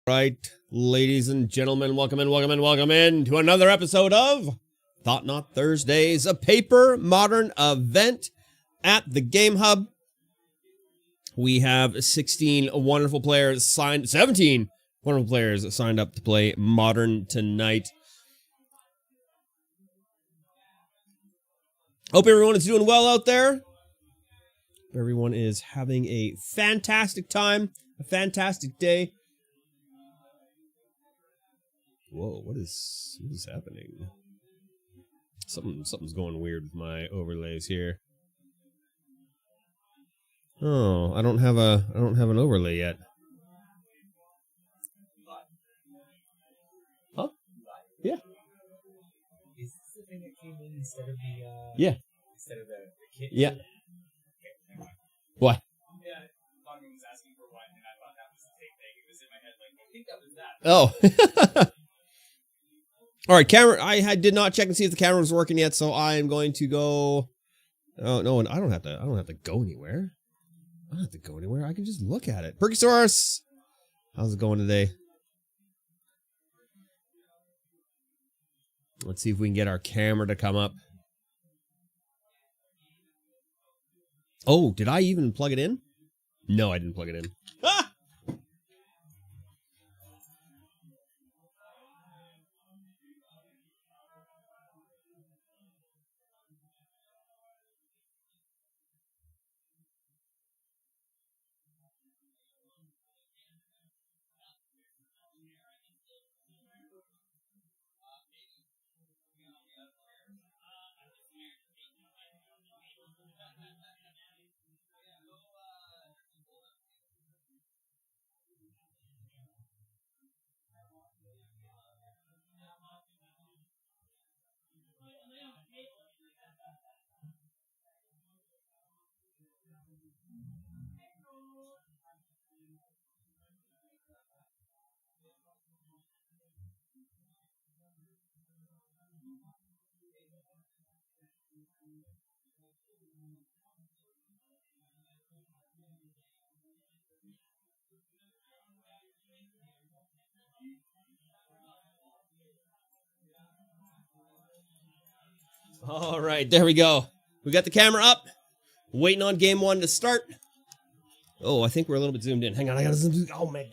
Right, ladies and gentlemen, welcome in to another episode of Thought Not Thursdays, a paper modern event at the Game Hub. We have 17 wonderful players signed up to play Modern tonight. Hope everyone is doing well out there. Everyone is having a fantastic time, a fantastic day. Whoa, what is happening? Something's going weird with my overlays here. Oh, I don't have an overlay yet. Huh? Yeah. Is this the thing that came in instead of the Yeah. Instead of the kit? Yeah. Okay, never mind. What? Yeah, Bogman was asking for one, and I thought that was the same thing. It was in my head, like, I think that was that. Oh. All right, camera. I did not check and see if the camera was working yet, so I am going to go. Oh no, and I don't have to go anywhere. I don't have to go anywhere. I can just look at it. Perkysaurus, how's it going today? Let's see if we can get our camera to come up. Oh, did I even plug it in? No, I didn't plug it in. Ah! All right, there we go. We got the camera up. Waiting on game one to start. Oh, I think we're a little bit zoomed in. Hang on, I gotta zoom. Oh my god.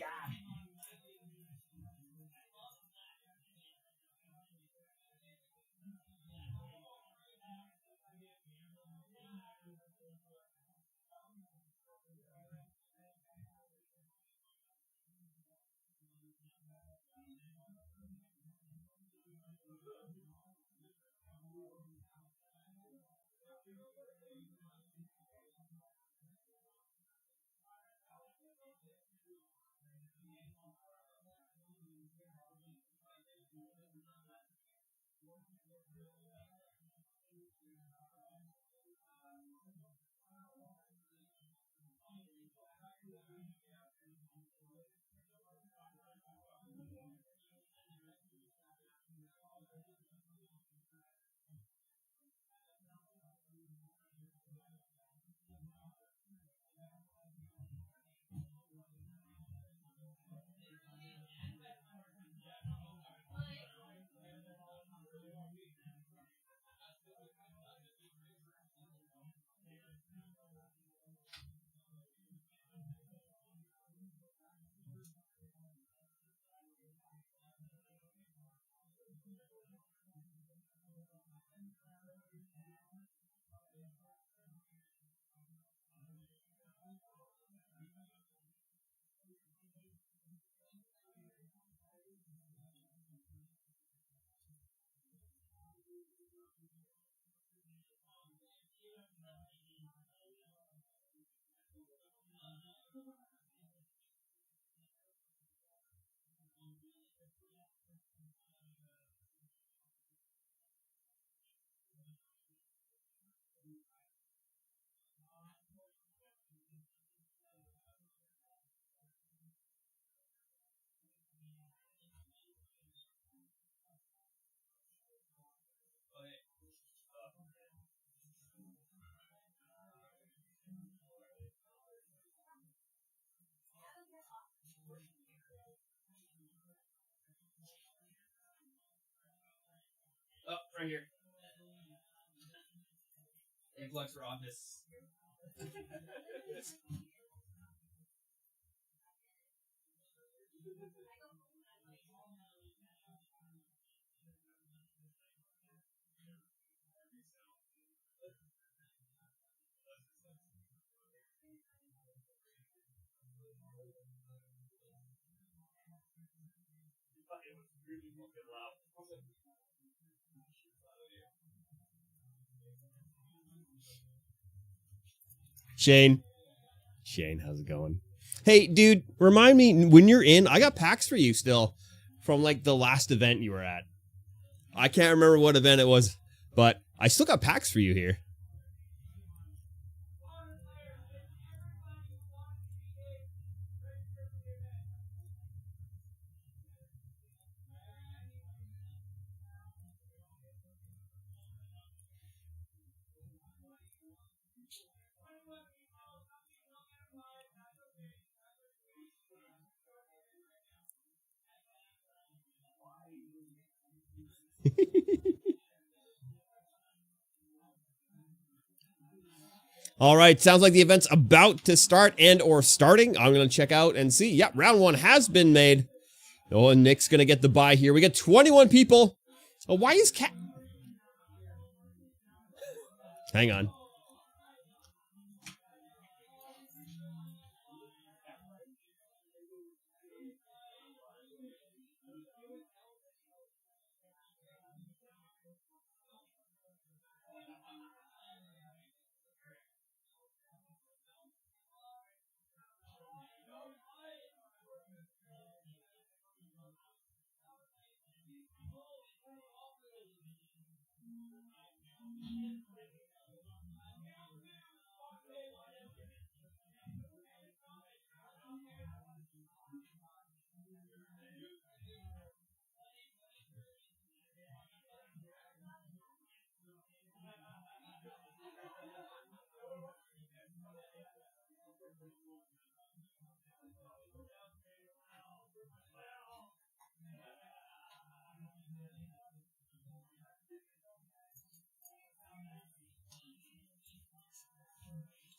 Oh, right here. Influx for office. Shane, how's it going? Hey, dude, remind me when you're in. I got packs for you still from like the last event you were at. I can't remember what event it was, but I still got packs for you here. All right, sounds like the event's about to start and or starting. I'm going to check out and see. Yep, round one has been made. Oh, and Nick's going to get the bye here. We got 21 people. Oh, why is Cat... Hang on.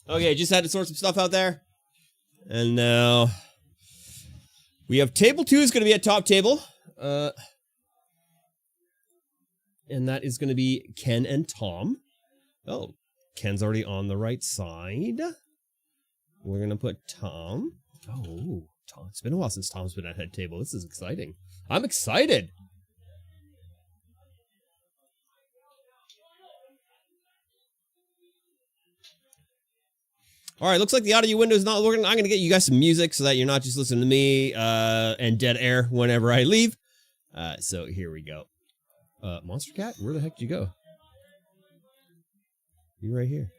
Okay, just had to sort some stuff out there. And now we have table 2 is going to be at top table. And that is going to be Ken and Tom. Oh, Ken's already on the right side. We're going to put Tom. Oh, Tom. It's been a while since Tom's been at head table. This is exciting. I'm excited. All right, looks like the audio window is not working. I'm going to get you guys some music so that you're not just listening to me and dead air whenever I leave. So here we go. Monster Cat, where the heck did you go? You're right here.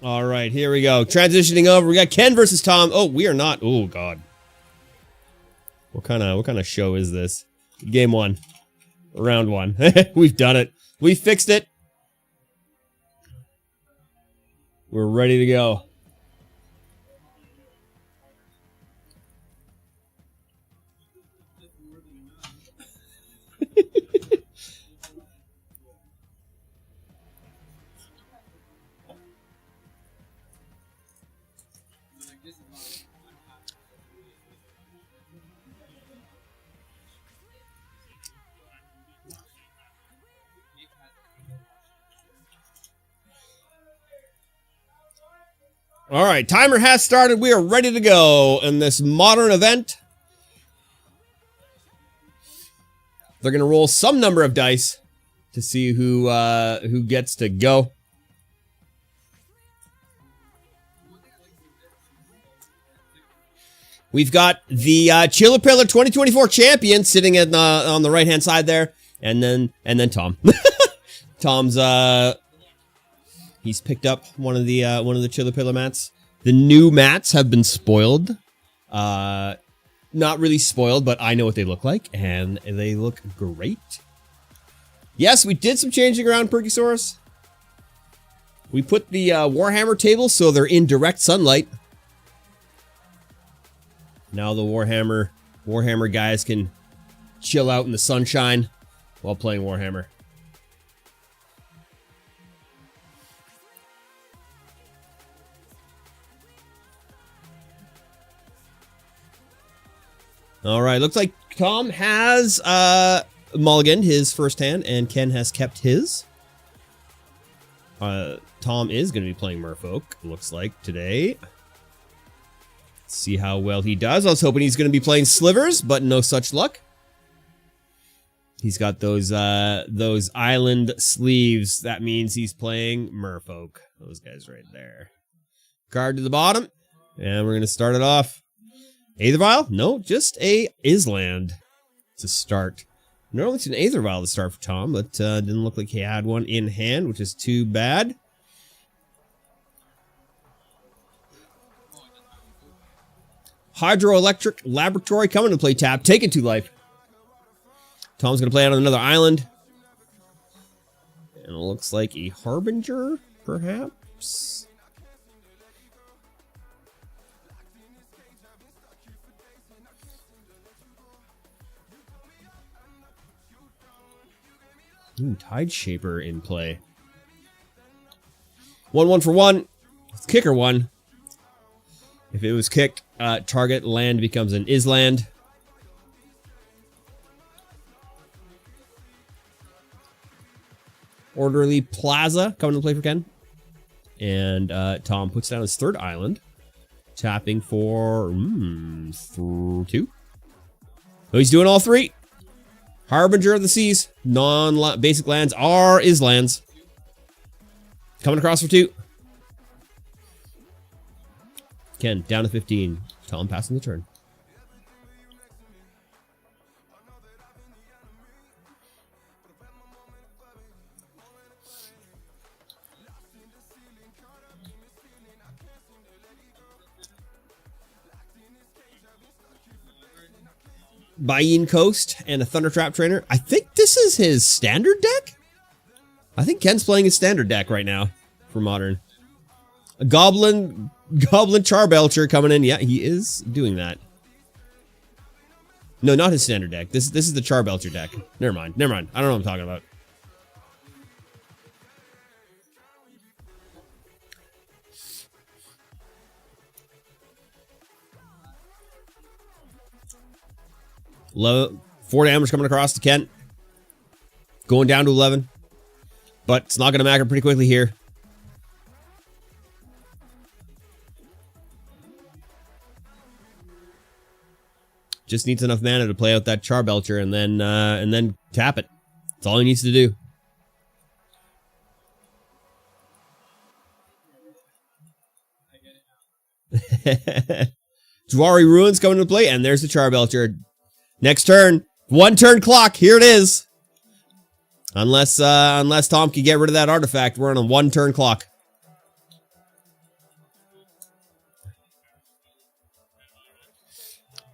All right, here we go. Transitioning over. We got Ken versus Tom. Oh, we are not. Oh God. What kind of show is this? Game 1. Round 1. We've done it. We fixed it. We're ready to go. All right, timer has started. We are ready to go in this modern event. They're going to roll some number of dice to see who gets to go. We've got the Chiller Pillar 2024 champion sitting on the right hand side there, and then Tom. Tom's He's picked up one of the Chiller Pillar mats. The new mats have been spoiled. Not really spoiled, but I know what they look like, and they look great. Yes, we did some changing around, Perkysaurus. We put the Warhammer tables so they're in direct sunlight. Now the Warhammer guys can chill out in the sunshine while playing Warhammer. All right, looks like Tom has mulliganed his first hand, and Ken has kept his. Tom is going to be playing Merfolk, looks like, today. Let's see how well he does. I was hoping he's going to be playing Slivers, but no such luck. He's got those island sleeves. That means he's playing Merfolk. Those guys right there. Card to the bottom, and we're going to start it off. Aethervial? No, just a Island to start. Normally it's an Aethervial to start for Tom, but didn't look like he had one in hand, which is too bad. Hydroelectric Laboratory coming to play tap. Take it to life. Tom's going to play out on another island. And it looks like a Harbinger, perhaps? Tide Shaper in play. 1-1 for 1. It's kicker 1. If it was kicked, target land becomes an Island. Orderly Plaza coming to play for Ken. And Tom puts down his third island. Tapping for 2. So he's doing all 3. Harbinger of the Seas. Non-basic lands are Islands. Coming across for 2. Ken, down to 15. Tom passing the turn. Bayin Coast and a Thundertrap Trainer. I think this is his standard deck? I think Ken's playing his standard deck right now for Modern. A Goblin Charbelcher coming in. Yeah, he is doing that. No, not his standard deck. This is the Charbelcher deck. Never mind. I don't know what I'm talking about. Low, 4 damage coming across to Kent. Going down to 11. But it's not going to matter pretty quickly here. Just needs enough mana to play out that Charbelcher and then tap it. That's all he needs to do. Dwari Ruins coming into play, and there's the Charbelcher. Next turn, 1 turn clock. Here it is. Unless Tom can get rid of that artifact, we're on a 1 turn clock.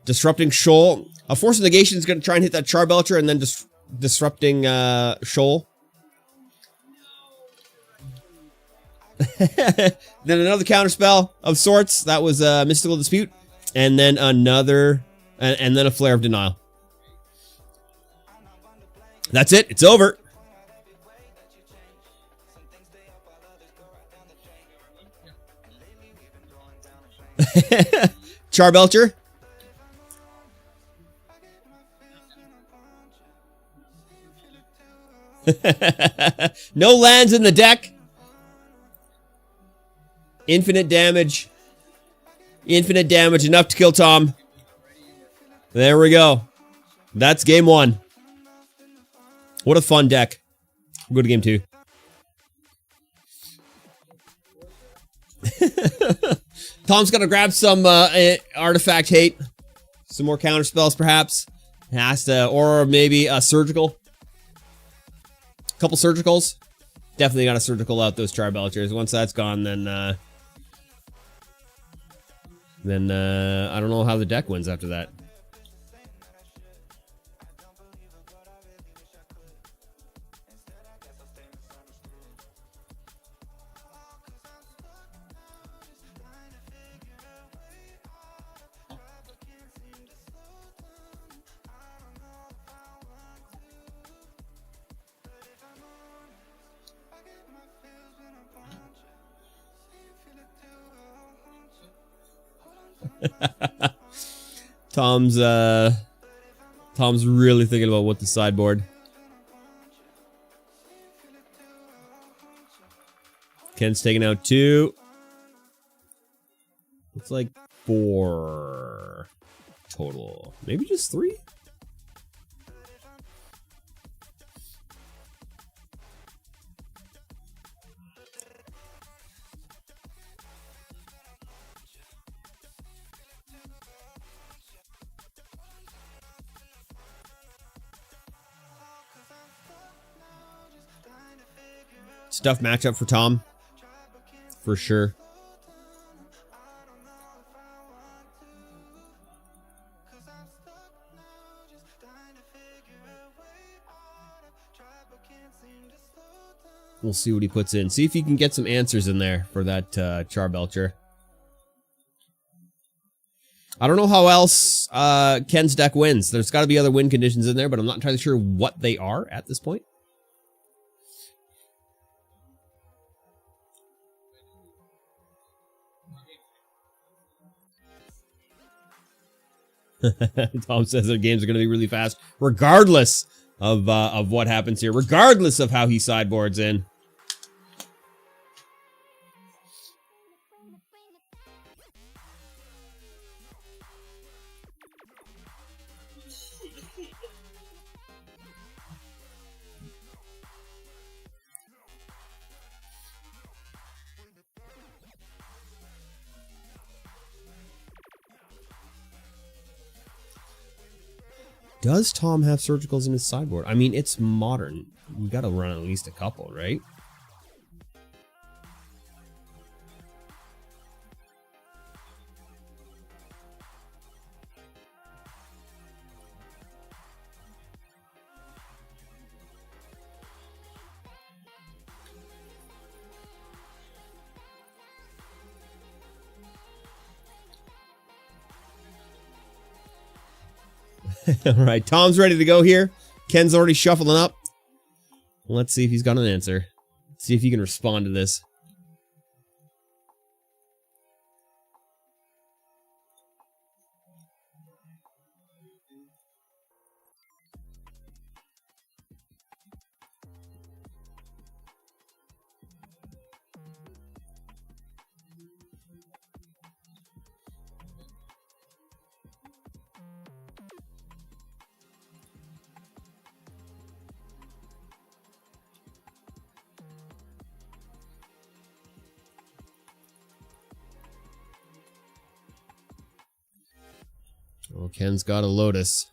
Disrupting Shoal. A Force of Negation is going to try and hit that Charbelcher and then disrupting Shoal. Then another counterspell of sorts. That was Mystical Dispute. And then another... And then a Flare of Denial. That's it. It's over. Charbelcher. No lands in the deck. Infinite damage. Infinite damage. Enough to kill Tom. There we go. That's game 1. What a fun deck. We'll go to game 2. Tom's gonna grab some artifact hate. Some more counter spells, perhaps. Has to, or maybe a surgical. A couple surgicals. Definitely got to surgical out those Charbelchers. Once that's gone, then I don't know how the deck wins after that. Tom's really thinking about what the sideboard. Ken's taking out 2. It's like 4 total. Maybe just 3? Tough matchup for Tom, for sure. We'll see what he puts in. See if he can get some answers in there for that Charbelcher. I don't know how else Ken's deck wins. There's got to be other win conditions in there, but I'm not entirely sure what they are at this point. Tom says their games are going to be really fast, regardless of what happens here, regardless of how he sideboards in. Does Tom have surgicals in his sideboard? I mean, it's modern. You gotta run at least a couple, right? All right, Tom's ready to go here. Ken's already shuffling up. Let's see if he's got an answer. See if he can respond to this. Oh, Ken's got a Lotus.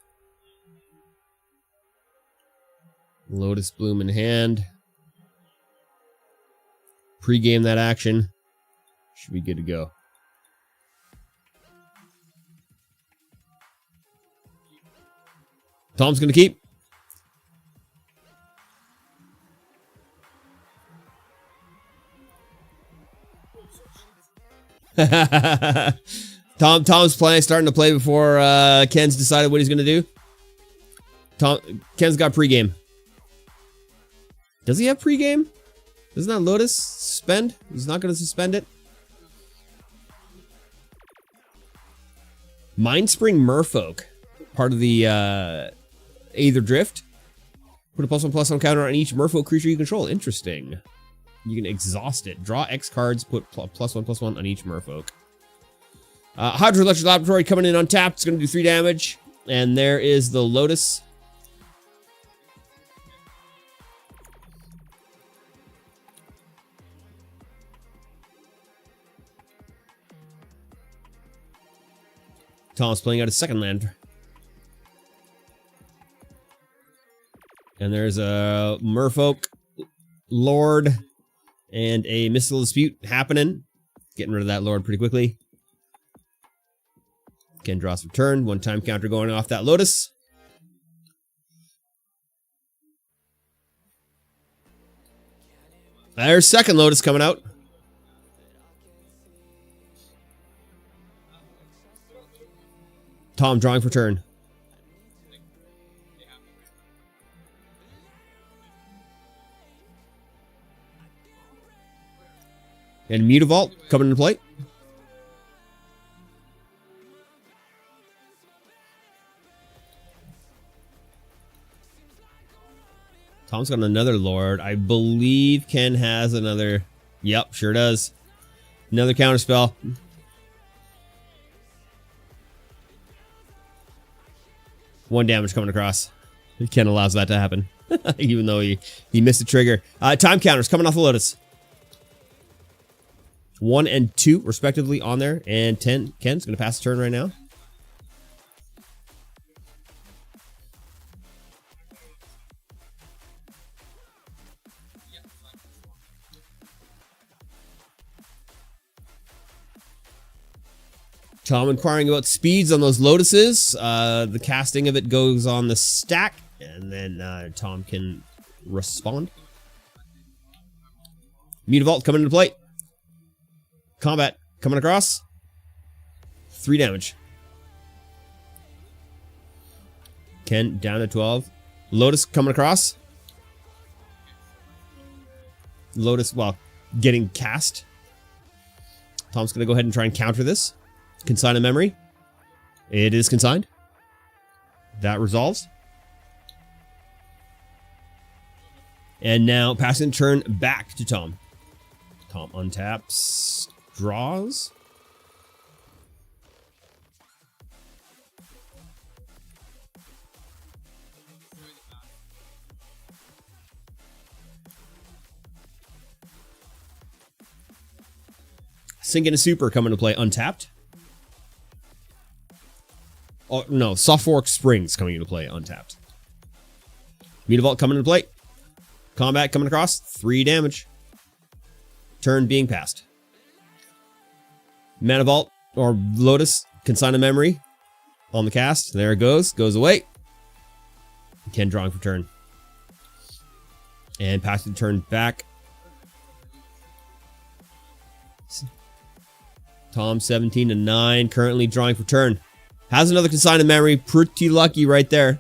Lotus Bloom in hand. Pre-game that action. Should be good to go. Tom's gonna keep. Tom's starting to play before Ken's decided what he's gonna do. Ken's got pregame. Does he have pregame? Doesn't that Lotus suspend? He's not gonna suspend it. Mindspring Merfolk, part of the Aether Drift. Put a +1/+1 counter on each Merfolk creature you control. Interesting. You can exhaust it. Draw X cards, put +1/+1 on each Merfolk. Hydroelectric Laboratory coming in untapped. It's going to do 3 damage. And there is the Lotus. Tom's playing out a second land. And there's a Merfolk Lord and a Mystical Dispute happening. Getting rid of that Lord pretty quickly. Ken draws for turn. One time counter going off that Lotus. There's second Lotus coming out. Tom drawing for turn. And Mutavault coming into play. Tom's got another Lord. I believe Ken has another. Yep, sure does. Another counterspell. One damage coming across. Ken allows that to happen. Even though he missed the trigger. Time counters coming off the Lotus. 1 and 2 respectively on there. And Ken's going to pass the turn right now. Tom inquiring about speeds on those Lotuses. The casting of it goes on the stack, and then Tom can respond. Mutavault coming into play. Combat coming across. 3 damage. Ken down to 12. Lotus coming across. Lotus, well, getting cast. Tom's going to go ahead and try and counter this. Consign a memory. It is consigned. That resolves. And now passing turn back to Tom. Tom untaps, draws. Sink in a Super coming to play untapped. Oh, no, Soft Fork Springs coming into play untapped. Mutavault coming into play. Combat coming across. 3 damage. Turn being passed. Mana Vault or Lotus. Consign a memory on the cast. There it goes. Goes away. Ken drawing for turn. And passing the turn back. Tom 17 to 9. Currently drawing for turn. Has another consign of memory. Pretty lucky right there.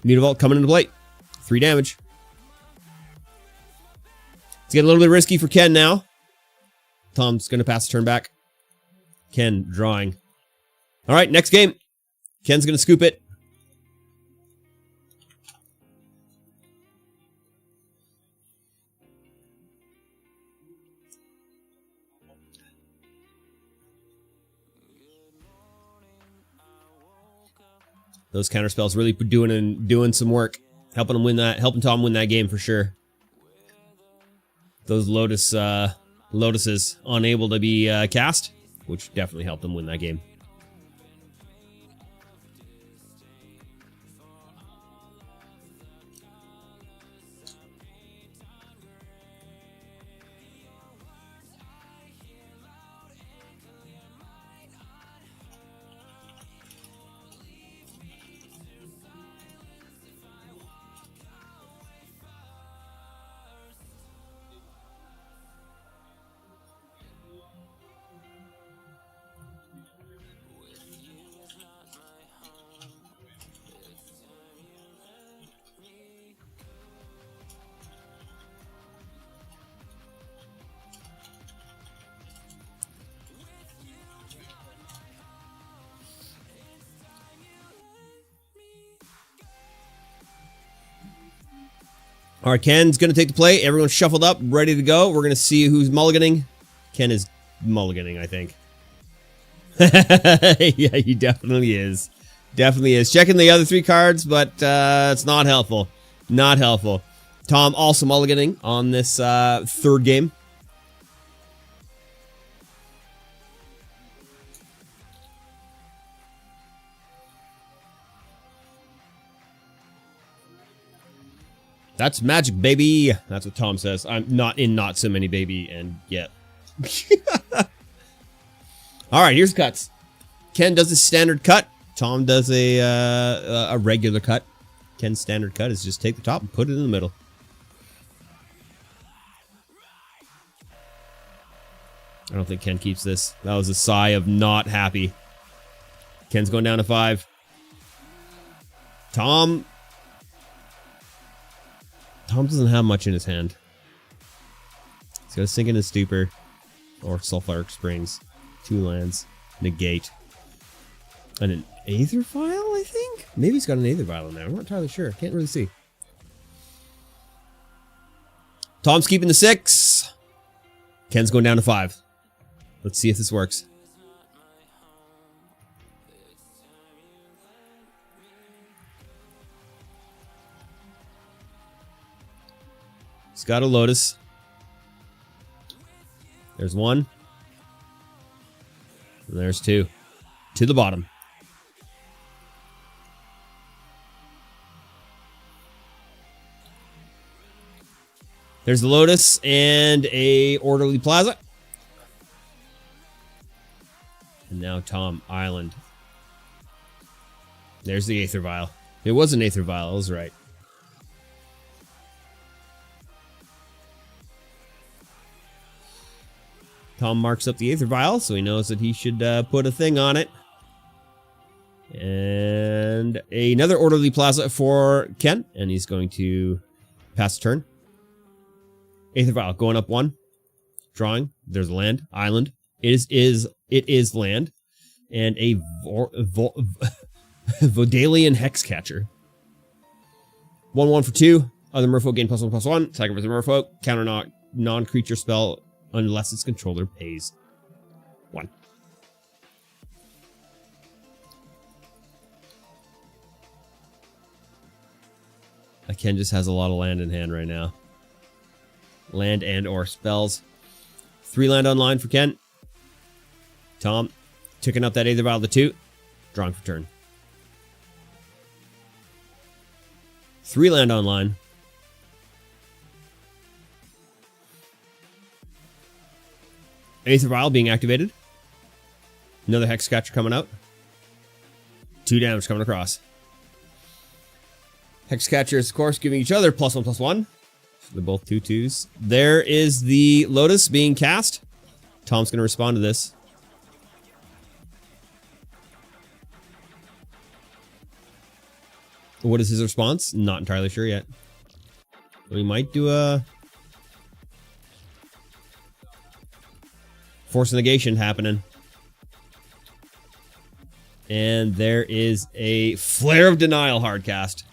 Mutavault coming into play. 3 damage. It's getting a little bit risky for Ken now. Tom's going to pass the turn back. Ken drawing. All right, next game. Ken's going to scoop it. Those counterspells really doing some work, helping Tom win that game for sure. Those Lotuses unable to be cast, which definitely helped him win that game. All right, Ken's going to take the play. Everyone's shuffled up, ready to go. We're going to see who's mulliganing. Ken is mulliganing, I think. Yeah, he definitely is. Definitely is. Checking the other 3 cards, but it's not helpful. Not helpful. Tom also mulliganing on this third game. That's magic, baby. That's what Tom says. I'm not in Not So Many Baby and yet. All right, here's cuts. Ken does a standard cut. Tom does a regular cut. Ken's standard cut is just take the top and put it in the middle. I don't think Ken keeps this. That was a sigh of not happy. Ken's going down to 5. Tom doesn't have much in his hand. He's got to sink in his stupor or sulfuric springs. 2 lands. Negate. And an Aether Vial, I think? Maybe he's got an Aether Vial in there. I'm not entirely sure. Can't really see. Tom's keeping the 6. Ken's going down to 5. Let's see if this works. He's got a Lotus. There's 1. And there's 2. To the bottom. There's the Lotus and a Orderly Plaza. And now Tom, Island. There's the Aether Vial. It was an Aether Vial, I was right. Tom marks up the Aether Vial, so he knows that he should put a thing on it. And another Orderly Plaza for Ken, and he's going to pass the turn. Aether Vial going up 1. Drawing. There's a land. Island. It is land. And a Vodalian Hexcatcher. 1/1 for 2. Other merfolk gain +1/+1. Sacrifice a merfolk. Counter non-creature spell unless its controller pays 1. Ken just has a lot of land in hand right now. Land and or spells. 3 land online for Ken. Tom, ticking up that Aether Vial to 2. Drawing for turn. 3 land online. Aether Vial being activated. Another Hexcatcher coming out. 2 damage coming across. Hexcatchers, of course, giving each other +1/+1. So they're both 2/2s. There is the Lotus being cast. Tom's going to respond to this. What is his response? Not entirely sure yet. We might do a Force Negation happening. And there is a Flare of Denial hardcast.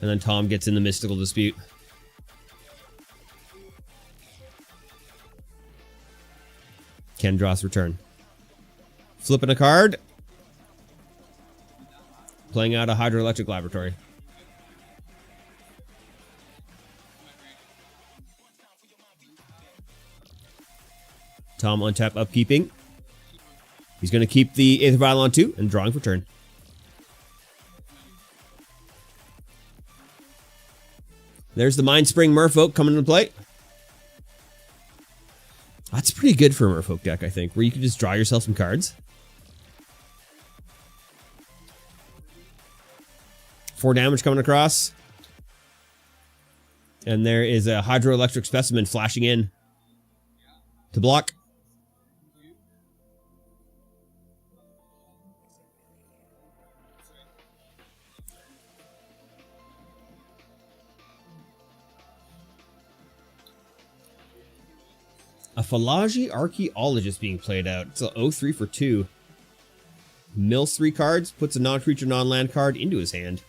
And then Tom gets in the Mystical Dispute. Ken draws return. Flipping a card. Playing out a Hydroelectric Laboratory. Tom untap upkeeping. He's going to keep the Aether Vial on 2 and drawing for turn. There's the Mind Spring Merfolk coming into play. That's pretty good for a Merfolk deck, I think, where you can just draw yourself some cards. 4 damage coming across. And there is a Hydroelectric Specimen flashing in to block. A Phalaji Archaeologist being played out. It's a 0/3 for 2. Mills 3 cards, puts a non-creature, non-land card into his hand.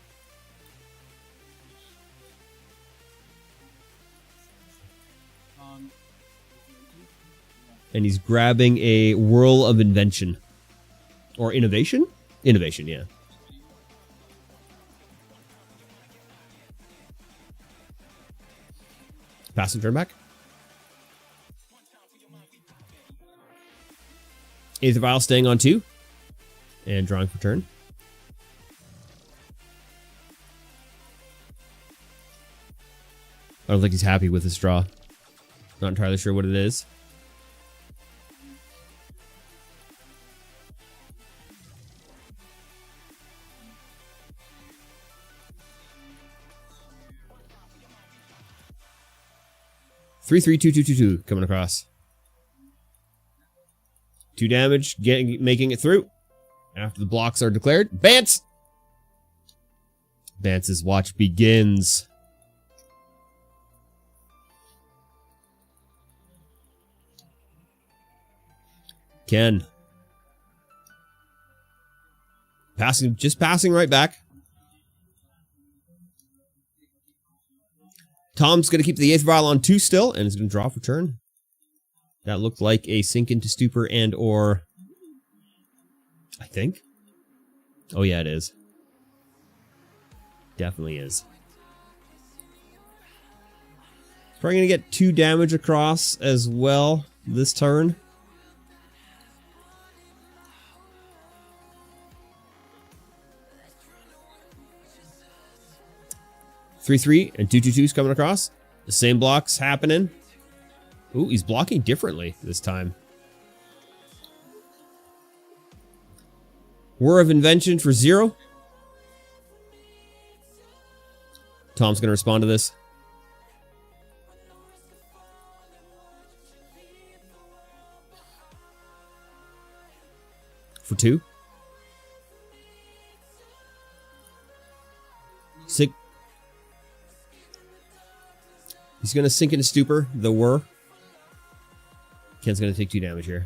And he's grabbing a Whirl of Invention. Or Innovation? Innovation, yeah. Pass and turn back. Aether Vial staying on 2. And drawing for turn. I don't think he's happy with his draw. Not entirely sure what it is. Three, 2, 2, 2, 2 coming across. 2 damage, making it through. After the blocks are declared, Bance! Bance's watch begins. Ken. Just passing right back. Tom's going to keep the Aether Vial on 2 still, and is going to draw for turn. That looked like a Sink into Stupor and or... I think. Oh yeah, it is. Definitely is. Probably going to get 2 damage across as well this turn. Three, and 2, 2, 2's coming across. The same blocks happening. Ooh, he's blocking differently this time. Whir of Invention for 0. Tom's going to respond to this. For 2. Sink. He's going to Sink into Stupor, the Whir. Ken's going to take 2 damage here.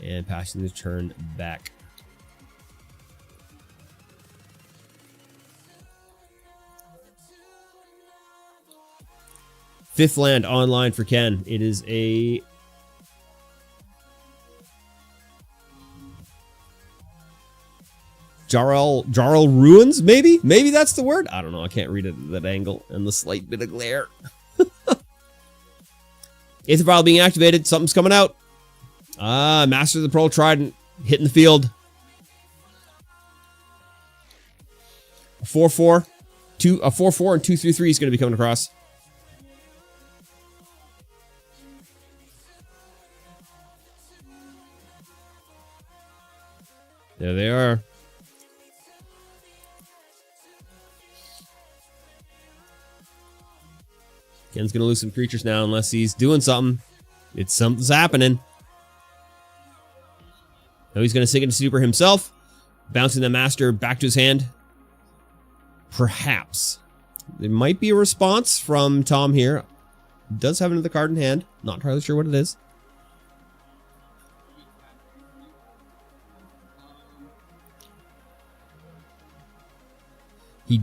And passing the turn back. Fifth land online for Ken. It is a... Jarl Ruins, maybe? Maybe that's the word? I don't know. I can't read it at that angle and the slight bit of glare. Aether Vial being activated. Something's coming out. Ah, Master of the Pearl Trident hitting the field. 4-4. A 4-4 and 2-3-3 is going to be coming across. There they are. Ken's going to lose some creatures now unless he's doing something. Something's happening. Now he's going to Sink into Stupor himself. Bouncing the Master back to his hand. Perhaps. There might be a response from Tom here. He does have another card in hand. Not entirely sure what it is.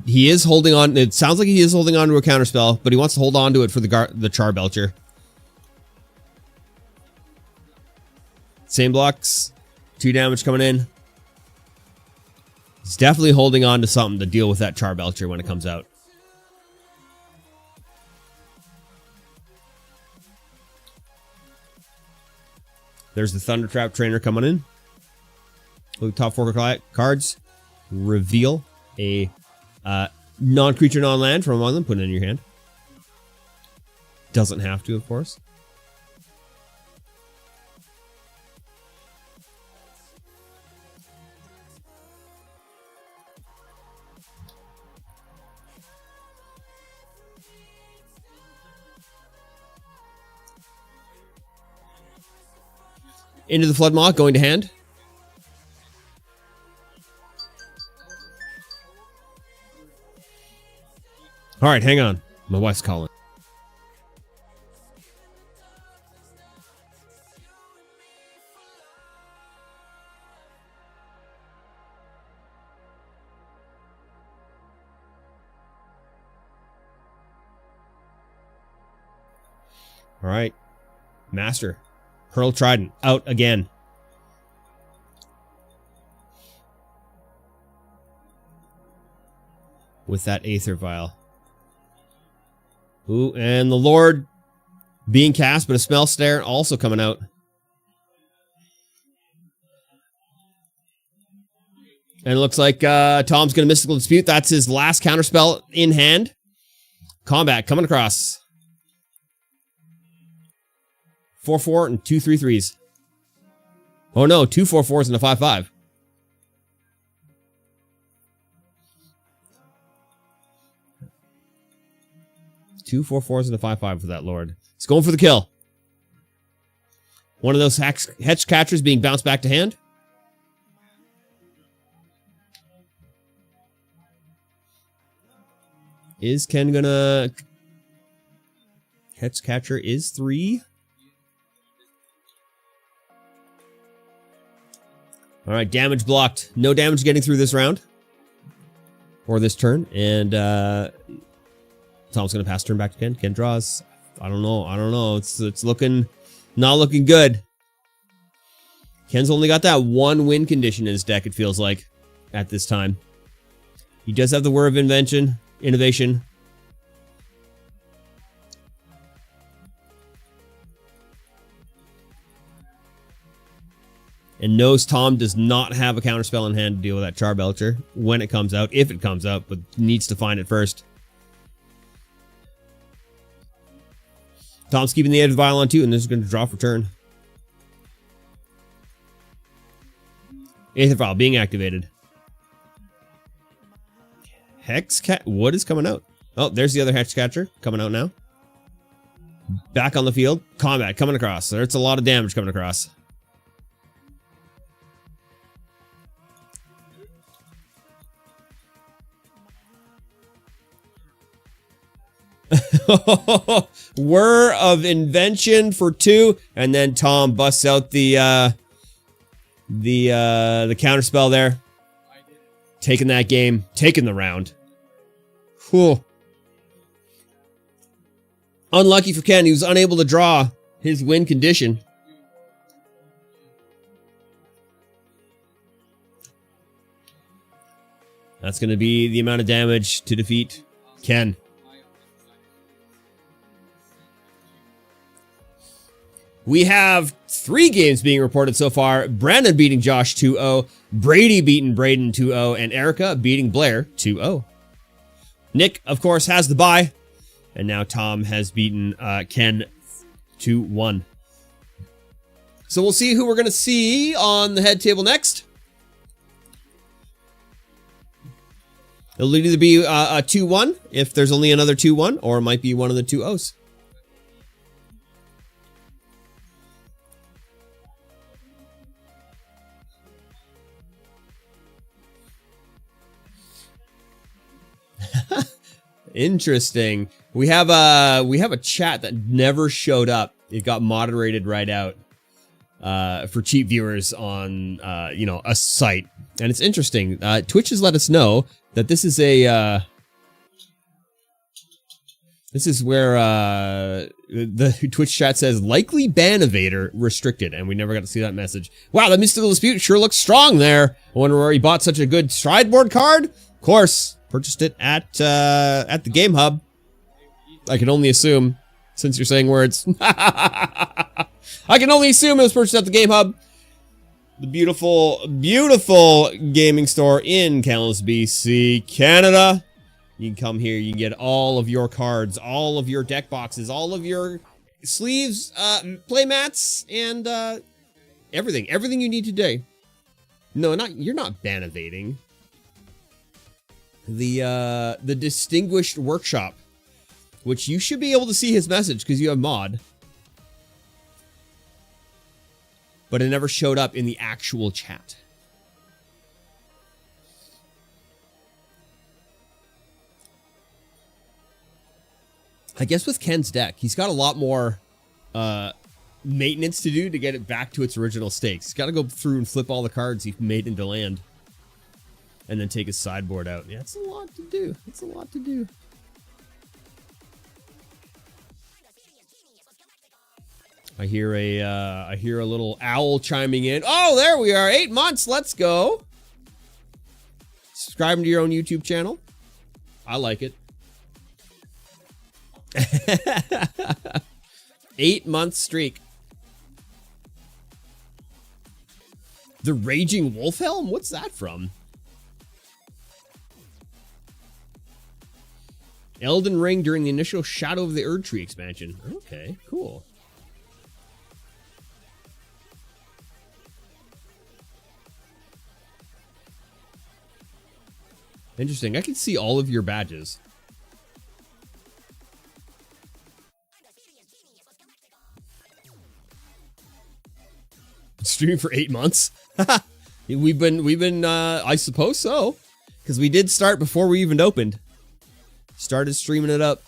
He is holding on. It sounds like he is holding on to a counterspell, but he wants to hold on to it for the Charbelcher. Same blocks. 2 damage coming in. He's definitely holding on to something to deal with that Charbelcher when it comes out. There's the Thundertrap Trainer coming in. Look, top 4 cards. Reveal a non-creature, non-land from among them. Put it in your hand. Doesn't have to, of course. Into the Floodmaw, going to hand. All right, hang on. My wife's calling. All right. Master. Pearl Trident. Out again. With that Aether Vial. Ooh, and the Lord being cast, but a Spell Snare also coming out. And it looks like Tom's going to Mystical Dispute. That's his last counterspell in hand. Combat coming across. 4-4 and 2 3-3s. Oh no, 2 4-4s and a 5-5. Two 4-4s and a 5-5 for that Lord. He's going for the kill. One of those Hetch Catchers being bounced back to hand. Is Ken gonna... Hetch Catcher is 3. All right, damage blocked. No damage getting through this round. Or this turn. And Tom's going to pass turn back to Ken. Ken draws. I don't know. It's looking... Not looking good. Ken's only got that one win condition in his deck, it feels like, at this time. He does have the Word of Innovation. And knows Tom does not have a counterspell in hand to deal with that Charbelcher when it comes out, if it comes out, but needs to find it first. Tom's keeping the Edge Vial on 2, and this is going to draw for turn. Aether Vial being activated. What is coming out? Oh, there's the other Hex Catcher coming out now. Back on the field. Combat coming across. There's a lot of damage coming across. Word of Invention for 2, and then Tom busts out the counterspell there. Taking that game, taking the round. Whew. Unlucky for Ken, he was unable to draw his win condition. That's going to be the amount of damage to defeat Ken. We have 3 games being reported so far. Brandon beating Josh 2-0. Brady beating Braden 2-0. And Erica beating Blair 2-0. Nick, of course, has the bye. And now Tom has beaten Ken 2-1. So we'll see who we're going to see on the head table next. It'll either be a 2-1 if there's only another 2-1, or it might be one of the 2-0s. Interesting. We have a chat that never showed up. It got moderated right out for cheap viewers on a site, and it's interesting. Twitch has let us know that this is where the Twitch chat says likely ban evader restricted, and we never got to see that message. Wow, the Mystical Dispute sure looks strong there. I wonder where he bought such a good Strideboard card. Of course, purchased it at the Game Hub. I can only assume, since you're saying words. I can only assume it was purchased at the Game Hub. The beautiful, beautiful gaming store in Kamloops, BC, Canada. You can come here, you can get all of your cards, all of your deck boxes, all of your sleeves, play mats, and everything. Everything you need today. No, you're not ban evading. The Distinguished Workshop, which you should be able to see his message because you have mod. But it never showed up in the actual chat. I guess with Ken's deck, he's got a lot more maintenance to do to get it back to its original stakes. He's got to go through and flip all the cards he made into land. And then take his sideboard out. Yeah, it's a lot to do. It's a lot to do. I hear a little owl chiming in. Oh, there we are. 8 months. Let's go. Subscribing to your own YouTube channel. I like it. 8-month streak. The Raging Wolfhelm? What's that from? Elden Ring during the initial Shadow of the Erdtree expansion. Okay, cool. Interesting. I can see all of your badges. Streaming for 8 months. we've been I suppose so, because we did start before we even opened. Started streaming it up.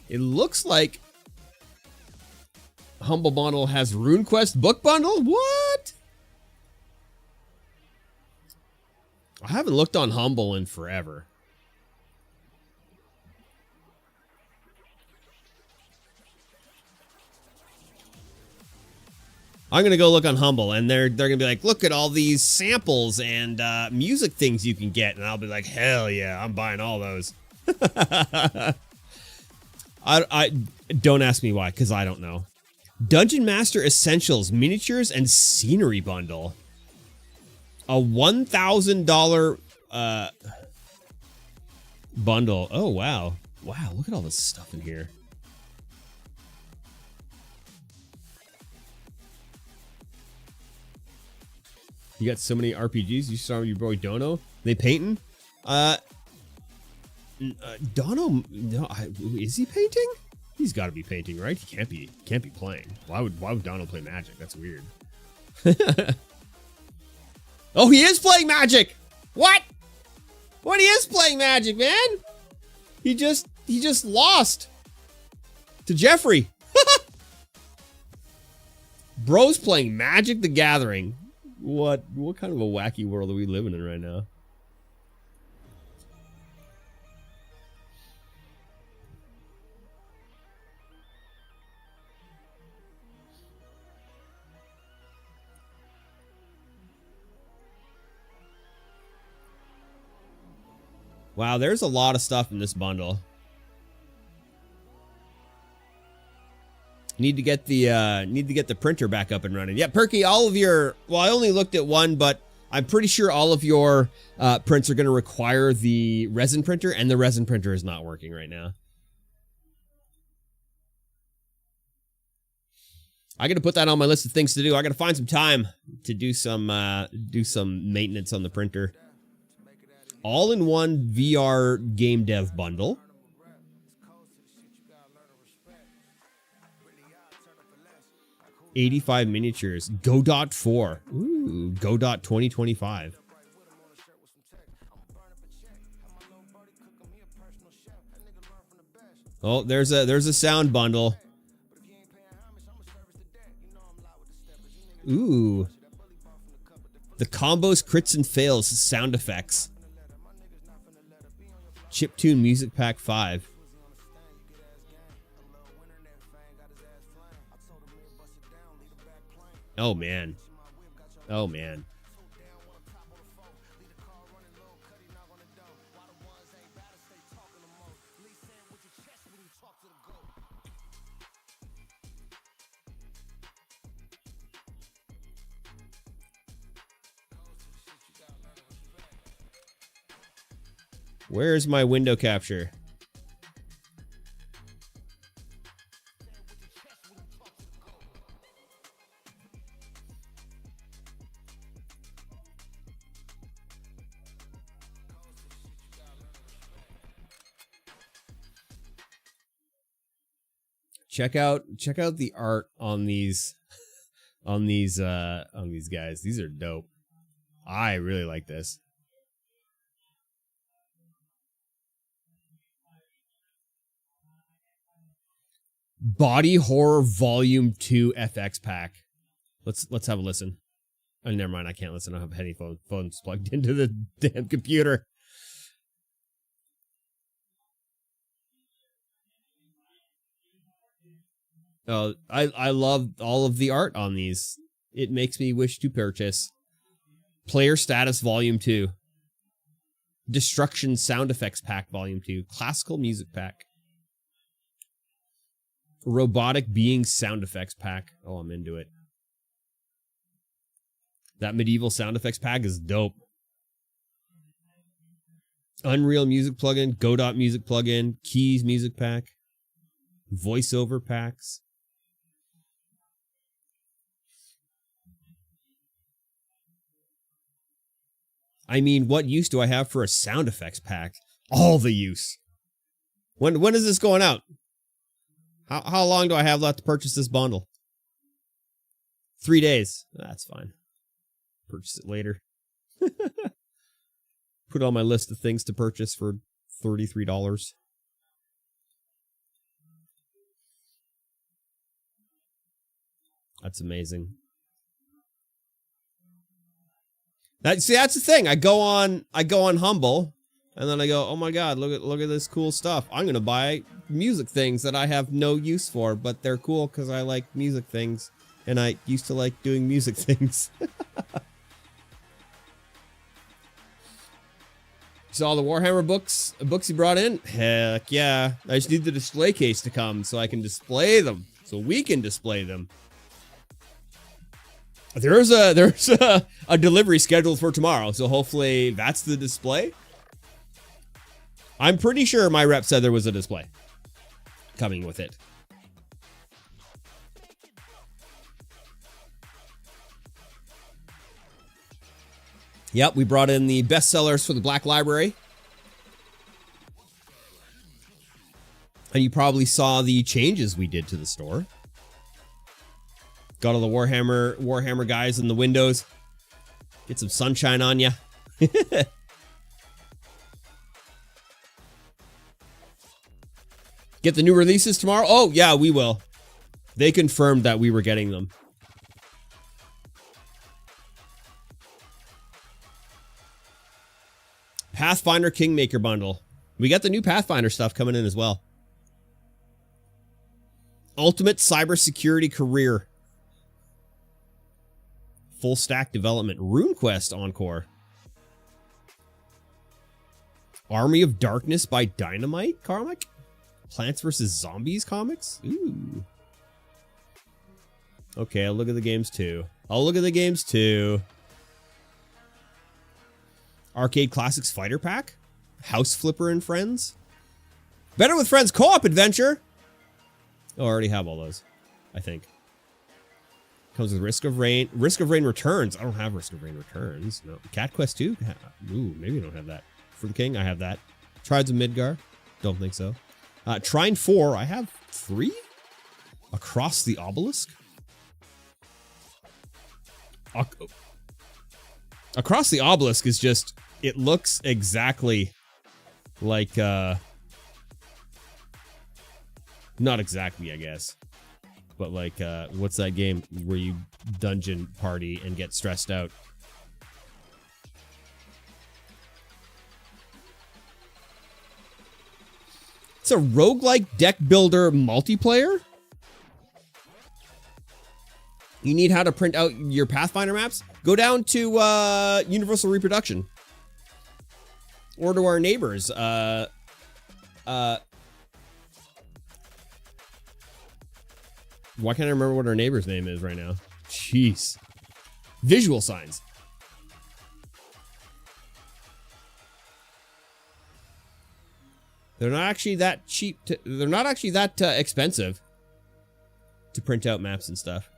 It looks like Humble Bundle has RuneQuest book bundle? What? I haven't looked on Humble in forever. I'm gonna go look on Humble, and they're gonna be like, look at all these samples and music things you can get, and I'll be like, hell yeah, I'm buying all those. I don't ask me why, because I don't know. Dungeon Master Essentials Miniatures and Scenery Bundle. A $1,000 bundle. Oh wow, wow! Look at all this stuff in here. You got so many RPGs. You saw your boy Dono. They painting? Dono, no, is he painting? He's got to be painting, right? He can't be playing. Why would Dono play Magic? That's weird. Oh, he is playing Magic. What? What? He is playing Magic, man. He just lost to Jeffrey. Bro's playing Magic the Gathering. What kind of a wacky world are we living in right now? Wow, there's a lot of stuff in this bundle. Need to get the printer back up and running. Yeah, Perky, all of your, well, I only looked at one, but I'm pretty sure all of your prints are going to require the resin printer, and the resin printer is not working right now. I got to put that on my list of things to do. I got to find some time to do some maintenance on the printer. All-in-one VR game dev bundle. $85 miniatures. Godot 4. Ooh, Godot 2025. Oh, there's a sound bundle. Ooh. The combos, crits, and fails sound effects. Chiptune Music Pack 5. Oh man. Oh man. Where's my window capture? Check out the art on these on these guys. These are dope. I really like this. Body Horror Volume 2 FX Pack. Let's have a listen. Oh, never mind. I can't listen. I don't have headphones plugged into the damn computer. Oh, I love all of the art on these. It makes me wish to purchase. Player Status Volume 2. Destruction Sound Effects Pack Volume 2. Classical Music Pack. Robotic being sound effects pack. Oh, I'm into it. That medieval sound effects pack is dope. Unreal music plugin, Godot music plugin, Keys music pack, voiceover packs. I mean, what use do I have for a sound effects pack? All the use. When is this going out? How long do I have left to purchase this bundle? 3 days. That's fine. Purchase it later. Put on my list of things to purchase for $33. That's amazing. That's the thing. I go on Humble, and then I go, oh my god, look at this cool stuff. I'm gonna buy music things that I have no use for, but they're cool because I like music things, and I used to like doing music things. Saw the Warhammer books he brought in? Heck yeah. I just need the display case to come so I can display them. So we can display them. There's a delivery scheduled for tomorrow, so hopefully that's the display. I'm pretty sure my rep said there was a display coming with it. Yep, we brought in the bestsellers for the Black Library. And you probably saw the changes we did to the store. Got all the Warhammer guys in the windows. Get some sunshine on ya. Get the new releases tomorrow? Oh, yeah, we will. They confirmed that we were getting them. Pathfinder Kingmaker bundle. We got the new Pathfinder stuff coming in as well. Ultimate Cybersecurity Career. Full stack development. RuneQuest Encore. Army of Darkness by Dynamite comic? Plants vs. Zombies comics? Ooh. Okay, I'll look at the games too. Arcade Classics Fighter Pack? House Flipper and Friends? Better with Friends co-op adventure! Oh, I already have all those, I think. Comes with Risk of Rain. Risk of Rain Returns. I don't have Risk of Rain Returns. No. Cat Quest 2? Ooh, maybe I don't have that. For the King, I have that. Trides of Midgar? Don't think so. Trine 4, I have 3? Across the Obelisk? Across the Obelisk is just... It looks exactly like... not exactly, I guess. But like, what's that game where you dungeon party and get stressed out? It's a roguelike deck builder multiplayer? You need how to print out your Pathfinder maps? Go down to Universal Reproduction. Or to our neighbors. Why can't I remember what our neighbor's name is right now? Jeez. Visual Signs. They're not actually that cheap. They're not actually that expensive to print out maps and stuff.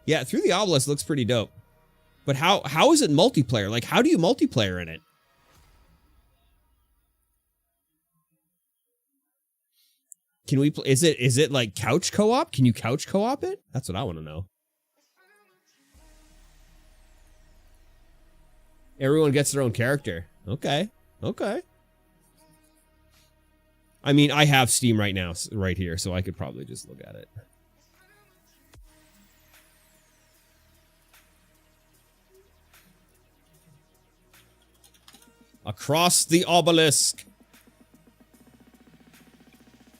Yeah, Through the Obelisk looks pretty dope. But how is it multiplayer? Like, how do you multiplayer in it? Can we play? Is it like couch co-op? Can you couch co-op it? That's what I want to know. Everyone gets their own character. Okay. Okay. I mean, I have Steam right now, right here, so I could probably just look at it. Across the Obelisk.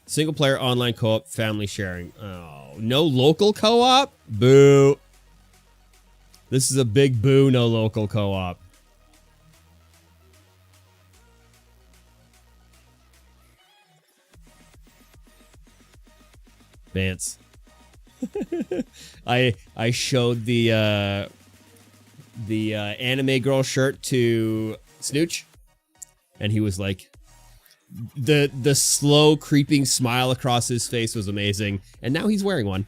Single player online co-op, family sharing. Oh, no local co-op? Boo. This is a big boo, no local co-op. Vance. I showed the anime girl shirt to Snooch, and he was like, the slow creeping smile across his face was amazing, and now he's wearing one.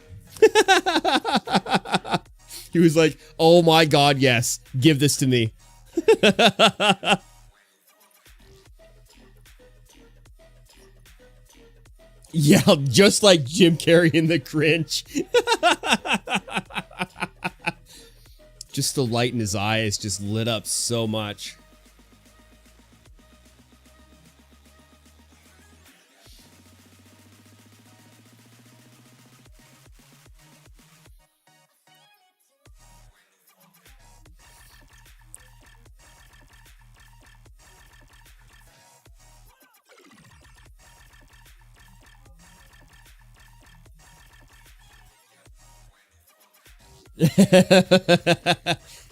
He was like, oh my god, yes, give this to me. Yeah, just like Jim Carrey in The Grinch. Just the light in his eyes just lit up so much.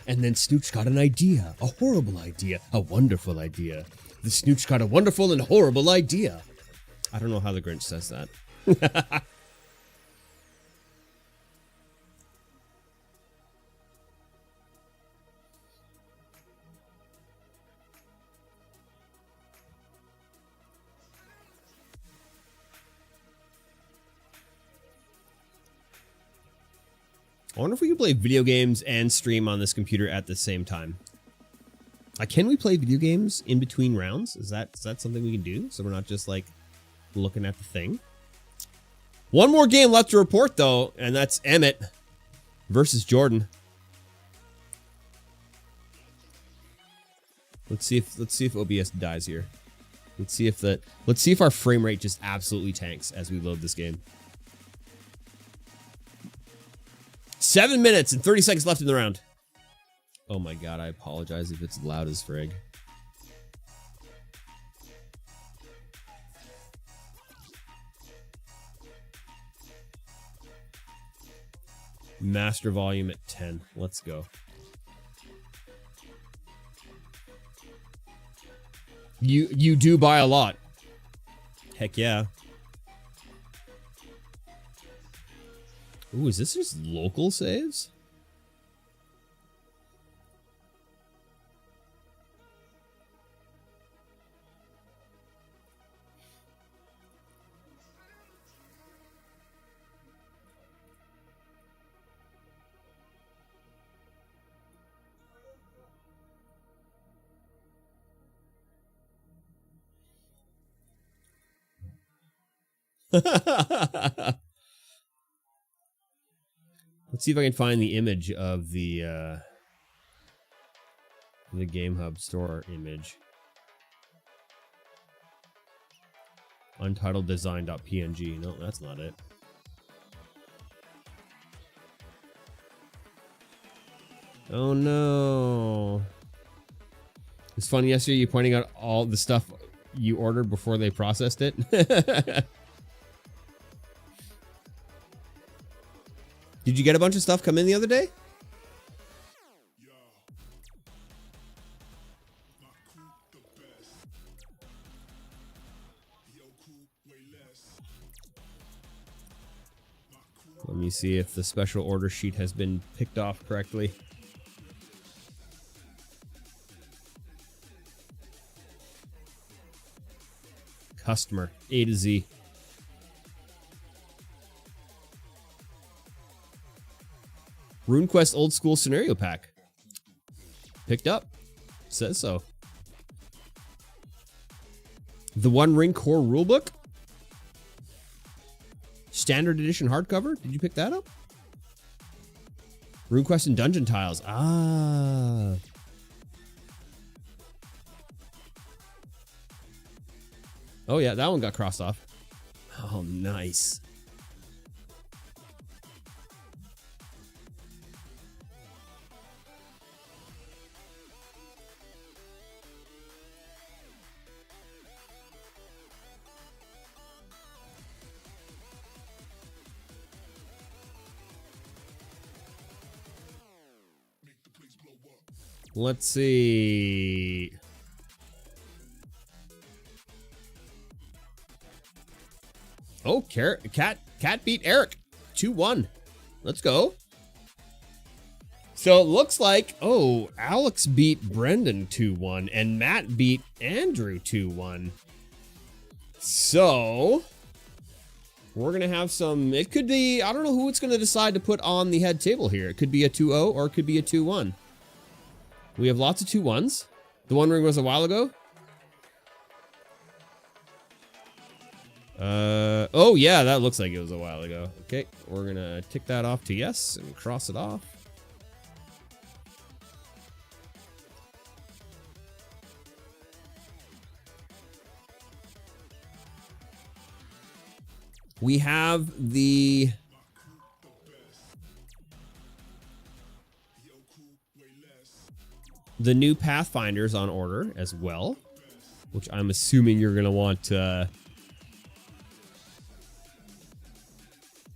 And then Snooch got an idea, a horrible idea, a wonderful idea. The Snooch got a wonderful and horrible idea. I don't know how the Grinch says that. I wonder if we can play video games and stream on this computer at the same time. Can we play video games in between rounds? Is that something we can do? So we're not just like looking at the thing. One more game left to report though, and that's Emmett versus Jordan. Let's see if OBS dies here. Let's see if our frame rate just absolutely tanks as we load this game. 7 minutes and 30 seconds left in the round. Oh my god, I apologize if it's loud as frig. Master volume at 10. Let's go. You do buy a lot. Heck yeah. Ooh, is this just local saves? Let's see if I can find the image of the Game Hub store image. Untitled design.png. No, that's not it. Oh no. It's funny yesterday you pointing out all the stuff you ordered before they processed it. Did you get a bunch of stuff come in the other day? Let me see if the special order sheet has been picked off correctly. Customer, A to Z. RuneQuest Old School Scenario Pack. Picked up. Says so. The One Ring Core Rulebook. Standard Edition hardcover. Did you pick that up? RuneQuest and Dungeon Tiles. Ah. Oh yeah, that one got crossed off. Oh, nice. Let's see. Oh, Cat beat Eric 2-1. Let's go. So it looks like, oh, Alex beat Brendan 2-1 and Matt beat Andrew 2-1. So we're going to have some, it could be, I don't know who it's going to decide to put on the head table here. It could be a 2-0 or it could be a 2-1. We have lots of 2-1s. The One Ring was a while ago. Oh yeah, that looks like it was a while ago. Okay, we're going to tick that off to yes and cross it off. We have the new Pathfinders on order as well, which I'm assuming you're going to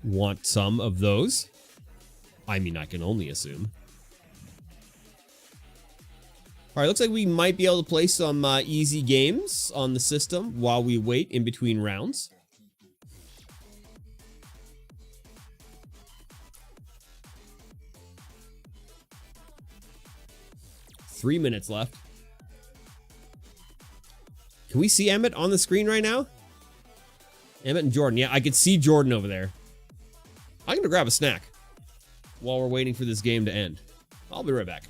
want some of those. I mean, I can only assume. All right, looks like we might be able to play some easy games on the system while we wait in between rounds. Three minutes left. Can we see Emmett on the screen right now? Emmett and Jordan. Yeah, I could see Jordan over there. I'm gonna grab a snack while we're waiting for this game to end. I'll be right back.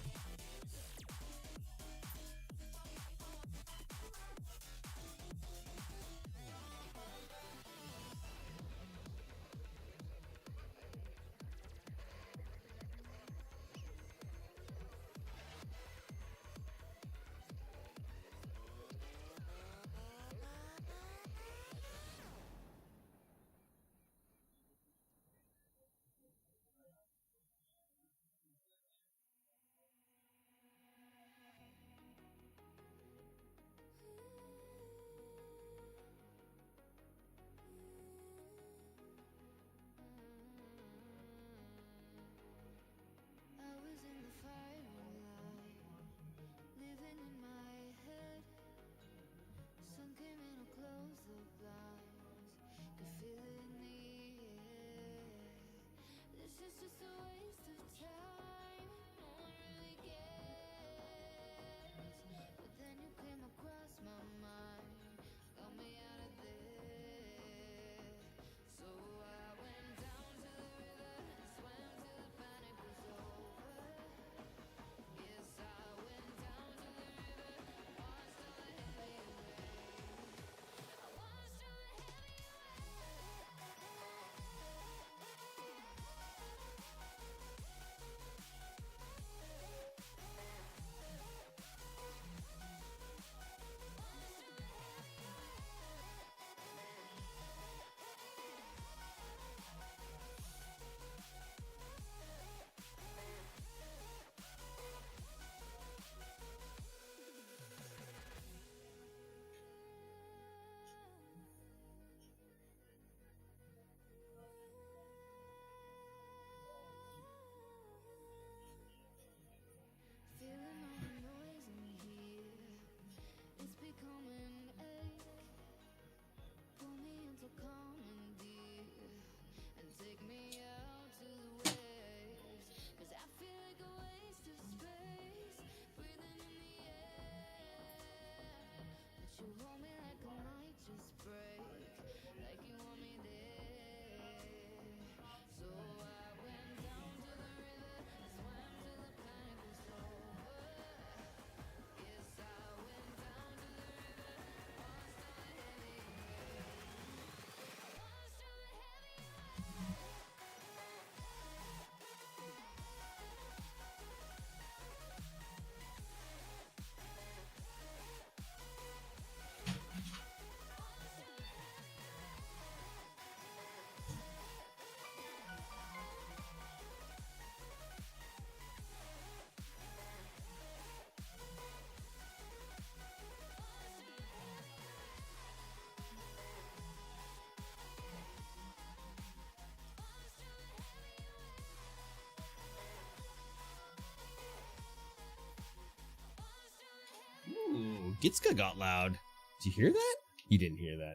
Ooh, Gitska got loud. Did you hear that? You didn't hear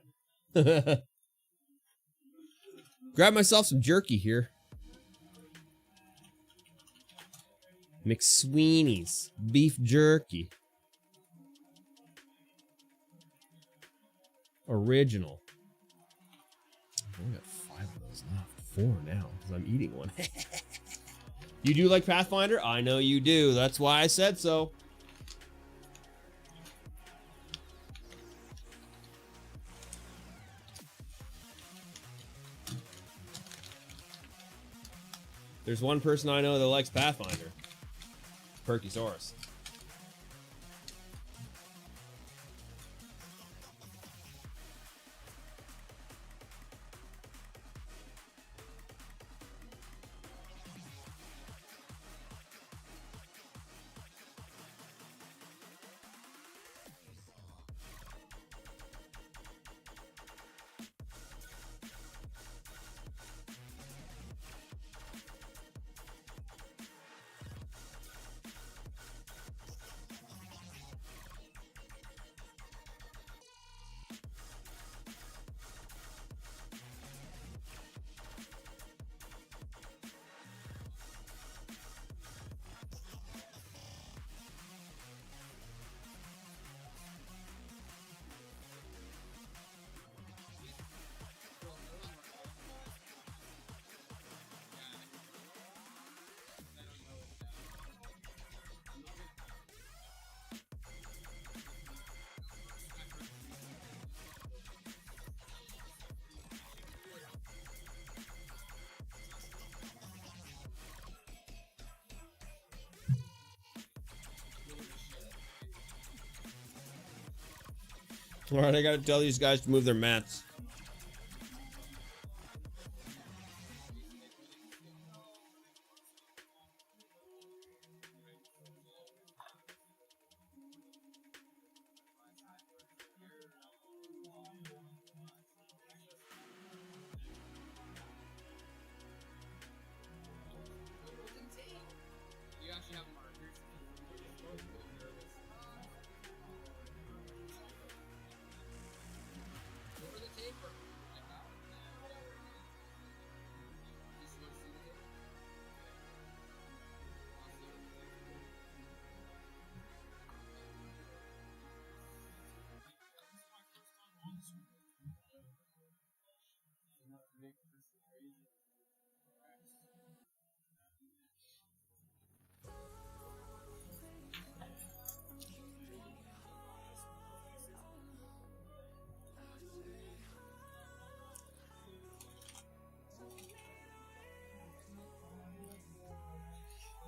that. Grab myself some jerky here. McSweeney's beef jerky. Original. I only got 5 of those left. 4 now, because I'm eating one. You do like Pathfinder? I know you do. That's why I said so. There's one person I know that likes Pathfinder. Perkysaurus. All right, I gotta tell these guys to move their mats.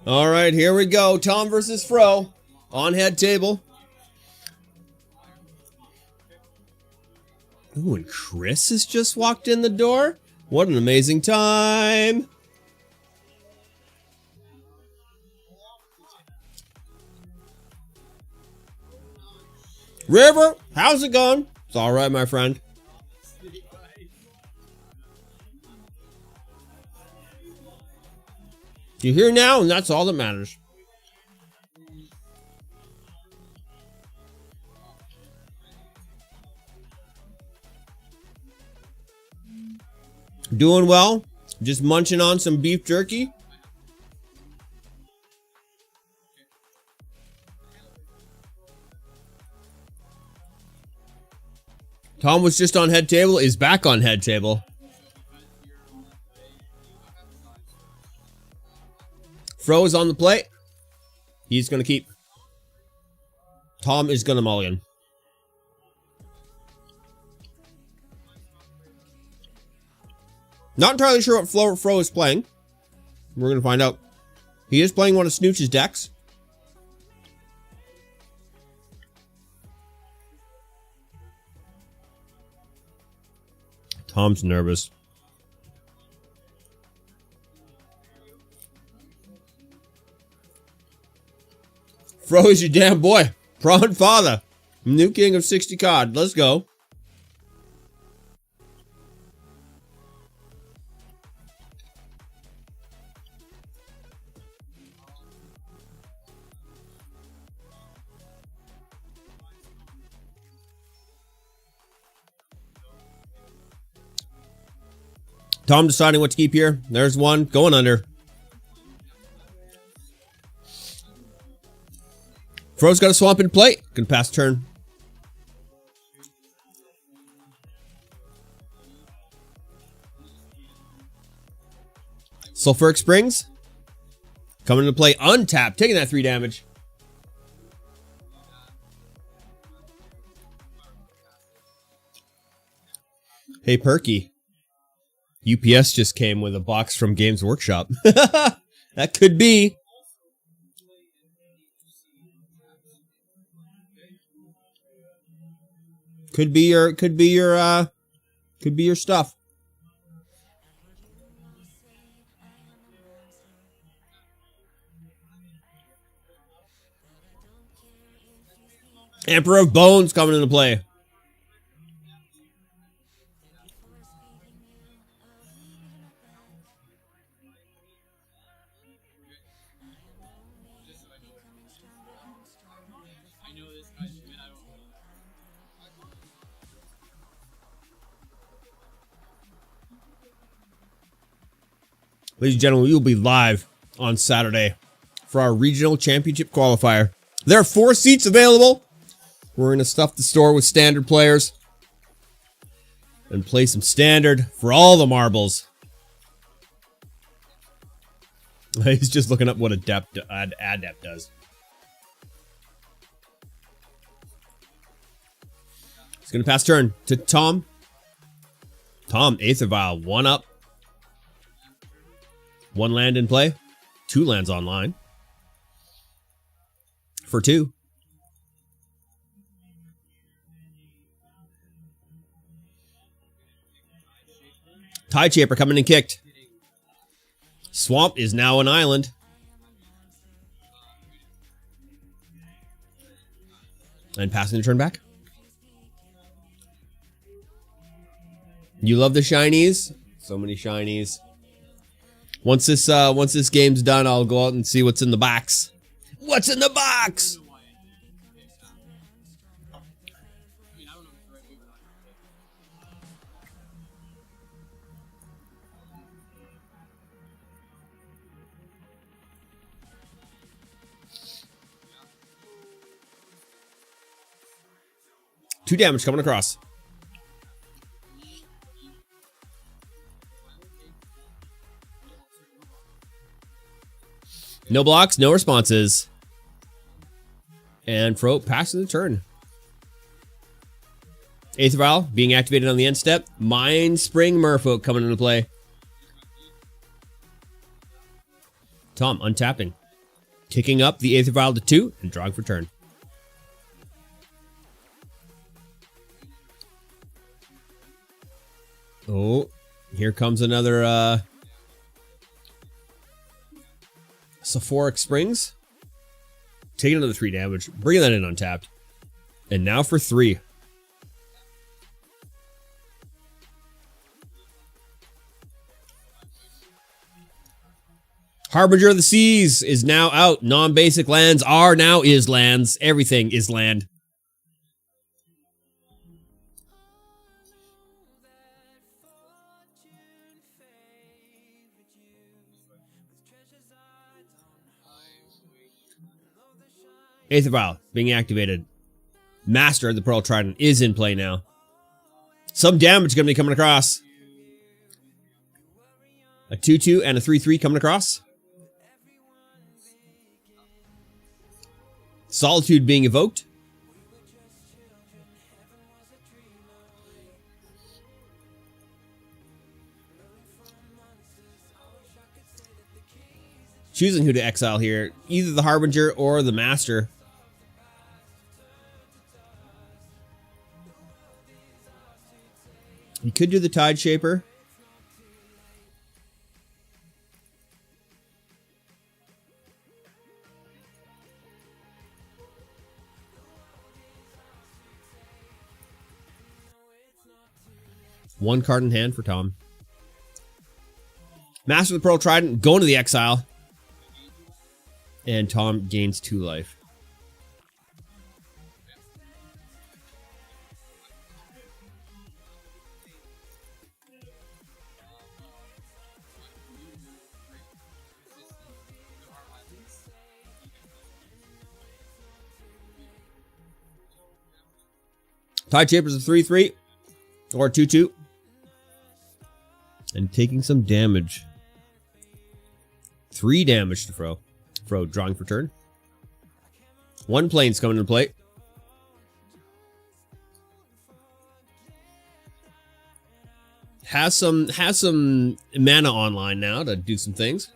All right, here we go. Tom versus Fro on head table. Ooh, and Chris has just walked in the door. What an amazing time. River, how's it going? It's all right, my friend. You're here now, and that's all that matters. Doing well. Just munching on some beef jerky. Tom was just on head table, is back on head table. Fro is on the plate. He's going to keep. Tom is going to mulligan. Not entirely sure what Fro is playing. We're going to find out. He is playing one of Snooch's decks. Tom's nervous. Fro is your damn boy. Prawn father. New king of 60 card. Let's go. Tom deciding what to keep here. There's one going under. Fro's got a swamp in play. Can pass turn. Sulfuric Springs. Coming into play untapped. Taking that 3 damage. Hey, Perky. UPS just came with a box from Games Workshop. That could be. Could be your stuff. Emperor of Bones coming into play. Ladies and gentlemen, we will be live on Saturday for our regional championship qualifier. There are 4 seats available. We're going to stuff the store with standard players and play some standard for all the marbles. He's just looking up what Adept does. He's going to pass turn to Tom. Tom, Aether Vial, 1 up. 1 land in play. 2 lands online. For 2. Tideshaper coming and kicked. Swamp is now an island. And passing the turn back. You love the shinies? So many shinies. Once this game's done, I'll go out and see what's in the box. What's in the box? Two damage coming across. No blocks, no responses. And Fro passes the turn. Aether Vial being activated on the end step. Mind Spring Merfolk coming into play. Tom untapping. Kicking up the Aether Vial to 2 and drawing for turn. Oh, here comes another Sulfuric Springs. Taking another 3 damage. Bringing that in untapped. And now for 3. Harbinger of the Seas is now out. Non-basic lands are now is lands. Everything is land. Aether Vial being activated. Master of the Pearl Trident is in play now. Some damage going to be coming across. A 2/2 and a 3/3 coming across. Solitude being evoked. Choosing who to exile here. Either the Harbinger or the Master. You could do the Tideshaper. One card in hand for Tom. Master of the Pearl Trident going to the exile. And Tom gains 2 life. Tide Chambers is 3-3 or 2-2. And taking some damage. 3 damage to Fro. Fro drawing for turn. 1 plane's coming into play. Has some mana online now to do some things.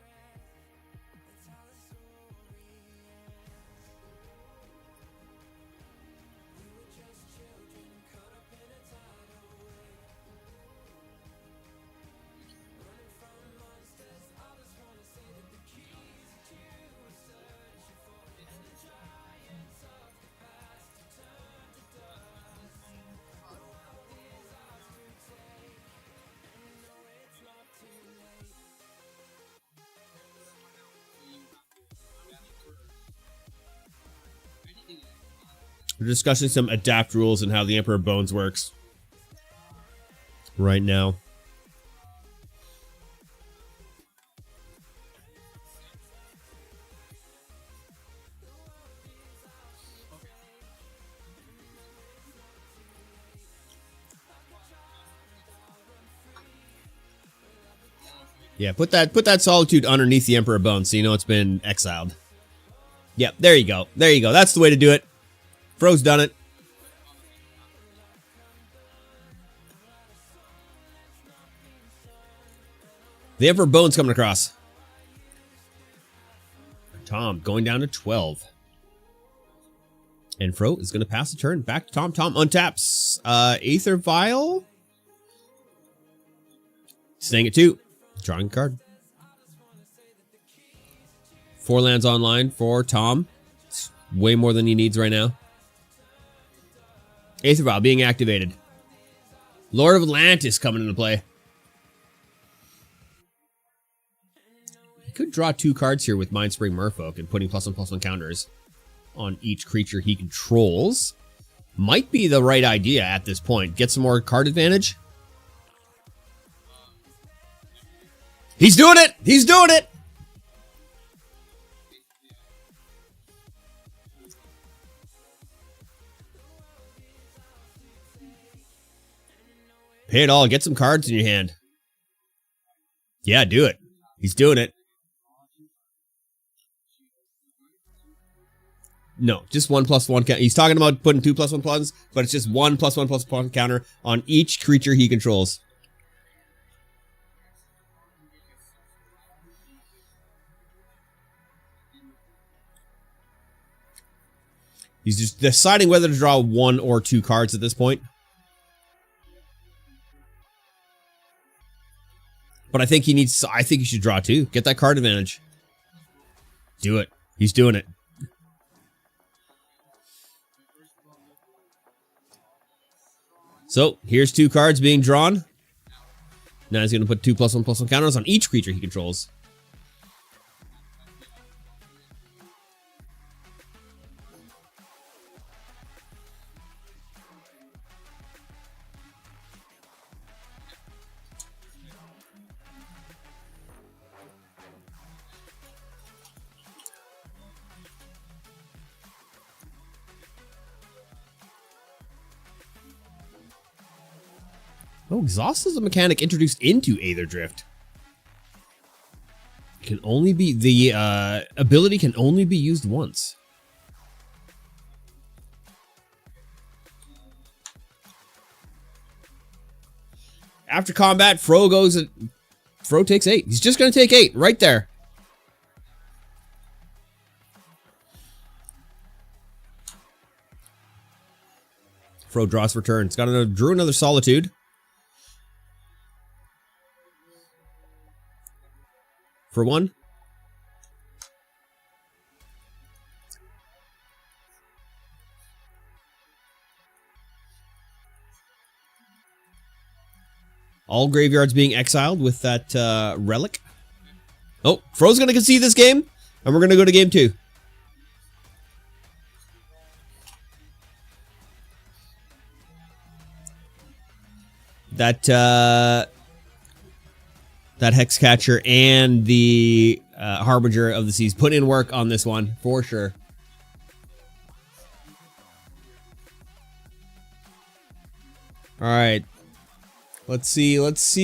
We're discussing some adapt rules and how the Emperor Bones works right now. Yeah, put that Solitude underneath the Emperor Bones so you know it's been exiled. Yep, there you go. There you go. That's the way to do it. Fro's done it. The Emperor Bones coming across. Tom going down to 12. And Fro is going to pass the turn back to Tom. Tom untaps Aether Vial. Staying at 2. Drawing a card. 4 lands online for Tom. It's way more than he needs right now. Aether Vial being activated. Lord of Atlantis coming into play. He could draw 2 cards here with Mindspring Merfolk and putting +1/+1 counters on each creature he controls. Might be the right idea at this point. Get some more card advantage. He's doing it! He's doing it! Pay it all. Get some cards in your hand. Yeah, do it. He's doing it. No, just 1/+1 counter. He's talking about putting 2/+1/+, but it's just 1/+1/+1 counter on each creature he controls. He's just deciding whether to draw 1 or 2 cards at this point. But I think he needs. I think he should draw 2. Get that card advantage. Do it. He's doing it. So here's 2 cards being drawn. Now he's going to put 2/+1/+1 counters on each creature he controls. Oh, Exhaust is a mechanic introduced into Aether Drift. Can only be the ability can only be used once. After combat, Fro takes 8. He's just gonna take 8 right there. Fro draws for turn. It's got drew another Solitude. For 1. All graveyards being exiled with that relic. Oh, Fro's going to concede this game, and we're going to go to game 2. That Hexcatcher and the Harbinger of the Seas put in work on this one, for sure. All right. Let's see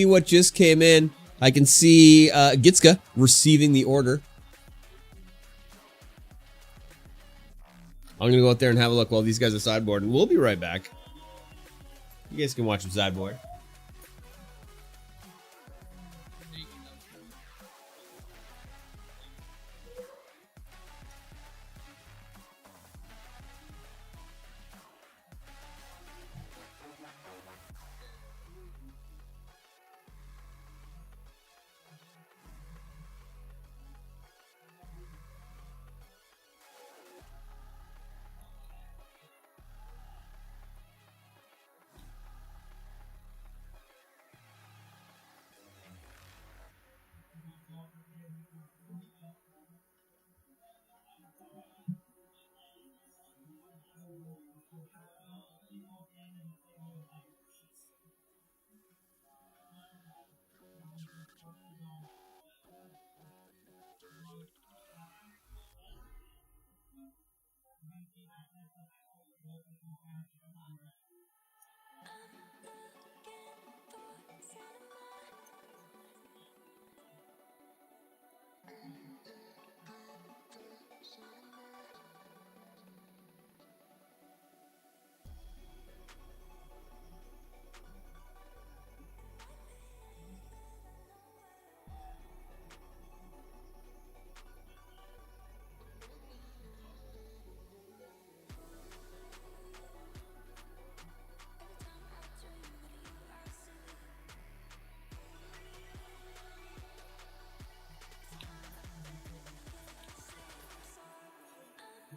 what just came in. I can see Gitska receiving the order. I'm gonna go out there and have a look while these guys are sideboarding. We'll be right back. You guys can watch them sideboard.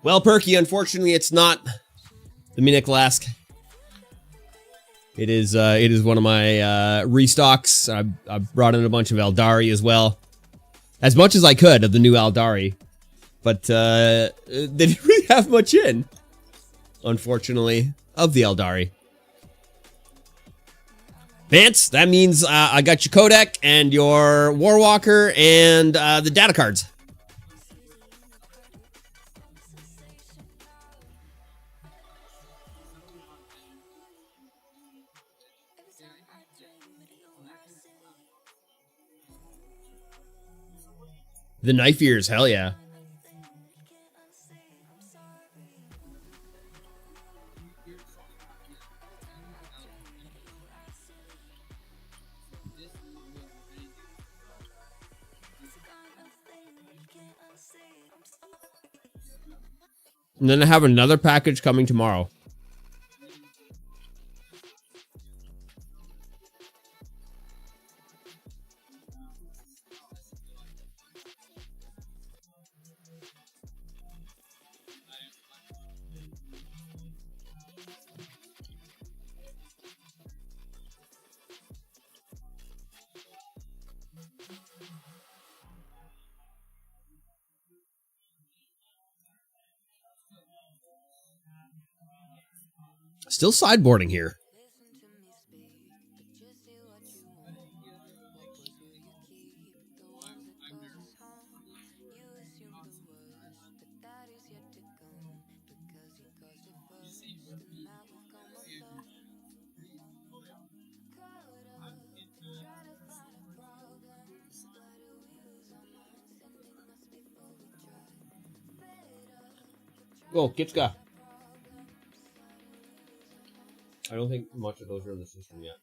Well, Perky, unfortunately, it's not the Mina Clask. It is one of my restocks. I brought in a bunch of Eldari as well, as much as I could of the new Eldari, but they didn't really have much in, unfortunately, of the Eldari. Vance, that means I got your Kodak and your Warwalker and the data cards. The knife ears, hell yeah. And then I have another package coming tomorrow. Still sideboarding here. Go, Kitska. I don't think much of those are in the system yet.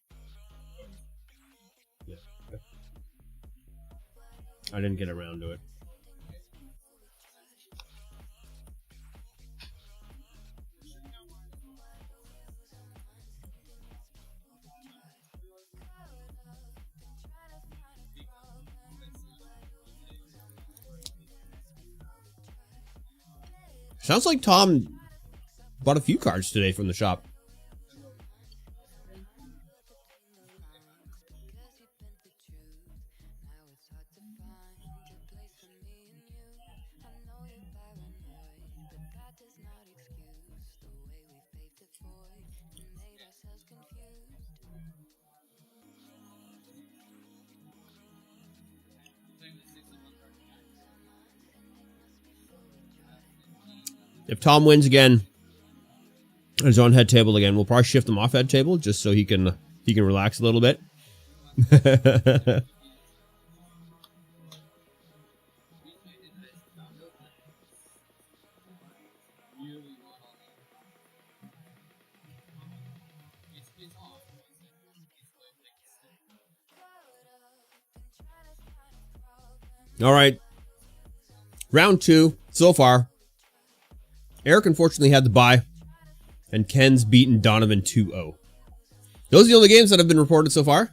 Yeah. Okay. I didn't get around to it. Sounds like Tom bought a few cards today from the shop. If Tom wins again, He's on head table again. We'll probably shift him off head table just so he can relax a little bit. All right. Round 2 so far. Eric unfortunately had the bye, and Ken's beaten Donovan 2-0. Those are the only games that have been reported so far.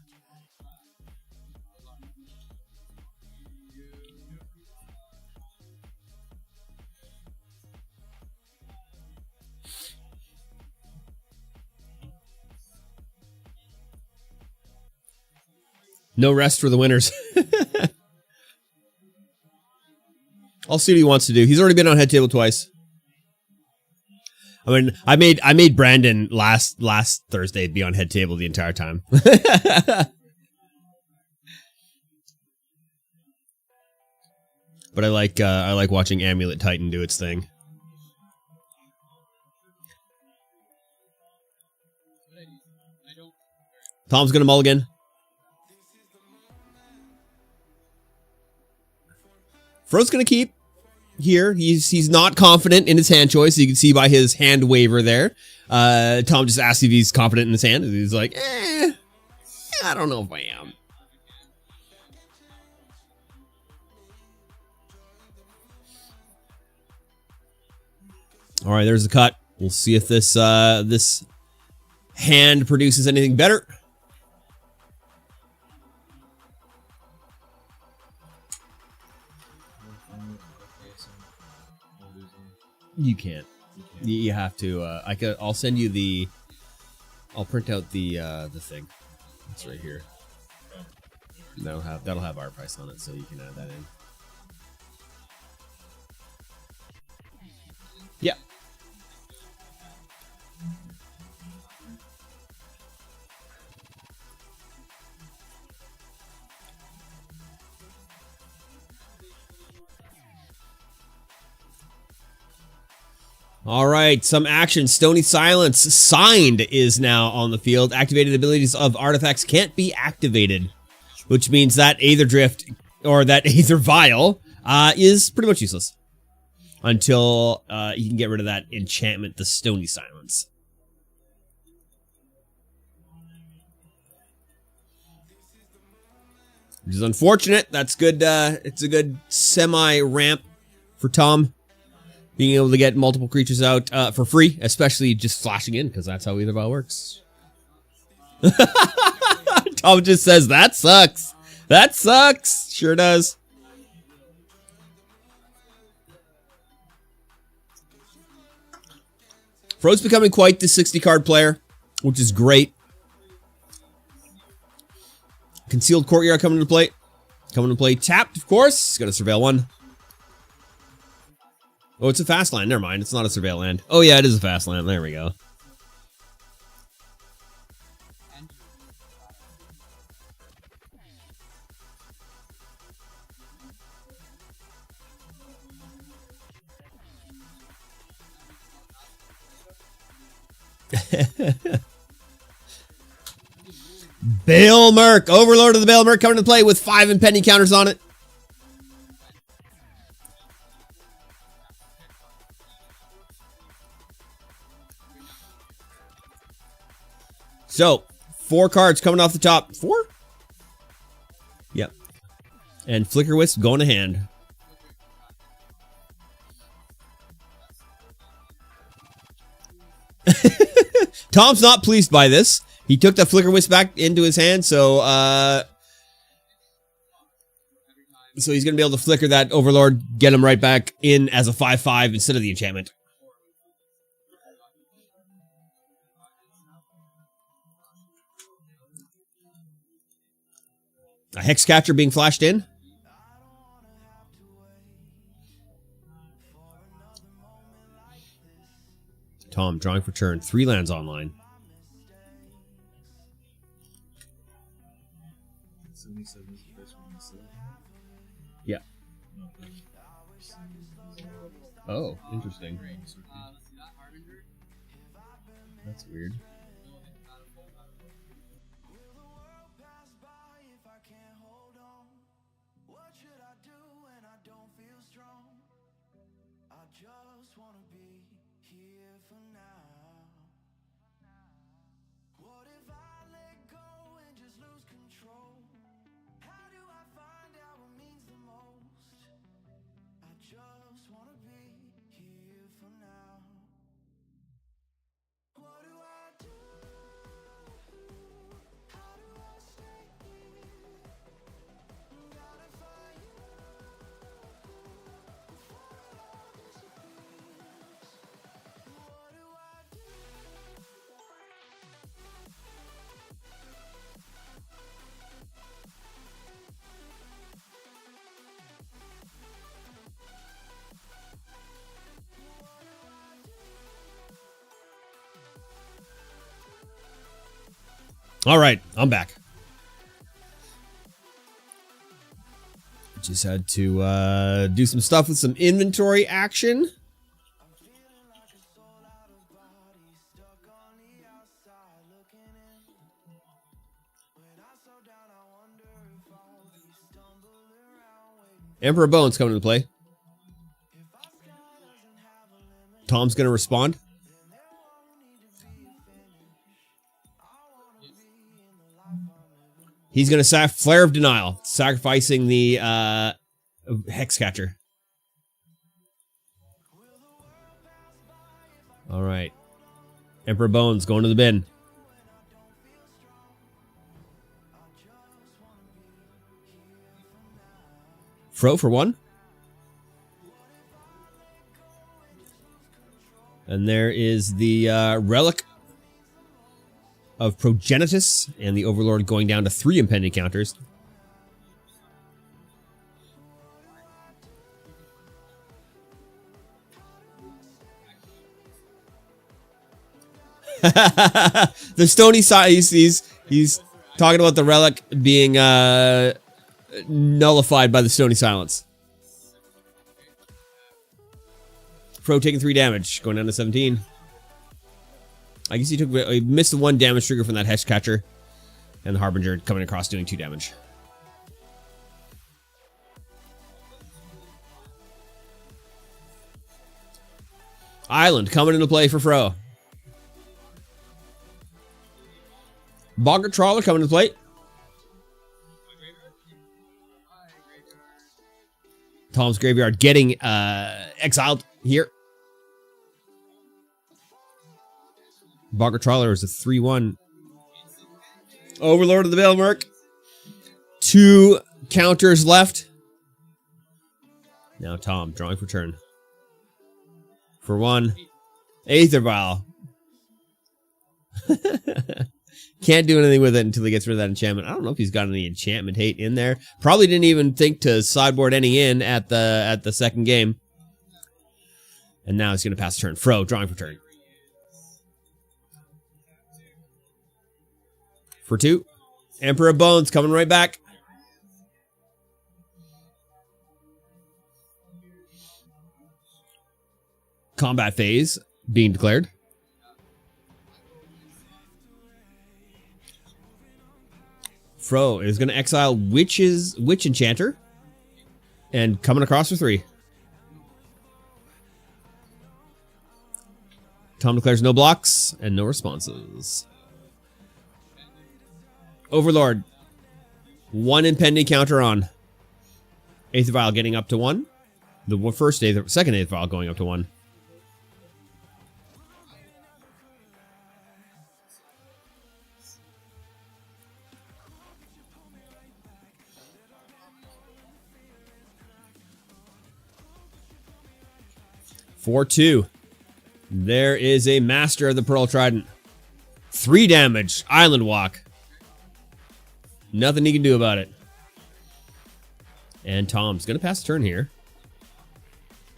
No rest for the winners. I'll see what he wants to do. He's already been on head table twice. I mean, I made Brandon last Thursday be on head table the entire time. But I like watching Amulet Titan do its thing. Tom's gonna mulligan. Fro's gonna keep. Here, he's not confident in his hand choice. You can see by his hand waver there. Tom just asked if he's confident in his hand. And he's like, I don't know if I am. All right, there's the cut. We'll see if this this hand produces anything better. You can't. You have to. I'll send you the. I'll print out the thing. It's right here. That'll have our price on it, so you can add that in. Yeah. All right, some action. Stony Silence signed is now on the field. Activated abilities of artifacts can't be activated, which means that Aether Drift or that Aether Vial is pretty much useless until you can get rid of that enchantment, the Stony Silence. Which is unfortunate. That's good. It's a good semi-ramp for Tom. Being able to get multiple creatures out for free, especially just flashing in, because that's how Aether Vial works. Tom just says, that sucks. That sucks. Sure does. Fro's becoming quite the 60-card player, which is great. Concealed Courtyard coming into play. Coming into play tapped, of course. He's got a Surveil 1. Oh, it's a fast land. Never mind. It's not a Surveil land. Oh, yeah, it is a fast land. There we go. Bale Merc. Overlord of the Bale Merc coming into play with 5 impending counters on it. So, 4 cards coming off the top. 4? Yep. And Flicker Wisp going to hand. Tom's not pleased by this. He took the Flicker Wisp back into his hand, so he's going to be able to flicker that Overlord, get him right back in as a 5/5 instead of the enchantment. A Hexcatcher being flashed in. Tom drawing for turn. 3 lands online. Yeah. Oh, interesting. That's weird. All right, I'm back. Just had to do some stuff with some inventory action. Emperor Bones coming into play. Tom's going to respond. He's going to Flare of Denial, sacrificing the Hexcatcher. All right. Emperor Bones going to the bin. Fro for 1. And there is the Relic of Progenitus, and the Overlord going down to 3 impending counters. The Stony Side, he's talking about the Relic being nullified by the Stony Silence. Fro taking 3 damage, going down to 17. I guess he missed the 1 damage trigger from that Hexcatcher, and the Harbinger coming across doing 2 damage. Island coming into play for Fro. Boggart Trawler coming into play. Tom's Graveyard getting exiled here. Boggart Trawler is a 3-1. Overlord of the Bailmerk. 2 counters left. Now Tom drawing for turn. For 1. Aether Vial. Can't do anything with it until he gets rid of that enchantment. I don't know if he's got any enchantment hate in there. Probably didn't even think to sideboard any in at the second game. And now he's going to pass the turn. Fro drawing for turn. For 2. Emperor Bones coming right back. Combat phase being declared. Fro is going to exile Witch Enchanter. And coming across for 3. Tom declares no blocks and no responses. Overlord. 1 impending counter on. Aether Vial getting up to 1. The second Aether Vial going up to 1. For 2. There is a Master of the Pearl Trident. 3 damage. Island Walk. Nothing he can do about it. And Tom's going to pass the turn here.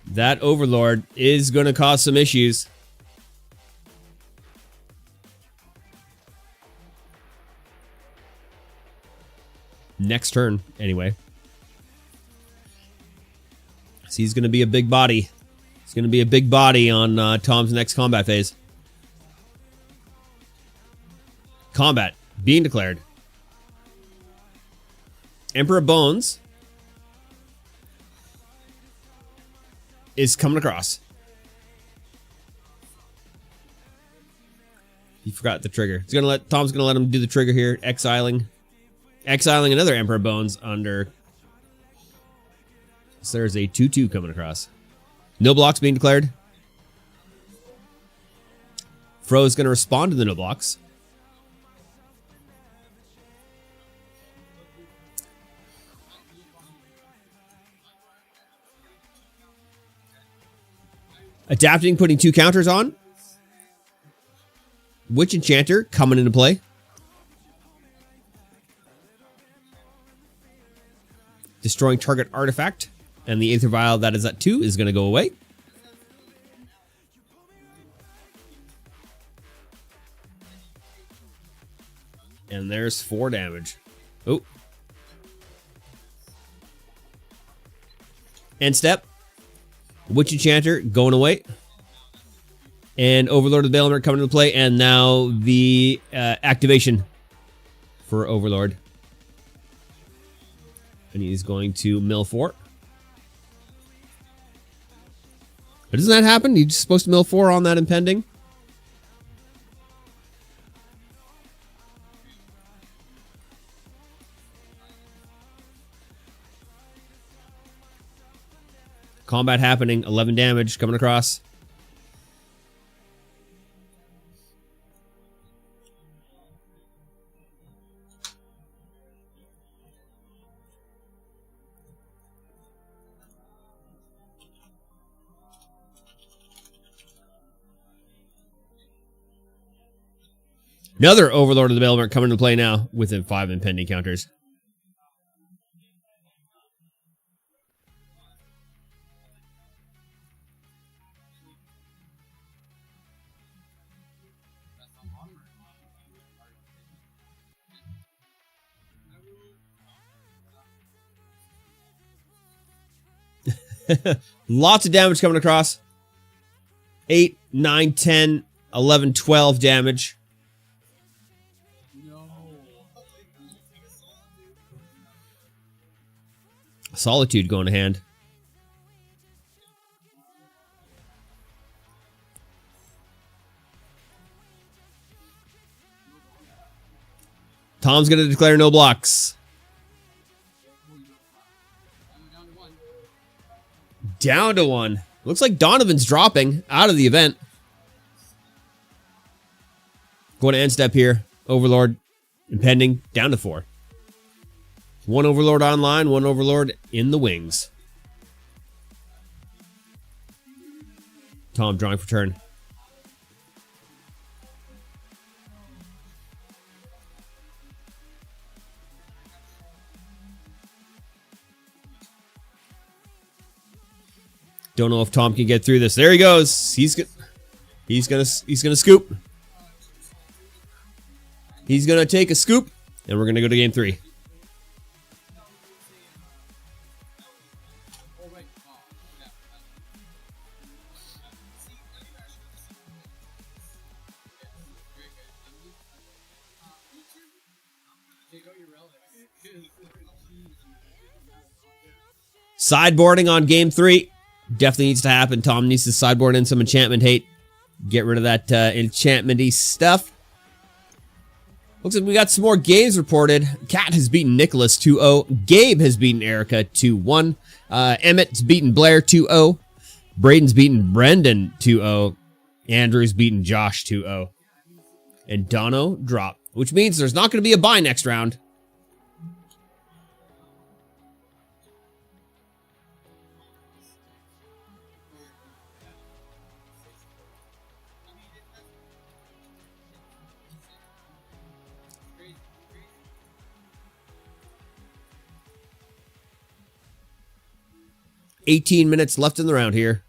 That Overlord is going to cause some issues. Next turn, anyway. So he's going to be a big body. It's going to be a big body on Tom's next combat phase. Combat being declared. Emperor Bones is coming across. He forgot the trigger. Tom's gonna let him do the trigger here, exiling another Emperor Bones under. So there's a 2/2 coming across. No blocks being declared. Fro's gonna respond to the no blocks. Adapting, putting 2 counters on. Witch Enchanter coming into play. Destroying target artifact. And the Aether Vial that is at 2 is going to go away. And there's 4 damage. Oh. End step. Witch Enchanter going away. And Overlord of the Bailmer coming into play. And now the activation for Overlord. And he's going to mill 4. But doesn't that happen? He's supposed to mill 4 on that impending? Combat happening. 11 damage coming across. Another Overlord of the Bailmer coming into play now within 5 impending counters. Lots of damage coming across. 8, 9, 10, 11, 12 damage. Solitude going to hand. Tom's going to declare no blocks. Down to 1. Looks like Donovan's dropping out of the event. Going to end step here. Overlord impending down to 4. 1 Overlord online, 1 Overlord in the wings. Tom drawing for turn. Don't know if Tom can get through this. There he goes. He's gonna scoop. He's gonna take a scoop, and we're gonna go to game 3. Sideboarding on game 3. Definitely needs to happen. Tom needs to sideboard in some enchantment hate. Get rid of that enchantment-y stuff. Looks like we got some more games reported. Kat has beaten Nicholas 2-0. Gabe has beaten Erica 2-1. Emmett's beaten Blair 2-0. Braden's beaten Brendan 2-0. Andrew's beaten Josh 2-0. And Dono dropped, which means there's not going to be a bye next round. $18 minutes left in the round here.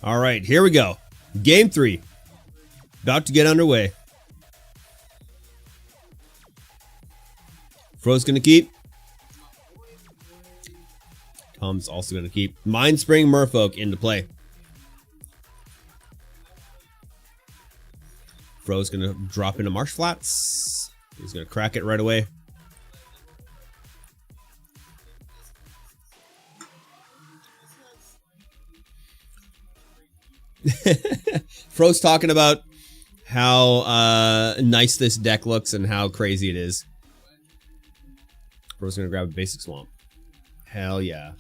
All right, here we go. Game 3. About to get underway. Fro's going to keep. Tom's also going to keep. Mindspring Merfolk into play. Fro's going to drop into Marsh Flats. He's going to crack it right away. Fro's talking about how nice this deck looks and how crazy it is. Fro's going to grab a basic swamp. Hell yeah.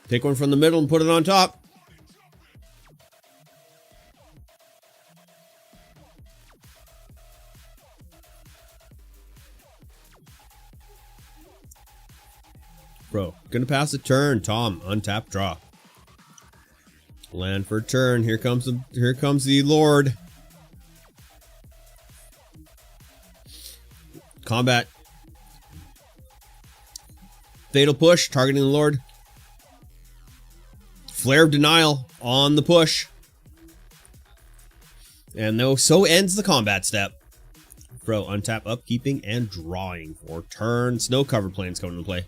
Take one from the middle and put it on top. Bro, gonna pass the turn. Tom, untap, draw. Land for turn. Here comes the Lord. Combat. Fatal push, targeting the Lord. Flare of Denial on the push. And so ends the combat step. Bro, untap, upkeeping, and drawing for turn. Snow cover planes coming into play.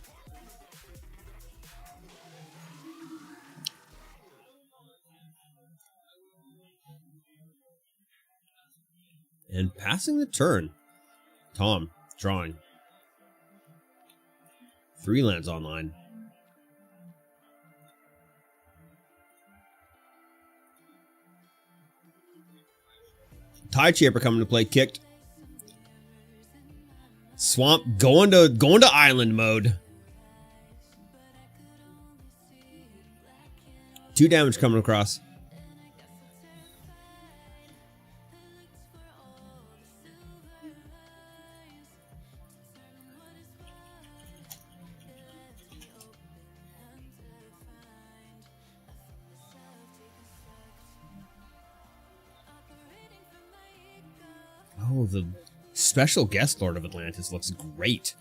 And passing the turn. Tom, drawing. 3 lands online. Tide Shaper coming to play, kicked. Swamp going to island mode. 2 damage coming across. Oh, the special guest Lord of Atlantis looks great.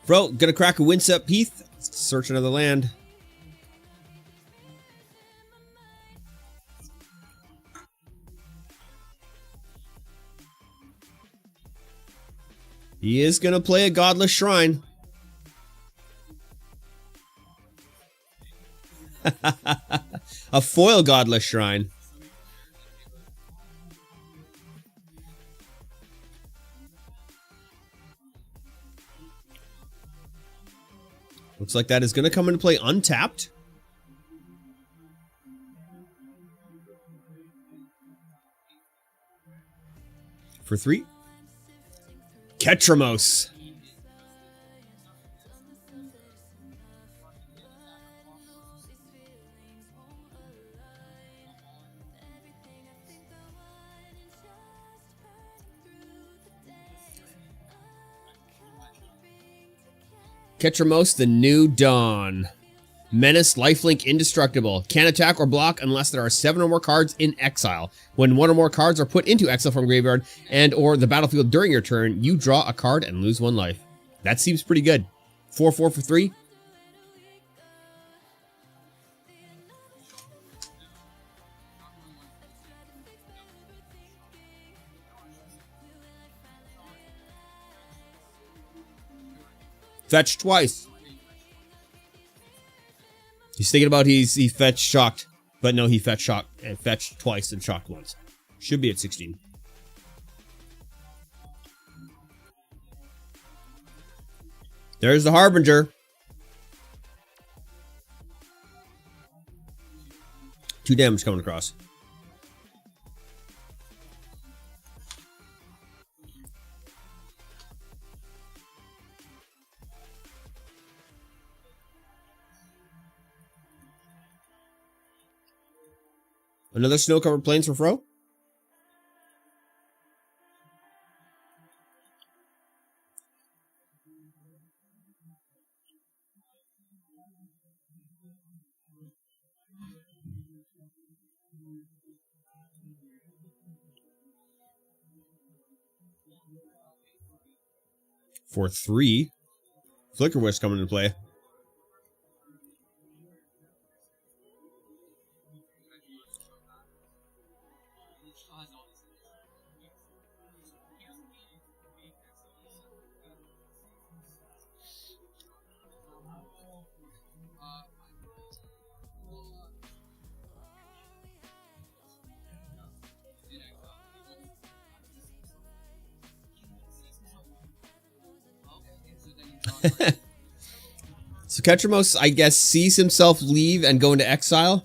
Bro, gonna crack a Windswept Heath. Search another land. He is going to play a Godless Shrine. A foil Godless Shrine. Looks like that is going to come into play untapped. For 3. Ketramos. Ketramos, the New Dawn. Menace, lifelink, indestructible. Can't attack or block unless there are 7 or more cards in exile. When 1 or more cards are put into exile from graveyard and or the battlefield during your turn, you draw a card and lose 1 life. That seems pretty good. 4/4 for 3. Fetch twice. He's thinking about he fetched shocked, but no, he fetched shocked and fetched twice and shocked once. Should be at 16. There's the Harbinger. 2 damage coming across. Another snow-covered plains for Fro. for 3. Flicker Wish coming into play. So Ketramos, I guess, sees himself leave and go into exile.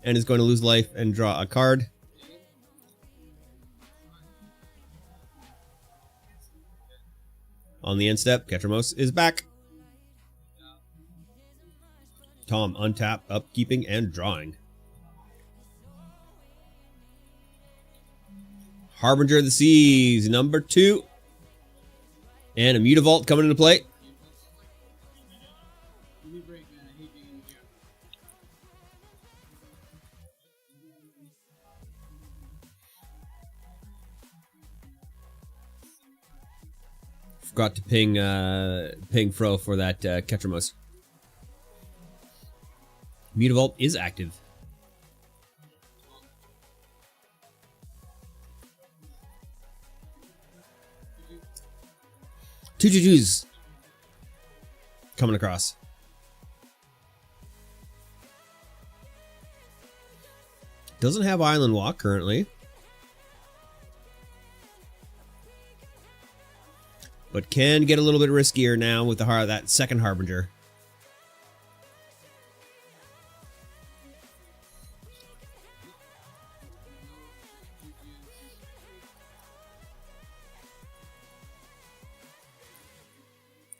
And is going to lose life and draw a card. On the end step, Ketramos is back. Tom, untap, upkeeping, and drawing. Harbinger of the Seas, number 2. And a Mutavault coming into play. Forgot to ping Fro for that Ketramos. Mutavault is active. Two Jujus coming across. Doesn't have Island Walk currently. But can get a little bit riskier now with that second Harbinger.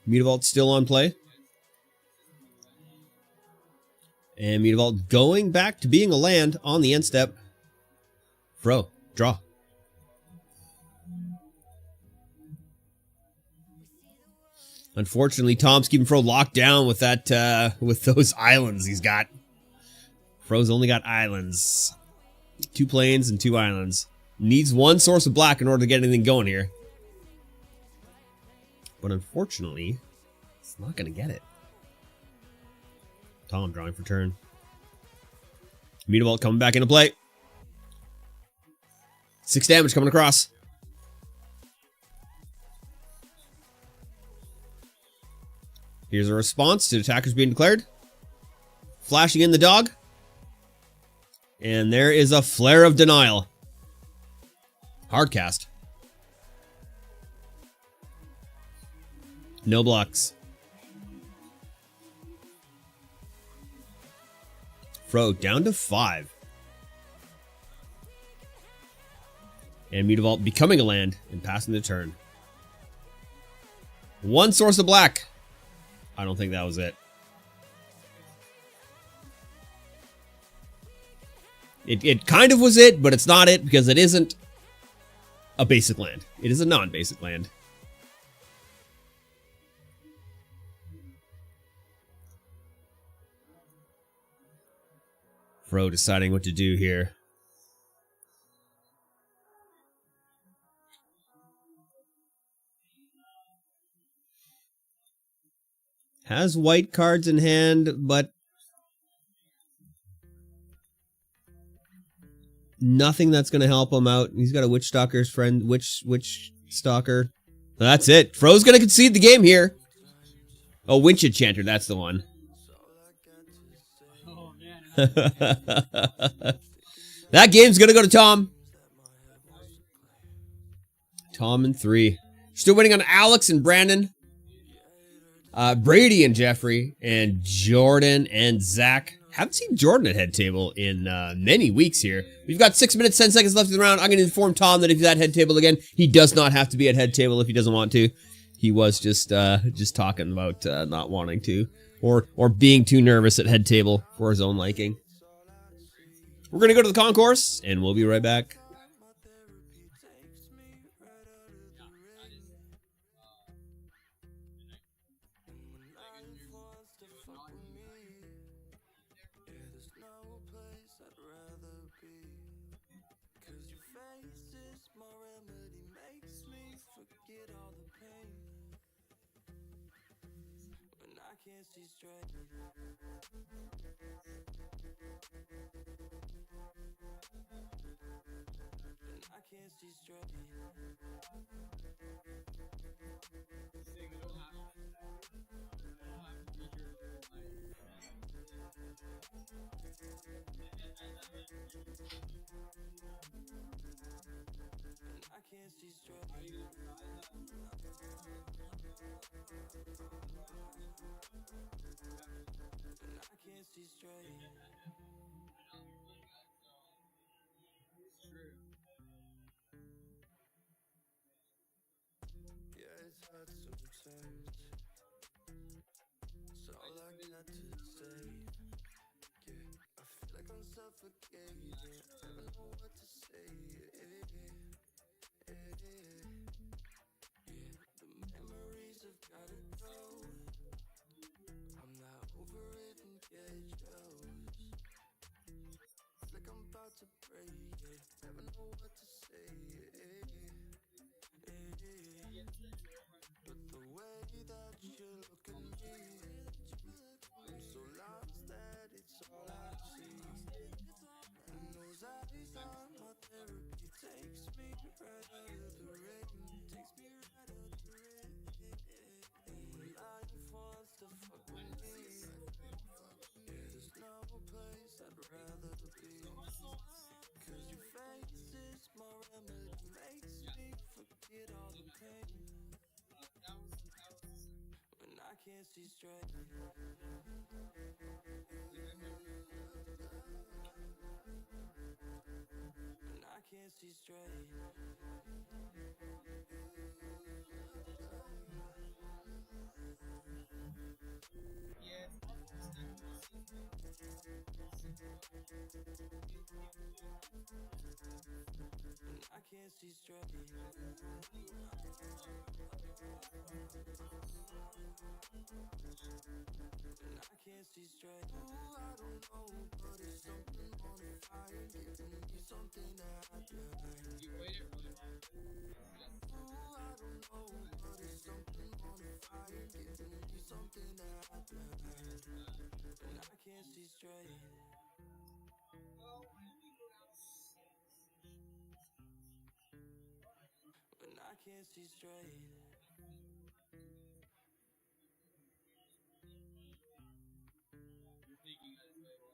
Mutavault still on play. And Mutavault going back to being a land on the end step. Fro, draw. Unfortunately, Tom's keeping Fro locked down with that with those islands he's got. Fro's only got islands. 2 plains and 2 islands. Needs 1 source of black in order to get anything going here. But unfortunately, it's not going to get it. Tom drawing for turn. Mutavault coming back into play. 6 damage coming across. Here's a response to attackers being declared. Flashing in the dog. And there is a Flare of Denial. Hardcast. No blocks. Fro down to 5. And Mutavault becoming a land and passing the turn. 1 source of black. I don't think that was it. It kind of was it, but it's not it because it isn't a basic land. It is a non-basic land. Fro deciding what to do here. Has white cards in hand, but nothing that's going to help him out. He's got a Witch Stalker's friend, Witch Stalker. That's it. Fro's going to concede the game here. Oh, Winch Enchanter, that's the one. That game's gonna go to Tom. Tom and 3. Still waiting on Alex and Brandon. Brady and Jeffrey. And Jordan and Zach. Haven't seen Jordan at head table in many weeks here. We've got 6 minutes, 10 seconds left in the round. I'm going to inform Tom that if he's at head table again, he does not have to be at head table if he doesn't want to. He was just talking about not wanting to. Or being too nervous at head table for his own liking. We're going to go to the concourse, and we'll be right back. can't see straight. And I can't see straight. Saying we don't have to be here And I can't see straight. And I can't see straight. It's true. Yeah, it's hard sometimes. So all I got to say, yeah, I feel like I'm suffocating. I don't know what to say. Yeah, the memories have gotta go. I'm not over it and get yours. It's like I'm about to break. Yeah, never know what to say. But the way that you look at me, I'm so lost that it's all I see. And those eyes are my therapy. Takes me right out of the rain. Takes me right out of the rain. When life wants to fuck with me, yeah, there's no place I'd rather be. Cause your face is my remedy. Makes me forget all the pain. When I can't see straight. When I can't see straight. Yeah, And I can't see straight. And I can't see straight. Ooh, I don't know, but it's something on the fire. Giving me something that I like. you waited really long. Ooh, I don't know, but it's something on the fire. Giving me something that I like. And I can't see straight. Well, why don't we go down? When I can't see straight. You're thinking that it's way wrong.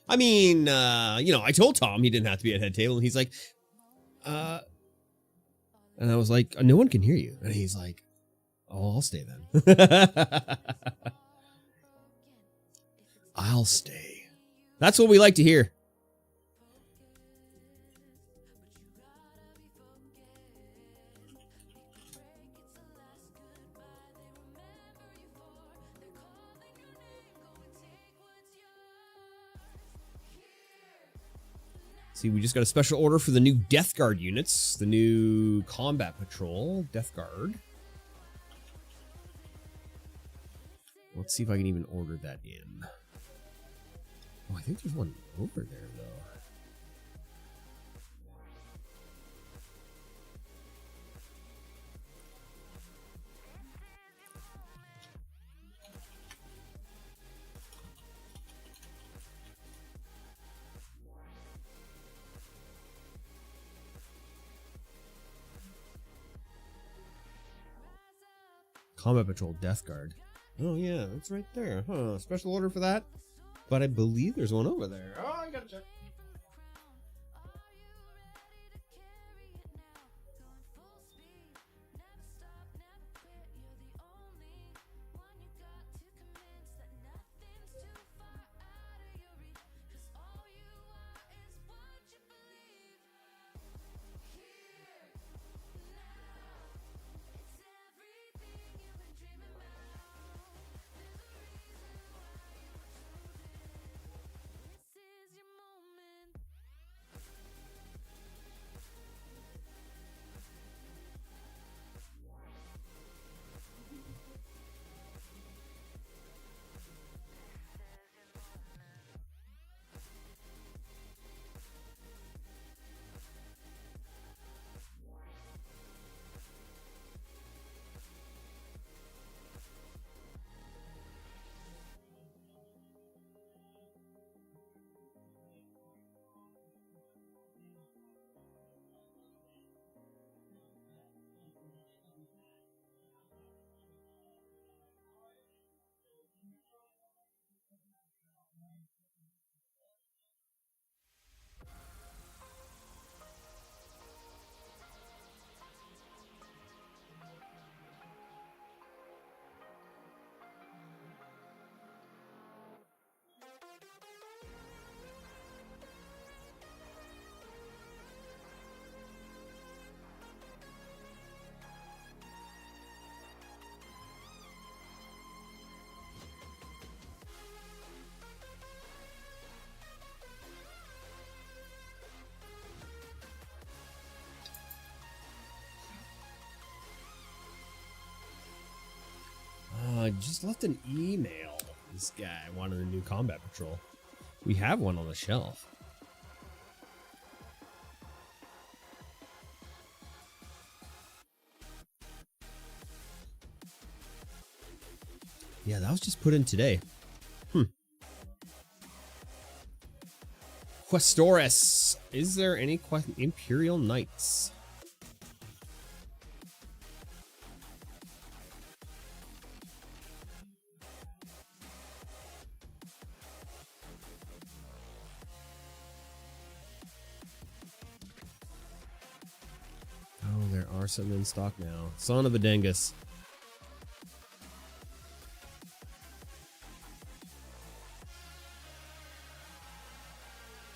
I mean, I told Tom he didn't have to be at head table, and he's like, and I was like, no one can hear you. And he's like, oh, I'll stay then. I'll stay. That's what we like to hear. See, we just got a special order for the new Death Guard units, the new Combat Patrol Death Guard. Let's see if I can even order that in. Oh, I think there's one over there, though. Combat Patrol Death Guard. Oh, yeah, it's right there. Huh, special order for that? But I believe there's one over there. Oh, I gotta check. I just left an email. This guy wanted a new Combat Patrol. We have one on the shelf. Yeah, that was just put in today. Questores. Is there any Imperial Knights? Oh, there are some in stock now. Son of a dingus.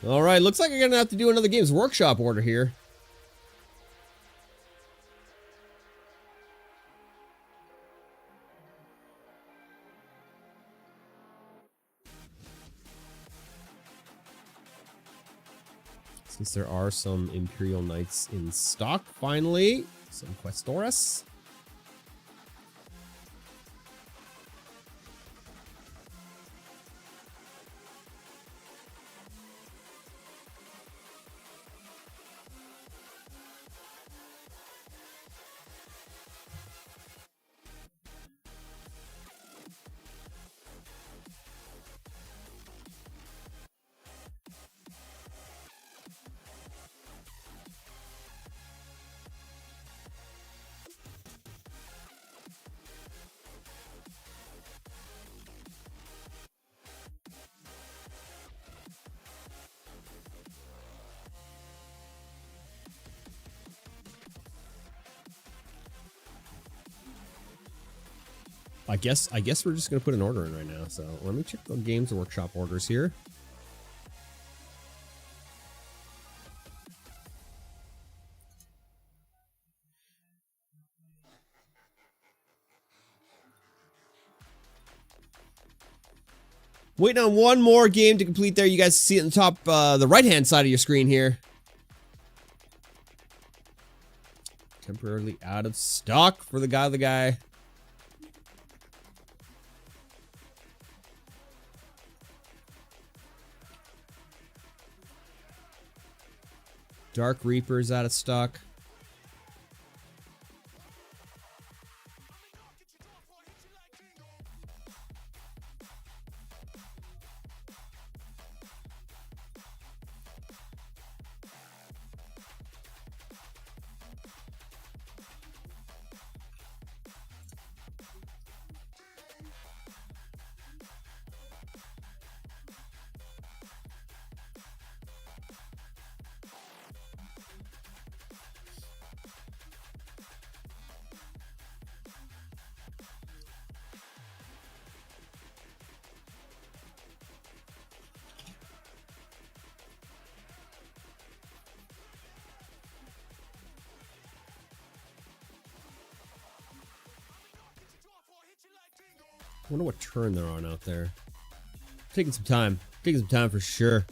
All right, looks like I'm gonna have to do another Games Workshop order here. Since there are some Imperial Knights in stock, finally, some Questores. I guess we're just gonna put an order in right now. So let me check the Games Workshop orders here. Waiting on one more game to complete there. You guys see it on the top, the right-hand side of your screen here. Temporarily out of stock for the guy. Dark Reaper's out of stock. I wonder what turn they're on out there. Taking some time. Taking some time for sure.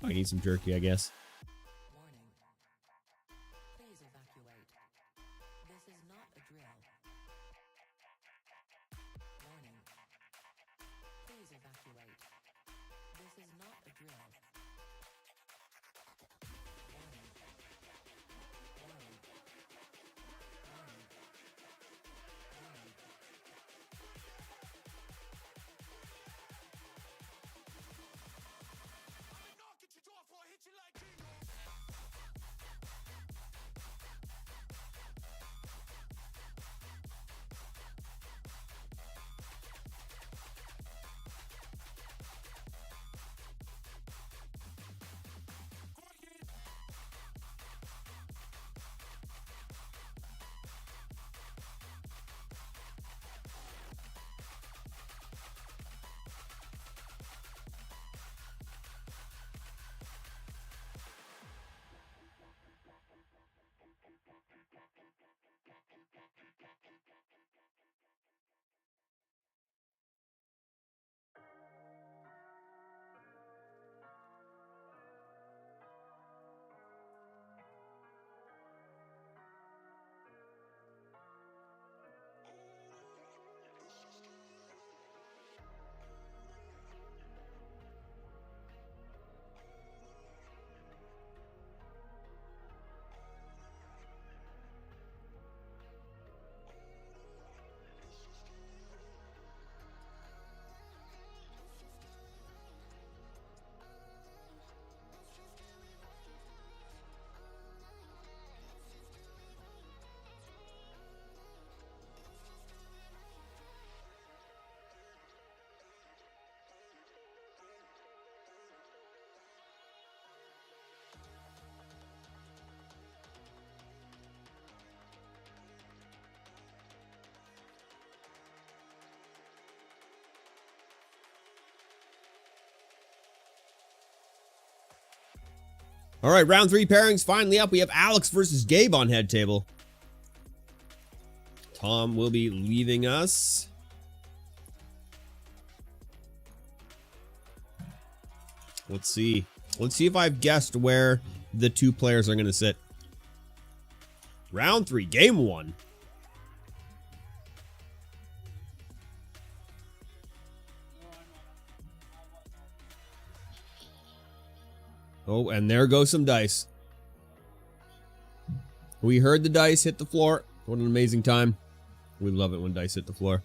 I need some jerky, I guess. Warning. Please evacuate. This is not a drill. Warning. Please evacuate. This is not a drill. Warning. Warning. Warning. Warning. All right, round 3 pairings finally up. We have Alex versus Gabe on head table. Tom will be leaving us. Let's see. Let's see if I've guessed where the 2 players are going to sit. Round 3, game 1. Oh, and there goes some dice. We heard the dice hit the floor. What an amazing time. We love it when dice hit the floor.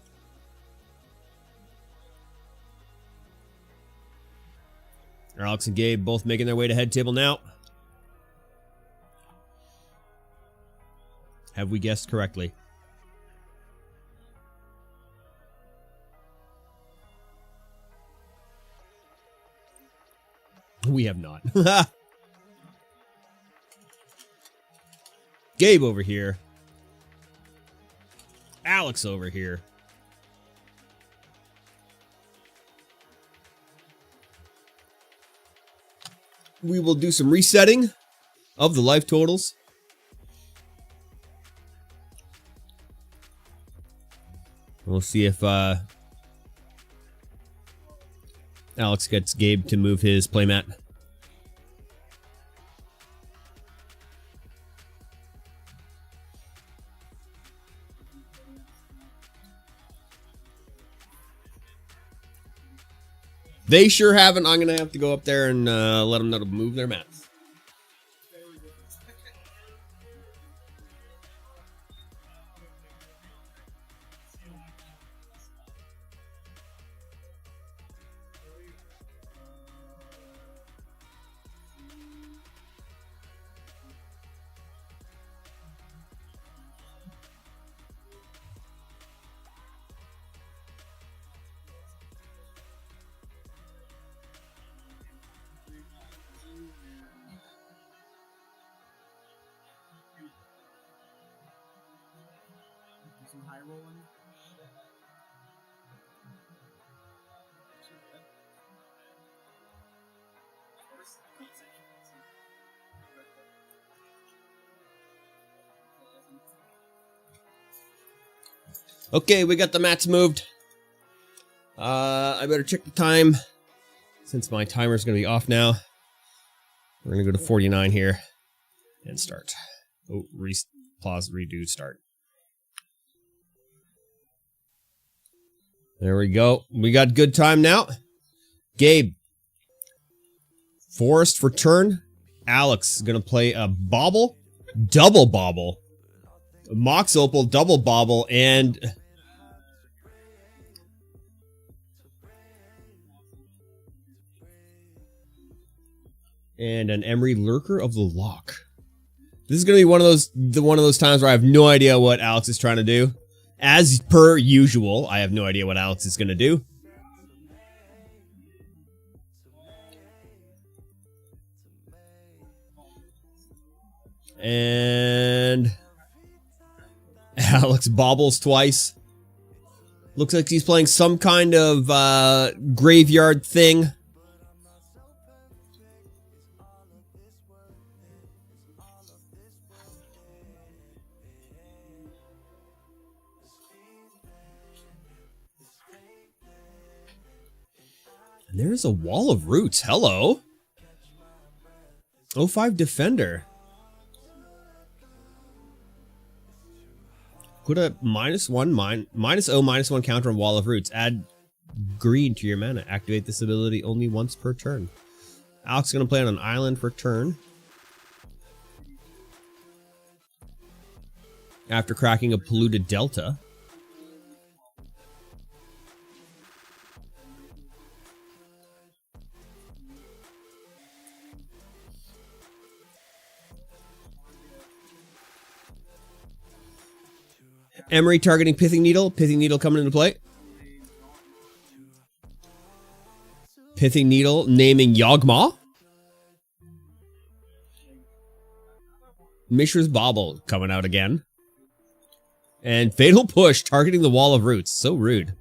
Alex and Gabe both making their way to head table now. Have we guessed correctly? We have not. Gabe over here. Alex over here. We will do some resetting of the life totals. We'll see if Alex gets Gabe to move his playmat. They sure haven't. I'm going to have to go up there and let them know to move their mats. Some high rolling. Okay, we got the mats moved. I better check the time since my timer's going to be off now. We're going to go to 49 here and start. Oh, pause, redo, start. There we go. We got good time now. Gabe. Forrest for turn. Alex is going to play a bobble. Double bobble. Mox Opal, double bobble, and... and an Emery Lurker of the Loch. This is going to be one of those times where I have no idea what Alex is trying to do. As per usual, I have no idea what Alex is going to do. And Alex bobbles twice. Looks like he's playing some kind of graveyard thing. And there's a Wall of Roots. Hello. 05 Defender. Put a -1 counter on Wall of Roots. Add green to your mana. Activate this ability only once per turn. Alex is going to play on an island for turn. After cracking a Polluted Delta. Emery targeting Pithing Needle. Pithing Needle coming into play. Pithing Needle naming Yawgmoth. Mishra's Bauble coming out again. And Fatal Push targeting the Wall of Roots. So rude.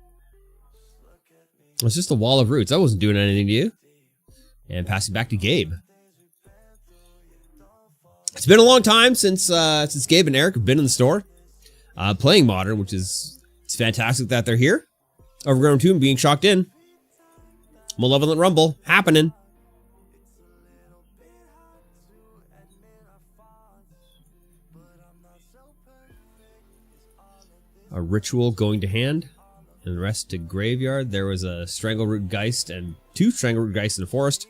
It's just the Wall of Roots. I wasn't doing anything to you. And passing back to Gabe. It's been a long time since Gabe and Eric have been in the store. Playing Modern, which is it's fantastic that they're here. Overgrown Tomb being shocked in. Malevolent Rumble happening. A Ritual going to hand. And the rest to graveyard. There was a Strangleroot Geist and 2 Strangleroot Geists in the forest.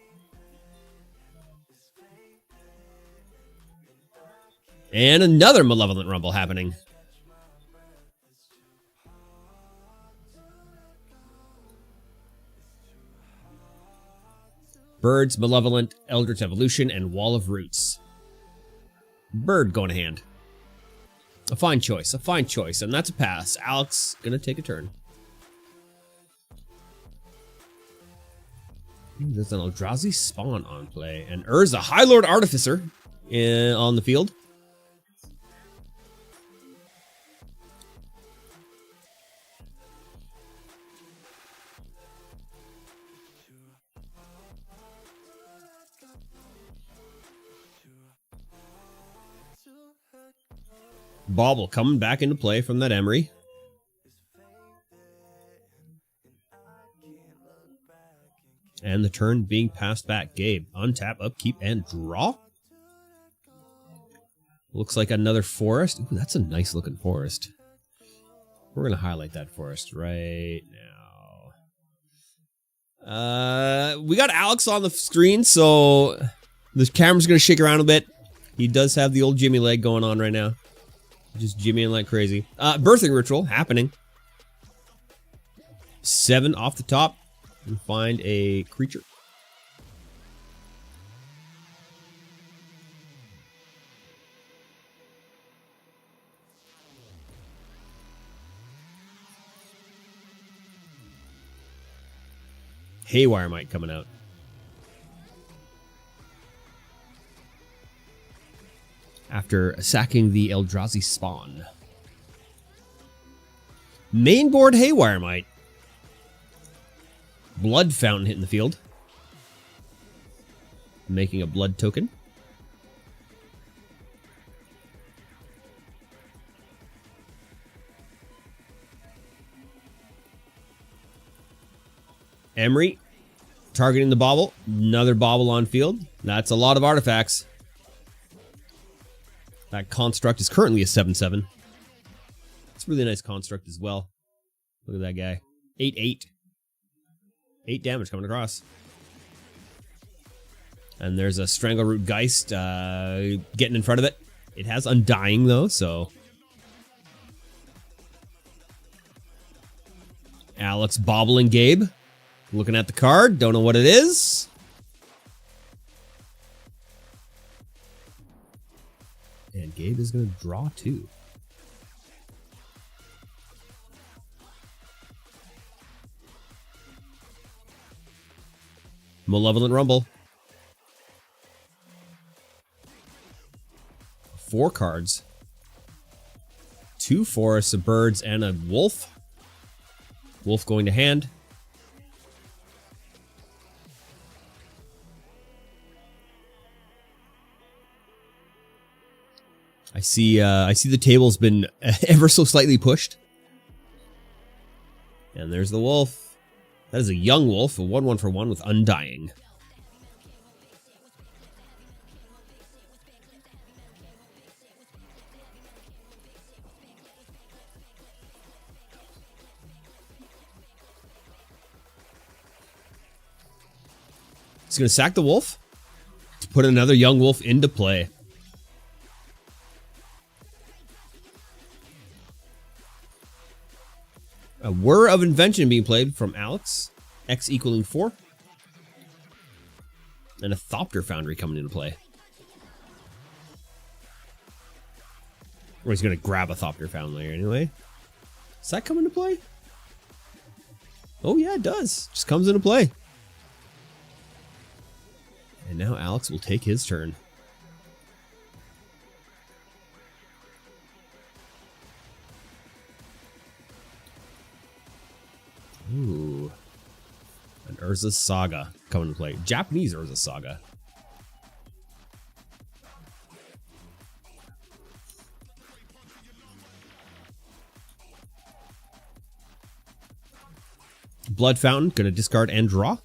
And another Malevolent Rumble happening. Birds, Malevolent, Eldritch Evolution, and Wall of Roots. Bird going to hand. A fine choice, and that's a pass. Alex gonna take a turn. Ooh, there's an Eldrazi Spawn on play, and Urza, High Lord Artificer, on the field. Bauble coming back into play from that Emery. And the turn being passed back. Gabe, untap, upkeep, and draw. Looks like another forest. Ooh, that's a nice looking forest. We're going to highlight that forest right now. We got Alex on the screen, so the camera's going to shake around a bit. He does have the old Jimmy leg going on right now. Just jimmying like crazy. Birthing Ritual happening. 7 off the top. And find a creature. Haywire Mite coming out. After sacking the Eldrazi Spawn. Main board Haywire Mite. Blood Fountain hitting the field. Making a blood token. Emery. Targeting the Bauble. Another Bauble on field. That's a lot of artifacts. That construct is currently a 7/7. It's a really nice construct as well. Look at that guy. 8/8. 8 damage coming across. And there's a Strangleroot Geist getting in front of it. It has Undying though, so. Alex bobbling Gabe. Looking at the card. Don't know what it is. And Gabe is going to draw 2. Malevolent Rumble. 4 cards. 2 forests, a birds, and a wolf. Wolf going to hand. I see the table's been ever so slightly pushed. And there's the wolf. That is a young wolf, a 1/1 for 1 with Undying. He's going to sack the wolf to put another young wolf into play. A Whir of Invention being played from Alex. X equaling 4. And a Thopter Foundry coming into play. Or he's going to grab a Thopter Foundry anyway. Does that come into play? Oh yeah, it does. Just comes into play. And now Alex will take his turn. Ooh. An Urza Saga coming to play. Japanese Urza Saga. Blood Fountain, gonna discard and draw.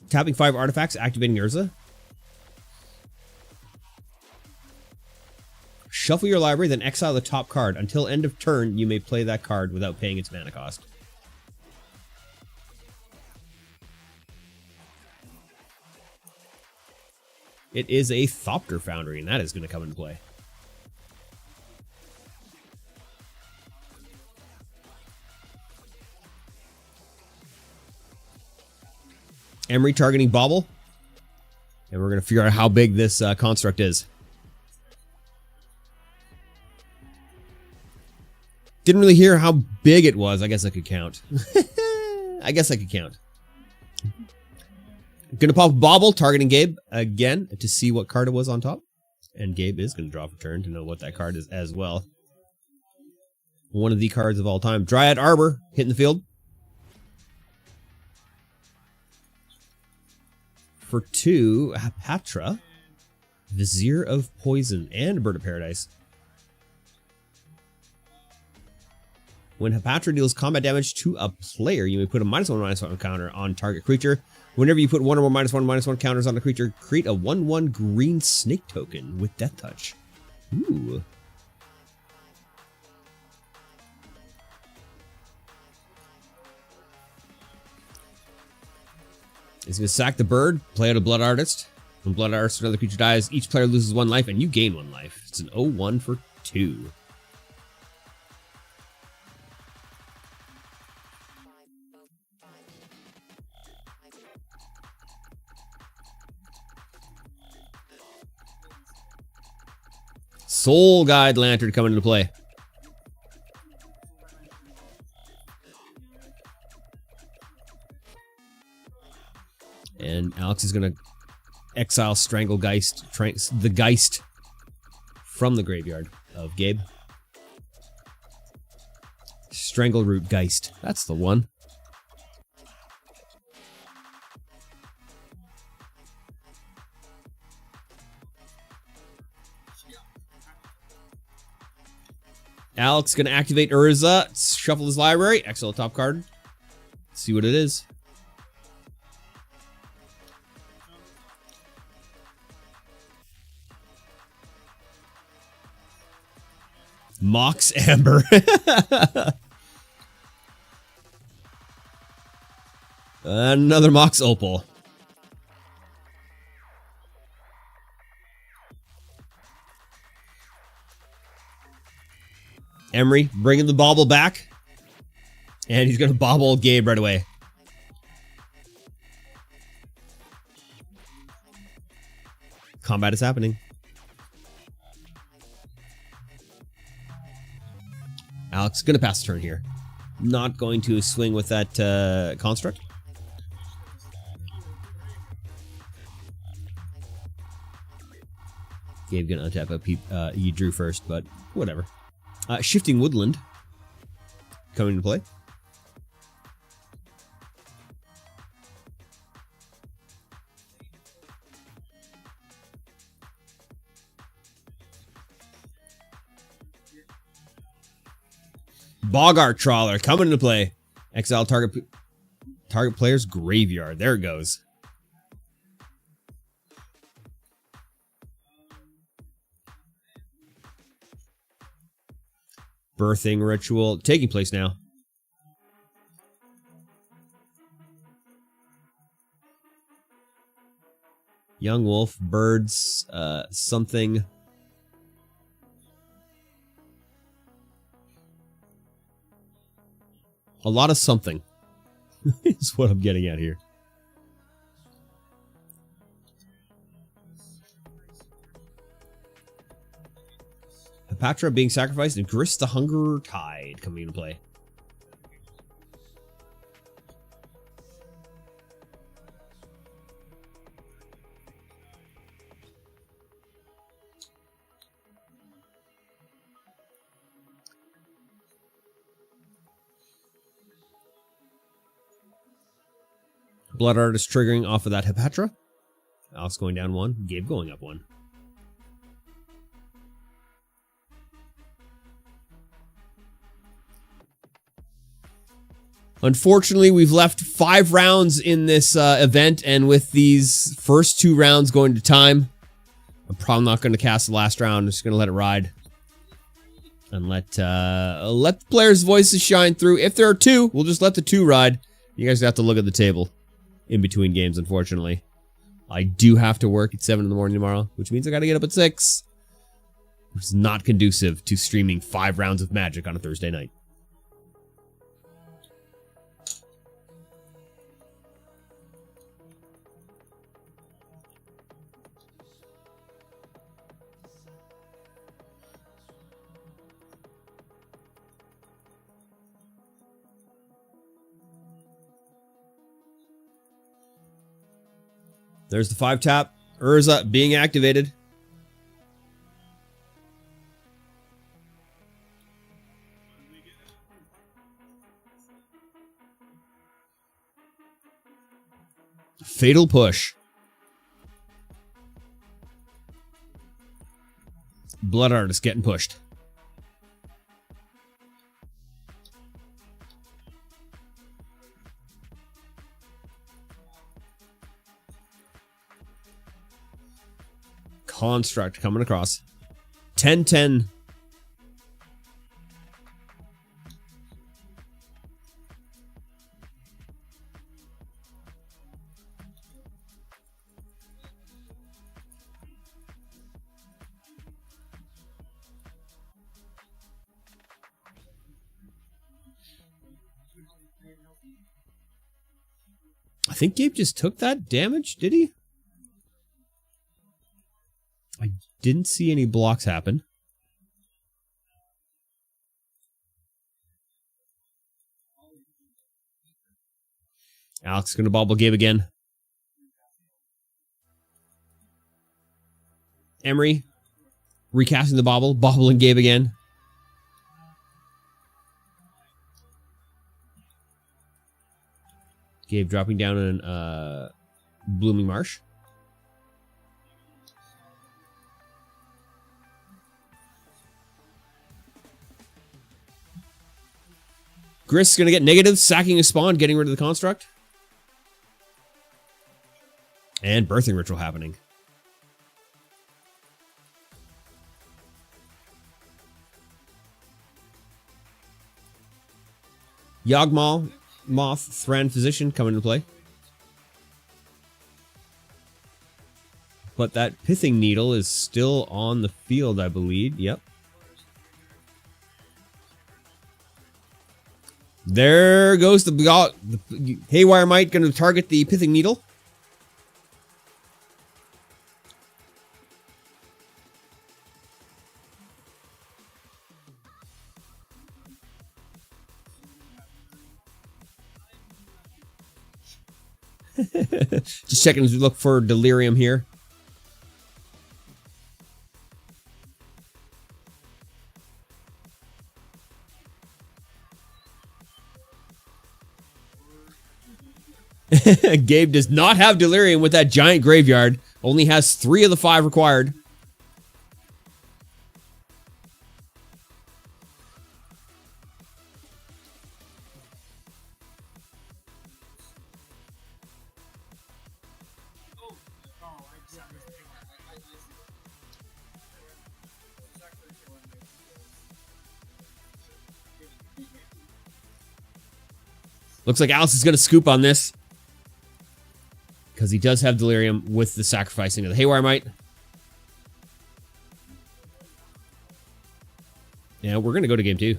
Tapping 5 artifacts, activating Urza. Shuffle your library, then exile the top card. Until end of turn, you may play that card without paying its mana cost. It is a Thopter Foundry, and that is going to come into play. Emery targeting Bobble. And we're going to figure out how big this construct is. Didn't really hear how big it was. I guess I could count. I guess I could count. Gonna pop Bobble, targeting Gabe again to see what card it was on top. And Gabe is gonna draw for turn to know what that card is as well. One of the cards of all time. Dryad Arbor hitting the field. For 2, Hapatra, Vizier of Poison, and Bird of Paradise. When Hapatra deals combat damage to a player, you may put a -1/-1 counter on target creature. Whenever you put one or more -1/-1 counters on a creature, create a 1/1 green snake token with Death Touch. Ooh. He's going to sack the bird, play out a Blood Artist. When Blood Artist or another creature dies, each player loses 1 life and you gain 1 life. It's an 0/1 for 2. Soul Guide Lantern coming into play. And Alex is going to exile Stranglegeist, the Geist from the graveyard of Gabe. Strangleroot Geist. That's the one. Alex going to activate Urza, shuffle his library, exile the top card, see what it is. Mox Amber. Another Mox Opal. Emery bringing the bobble back. And he's going to bobble Gabe right away. Combat is happening. Alex going to pass the turn here. Not going to swing with that construct. Gabe going to untap a he drew first, but whatever. Shifting Woodland coming into play. Boggart Trawler coming into play. Exile target player's graveyard. There it goes. Birthing Ritual taking place now. Young Wolf, Birds, something. A lot of something is what I'm getting at here. Hapatra being sacrificed and Grist the Hunger Tide coming into play. Blood Artist triggering off of that Hapatra. Alex going down 1, Gabe going up 1. Unfortunately, we've left 5 rounds in this event, and with these first 2 rounds going to time, I'm probably not going to cast the last round. I'm just going to let it ride. And let the players' voices shine through. If there are 2, we'll just let the 2 ride. You guys have to look at the table in between games, unfortunately. I do have to work at 7 in the morning tomorrow, which means I gotta get up at 6. Which is not conducive to streaming 5 rounds of Magic on a Thursday night. There's the 5-tap. Urza being activated. Fatal Push. Blood Artist getting pushed. Construct coming across. 10-10. I think Gabe just took that damage, did he? I didn't see any blocks happen. Alex is going to bobble Gabe again. Emery recasting the bobble, bobbling Gabe again. Gabe dropping down in Blooming Marsh. Grist's going to get negative, sacking a spawn, getting rid of the construct. And birthing ritual happening. Yawgmoth, Thran Physician coming into play. But that Pithing Needle is still on the field, I believe. Yep. There goes the Haywire Mite, going to target the Pithing Needle. Just checking as we look for Delirium here. Gabe does not have Delirium with that giant graveyard. Only has 3 of the 5 required. Looks like Alex is going to scoop on this. Because he does have Delirium with the sacrificing of the Haywire Mite. Yeah, we're going to go to game 2.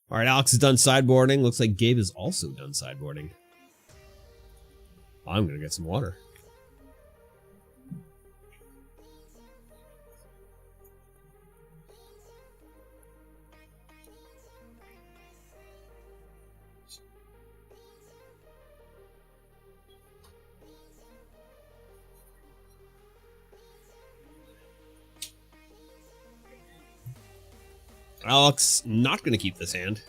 All right, Alex is done sideboarding. Looks like Gabe is also done sideboarding. I'm gonna get some water. Alex not going to keep this hand.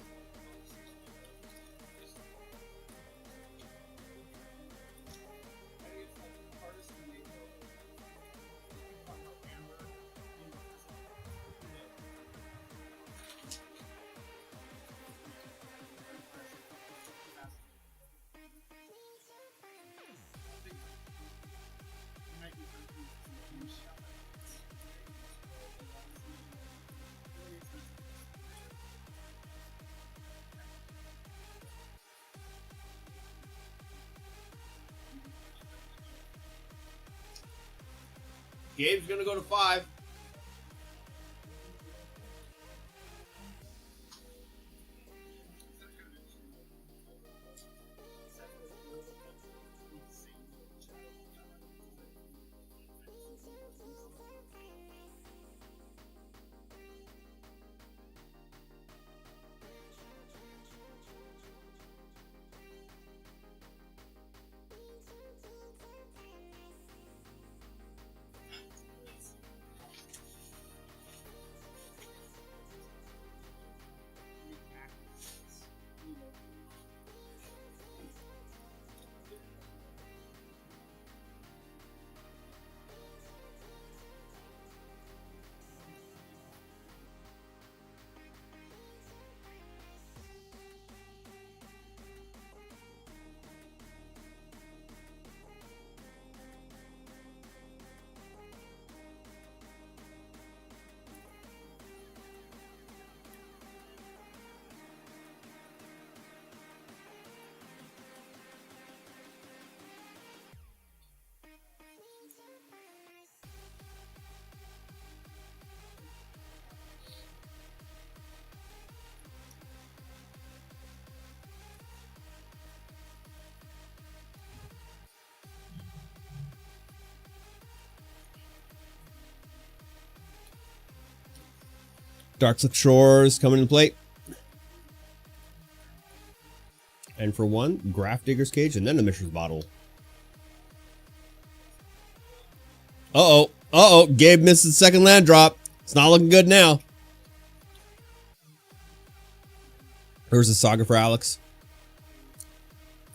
Gabe's going to go to 5. Darkslick Shores coming into play. And for 1, Graph Digger's Cage and then a Mishra's Bottle. Uh-oh. Uh-oh. Gabe missed the second land drop. It's not looking good now. There's a Saga for Alex.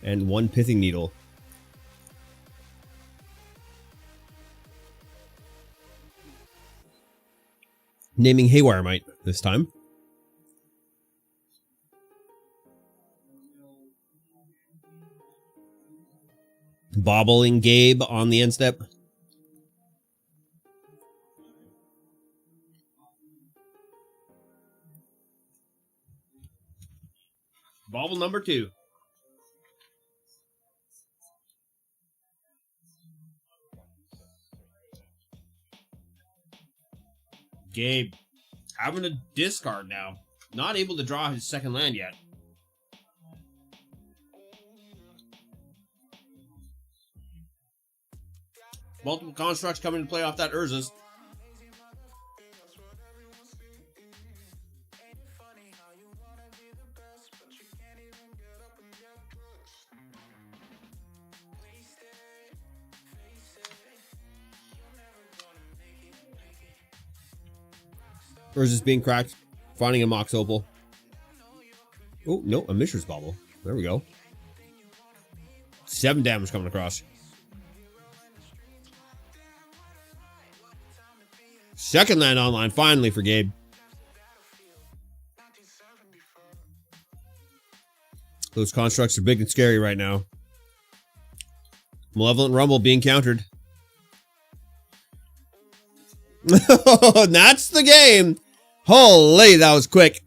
And 1 Pithing Needle. Naming Haywire Mite this time. Bobbling Gabe on the end step. Bobble number 2. Gabe having to discard now. Not able to draw his second land yet. Multiple constructs coming to play off that Urza's. Urza's being cracked. Finding a Mox Opal. Oh, no, a Mishra's Bauble. There we go. 7 damage coming across. Second land online, finally, for Gabe. Those constructs are big and scary right now. Malevolent Rumble being countered. That's the game. Holy, that was quick.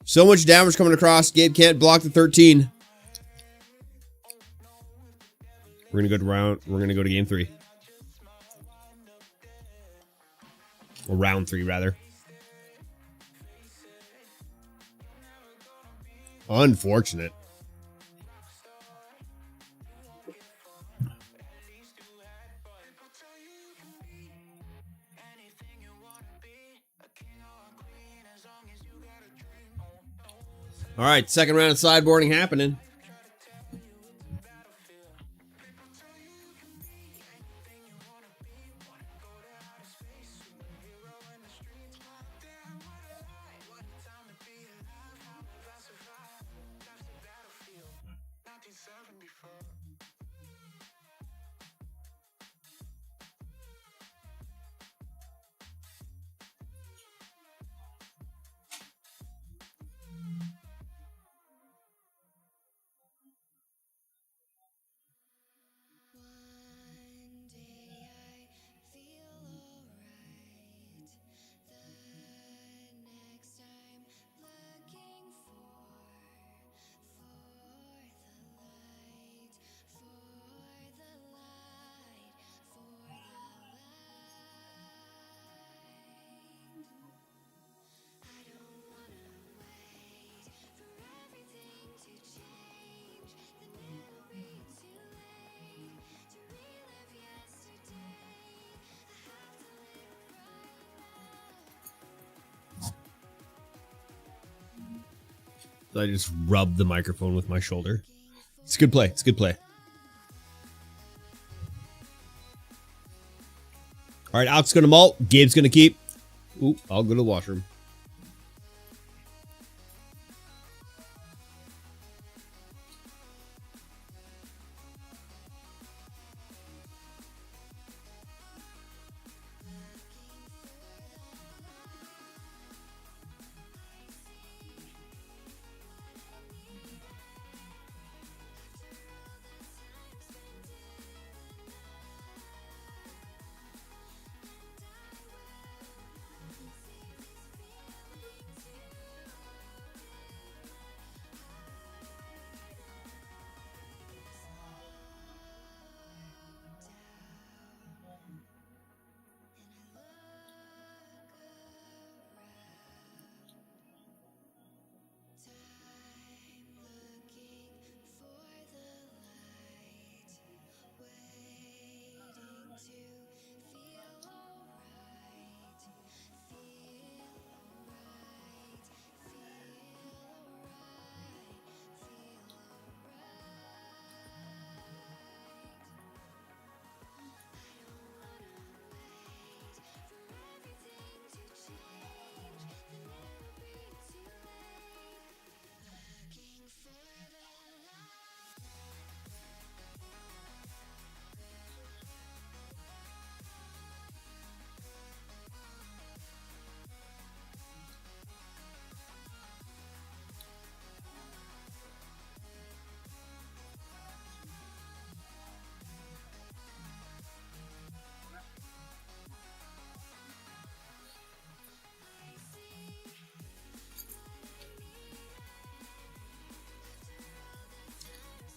So much damage coming across. Gabe can't block the 13. We're gonna go to game 3. Or round 3, rather. Unfortunate. All right, second round of sideboarding happening. One day I feel alright. The next I'm looking for the light, for the light, for the light. I don't wanna wait for everything to change. Then it'll be too late to relive yesterday. I have to live right now. So I just rubbed the microphone with my shoulder. It's a good play. It's a good play. All right, Alex going to malt. Gabe's going to keep. Ooh, I'll go to the washroom.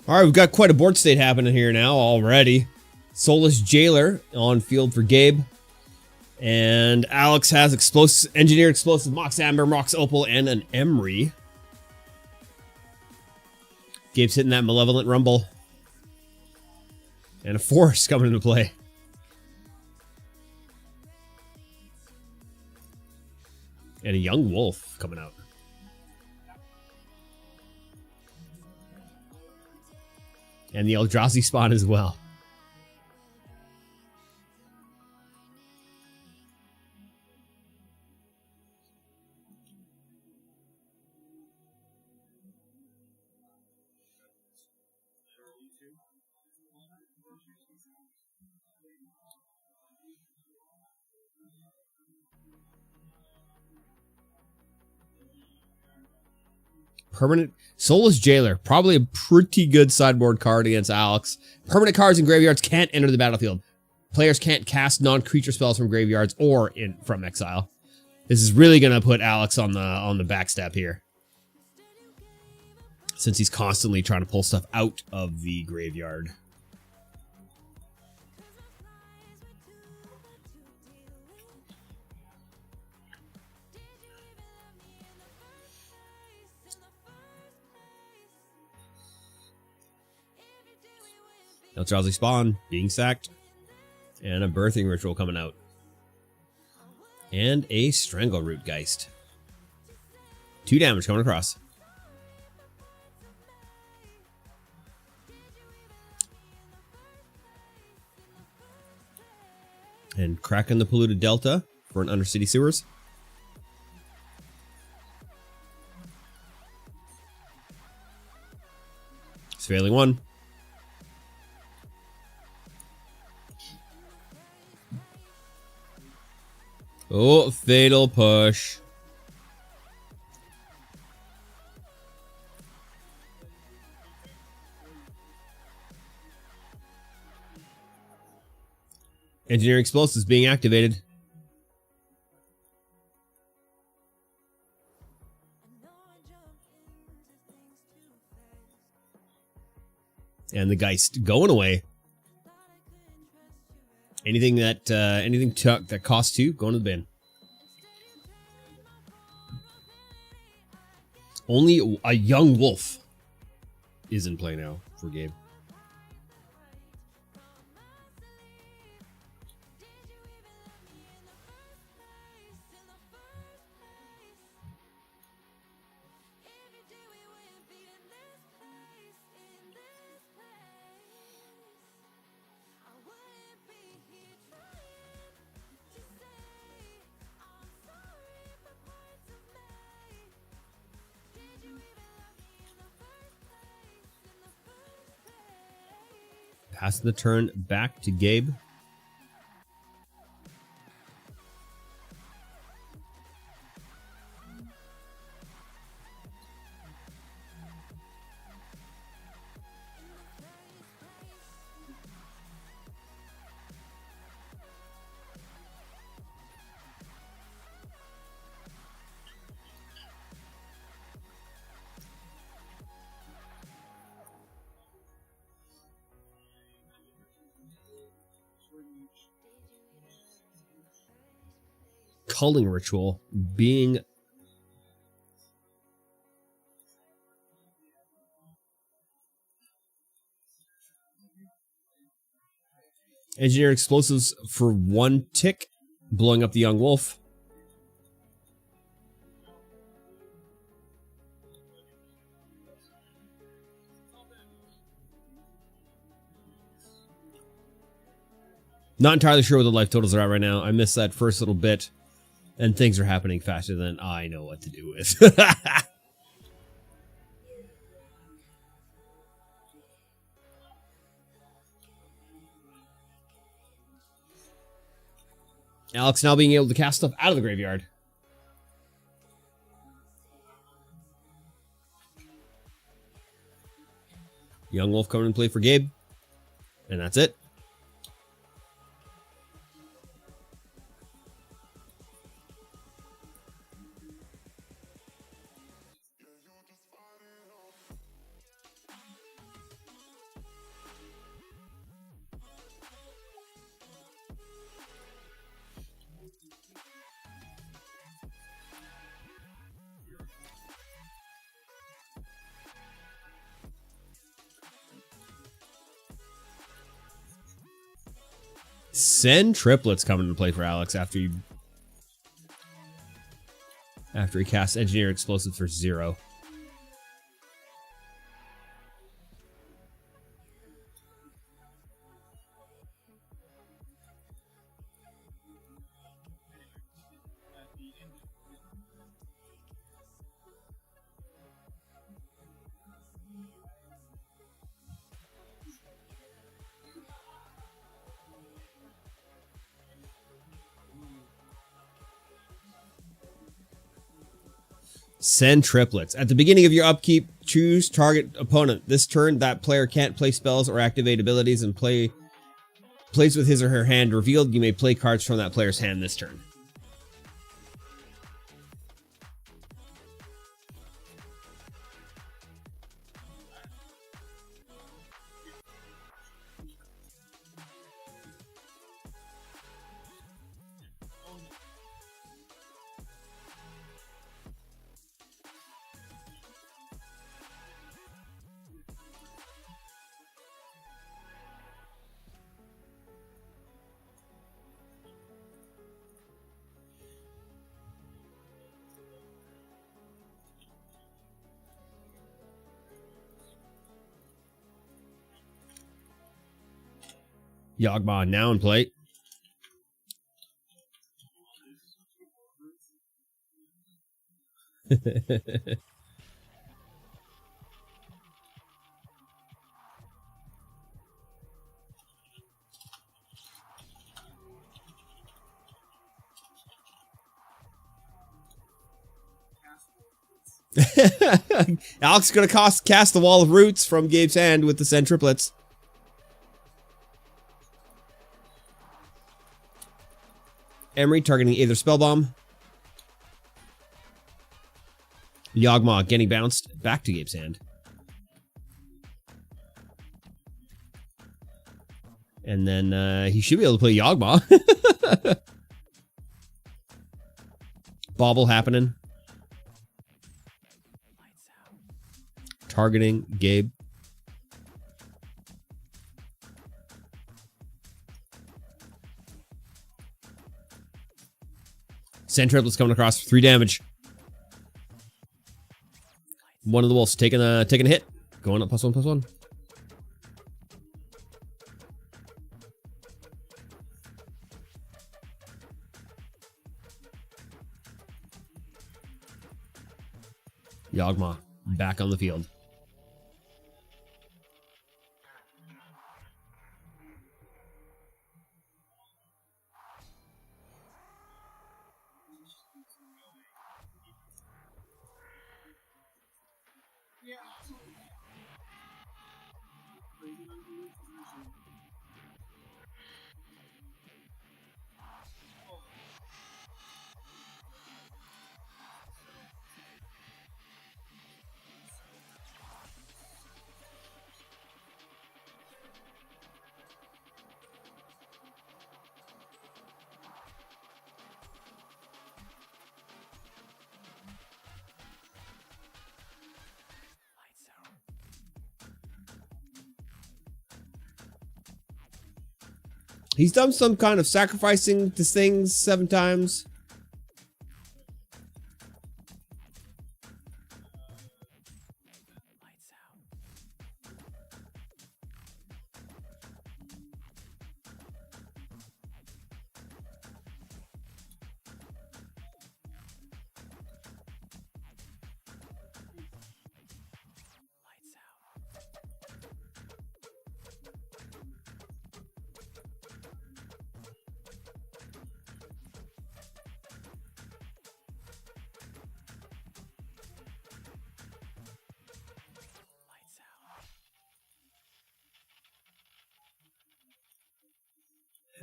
All right, we've got quite a board state happening here now already. Soulless Jailer on field for Gabe. And Alex has Engineered Explosive, Mox Amber, Mox Opal, and an Emery. Gabe's hitting that Malevolent Rumble. And a Force coming into play. And a Young Wolf coming out. And the Eldrazi spawn as well. Permanent Soulless Jailer, probably a pretty good sideboard card against Alex. Permanent cards in graveyards can't enter the battlefield. Players can't cast non-creature spells from graveyards or from exile. This is really gonna put Alex on the backstep here, since he's constantly trying to pull stuff out of the graveyard. Eldrazi Spawn being sacked. And a Birthing Ritual coming out. And a Strangleroot Geist. 2 damage coming across. And cracking the Polluted Delta for an Undercity Sewers. It's failing 1. Oh, Fatal Push. Engineering Explosives being activated. And the Geist going away. Anything that that costs 2, going to the bin. Only a Young Wolf is in play now for Gabe. Passing the turn back to Gabe. Culling Ritual being Engineer Explosives for 1 tick, blowing up the Young Wolf. Not entirely sure what the life totals are at right now. I missed that first little bit. And things are happening faster than I know what to do with. Alex now being able to cast stuff out of the graveyard. Young Wolf coming to play for Gabe. And that's it. Send Triplets coming to play for Alex after he casts Engineer Explosive for 0. Send Triplets. At the beginning of your upkeep, choose target opponent. This turn, that player can't play spells or activate abilities and plays with his or her hand revealed. You may play cards from that player's hand this turn. Yogma now in play. Alex is going to cast the Wall of Roots from Gabe's hand with the Send triplets. Emery targeting either Spellbomb. Yawgmoth getting bounced back to Gabe's hand. And then he should be able to play Yawgmoth. Bobble happening. Targeting Gabe. Sand triplets coming across for 3 damage. One of the wolves taking a hit. Going up +1/+1. Yawgmoth back on the field. He's done some kind of sacrificing to things 7 times.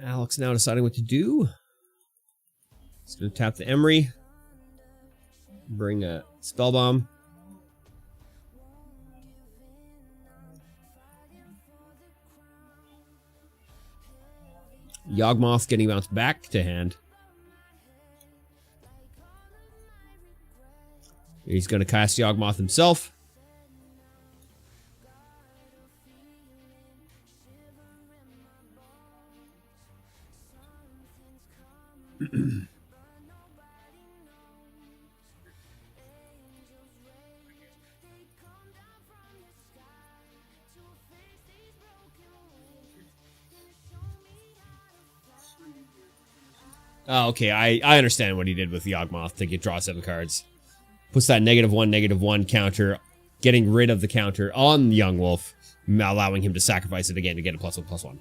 Alex now deciding what to do. He's going to tap the Emery. Bring a Spellbomb. Yawgmoth getting bounced back to hand. He's going to cast Yawgmoth himself. Oh, okay, I understand what he did with Yawgmoth to draw 7 cards. Puts that -1/-1 counter, getting rid of the counter on Young Wolf, allowing him to sacrifice it again to get a +1/+1.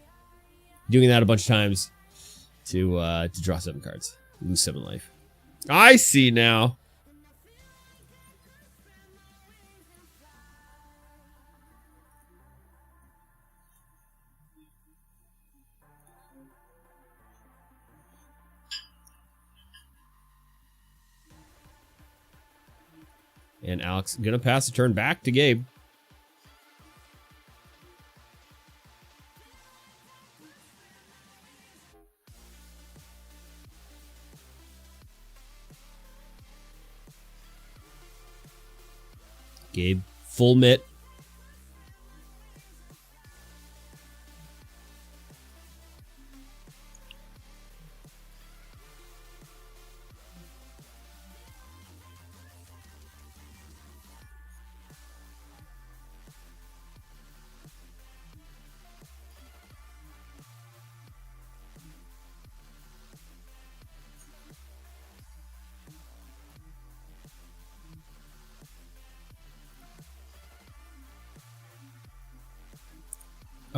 Doing that a bunch of times to draw 7 cards. Lose 7 life. I see now. And Alex gonna pass the turn back to Gabe. Gabe, full mitt.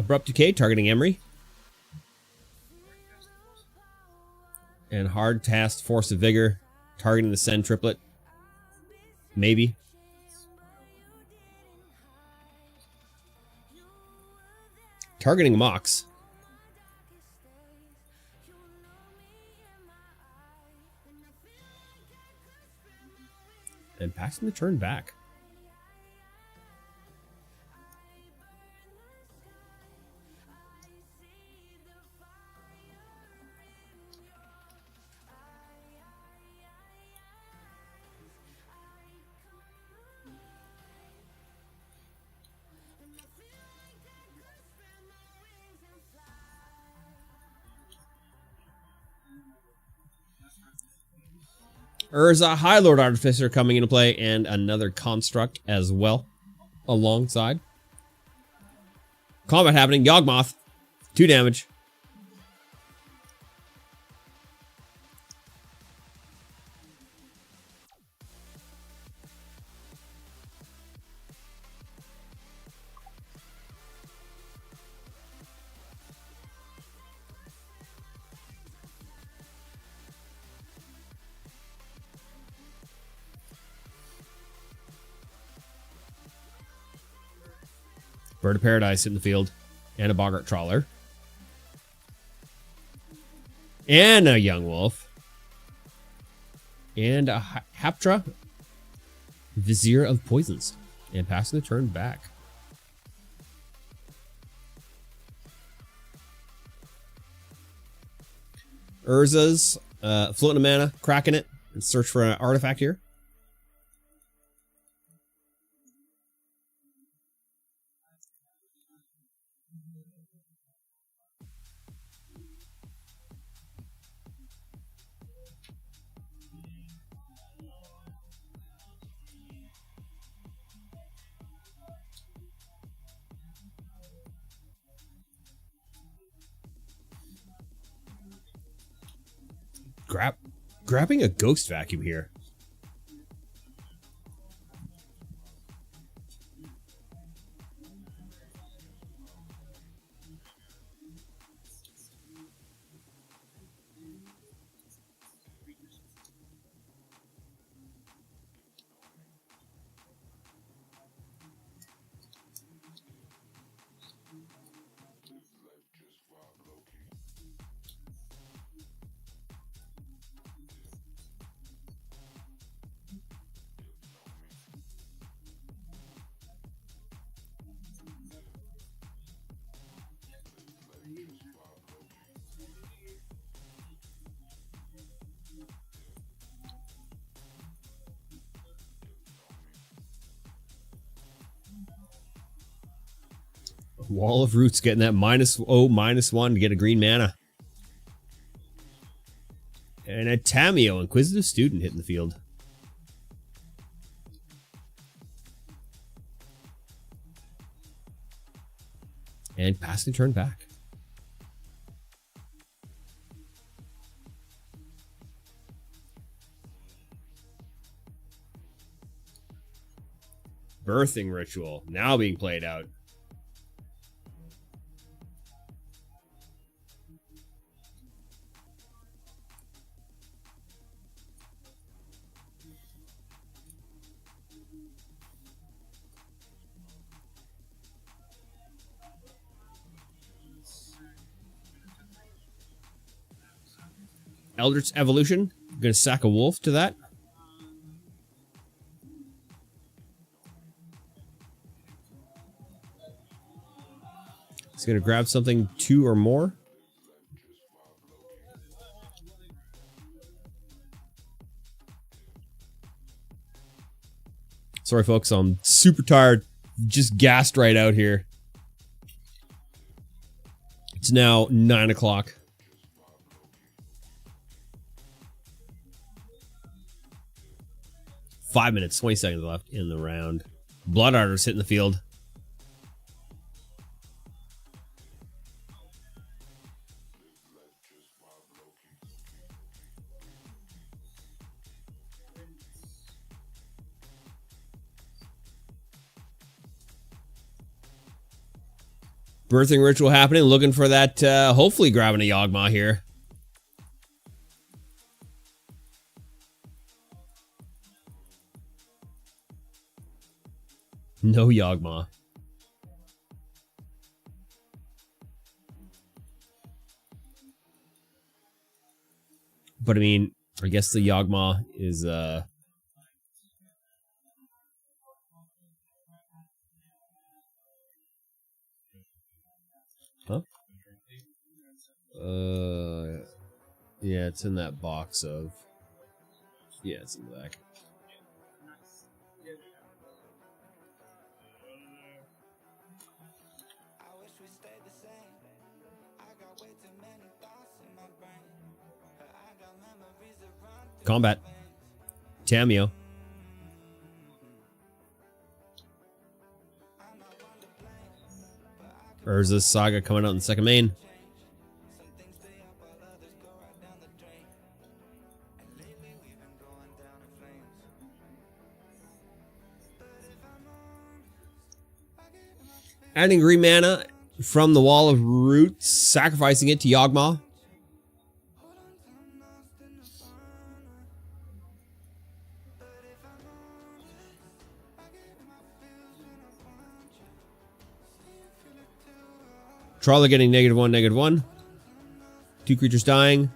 Abrupt Decay targeting Emery. And Hard Task Force of Vigor targeting the Send triplet. Maybe. Targeting Mox. And passing the turn back. Urza High Lord Artificer coming into play, and another construct as well alongside. Combat happening. Yawgmoth. 2 damage. Bird of Paradise in the field. And a Boggart Trawler. And a Young Wolf. And a Haptra. Vizier of Poisons. And passing the turn back. Urza's floating a mana, cracking it, and search for an artifact here. Grabbing a Ghost Vacuum here. Wall of Roots getting that -1 to get a green mana. And a Tameo, Inquisitive Student, hitting the field. And passing the turn back. Birthing Ritual, now being played out. Eldritch Evolution. I'm going to sack a wolf to that. He's going to grab something 2 or more. Sorry, folks. I'm super tired. Just gassed right out here. It's now 9 o'clock. Five minutes, 20 seconds left in the round. Blood Arters hitting the field. Birthing ritual happening. Looking for that, hopefully grabbing a Yawgmoth here. No Yawgmoth. But I mean, I guess the Yawgmoth is huh? Yeah, it's in that box of. Yeah, it's in the back. I wish we stayed the same. I got way too many thoughts in my brain. I got memories that run through Combat. Tamio. Urza's Saga coming out in the second main. some things stay up while others go right down the drain. And lately we've been going down in flames. Adding green mana from the Wall of Roots, sacrificing it to Yawgmoth. Trawler getting -1, -1. 2 creatures dying.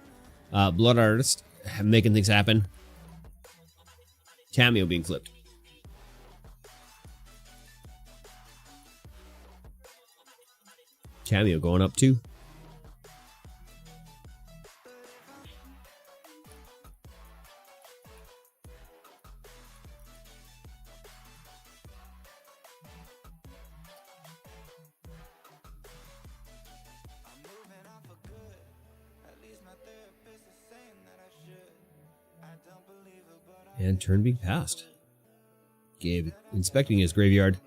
Blood Artist making things happen. Tamio being flipped. Tamio going up too. I'm moving on for good. At least my therapist is saying that I should. I don't believe it, but I And turn being passed. Gabe inspecting his graveyard.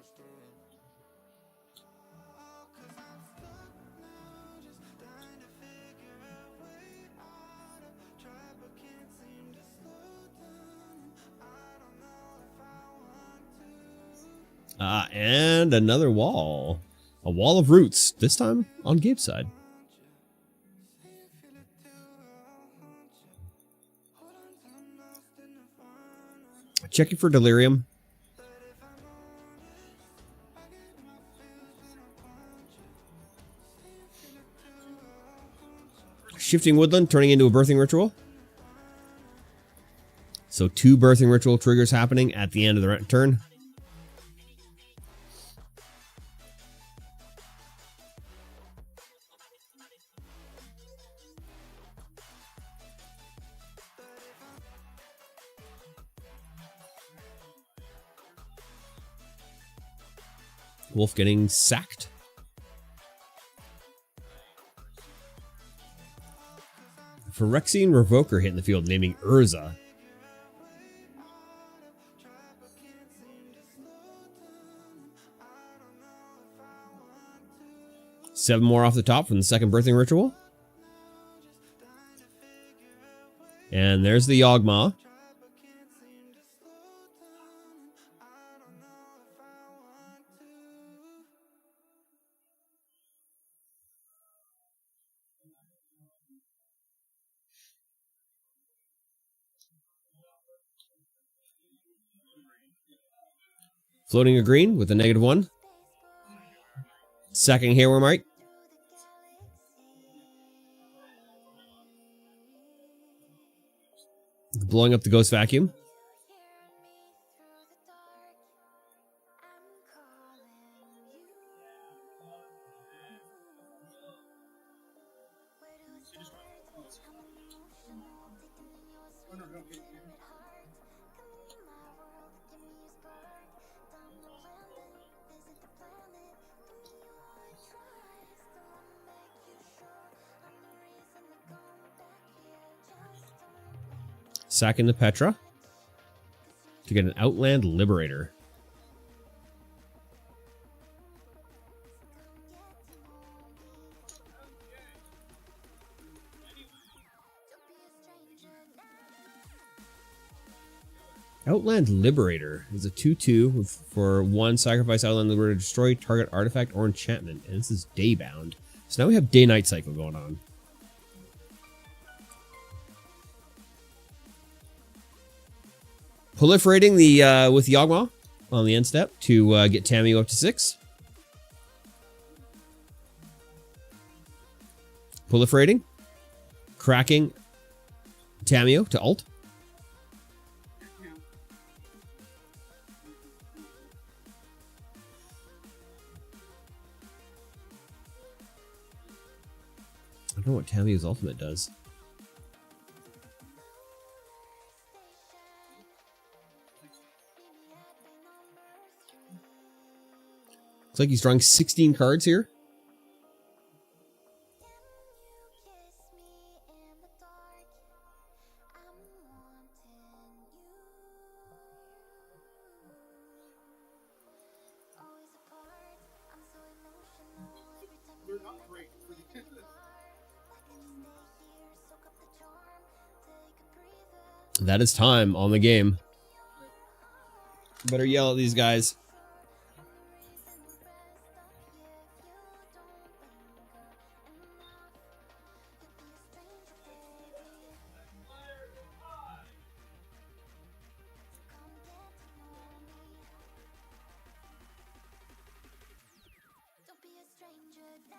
And another wall. A Wall of Roots, this time on Gabe's side. Checking for Delirium. Shifting Woodland, turning into a Birthing Ritual. So 2 Birthing Ritual triggers happening at the end of the turn. Wolf getting sacked. Phyrexian Revoker hitting the field, naming Urza. Seven more off the top from the second Birthing Ritual. And there's the Yawgmoth. Floating a green with a -1. Sacking Hayward Mite. Blowing up the Ghost Vacuum. Sacking the Petra to get an Outland Liberator. Outland Liberator is a 2/2 for 1 sacrifice Outland Liberator to destroy target artifact or enchantment. And this is daybound. So now we have day-night cycle going on. Proliferating the with Yawgmoth on the end step to get Tamiyo up to 6. Proliferating. Cracking Tamiyo to ult. I don't know what Tamiyo's ultimate does. Looks like he's drawing 16 cards here. They're not great. That is time on the game. Better yell at these guys. Don't be a stranger now.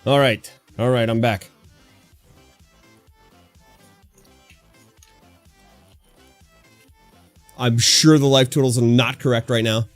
All right, I'm back. I'm sure the life totals are not correct right now.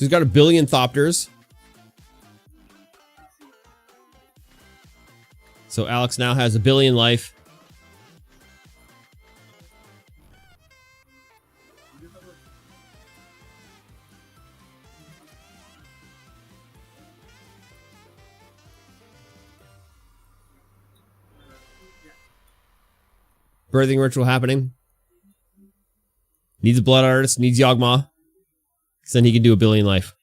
he's got a billion Thopters. So Alex now has a billion life. Birthing ritual happening. Needs a blood artist, needs Yawgmoth. So then he can do a billion life.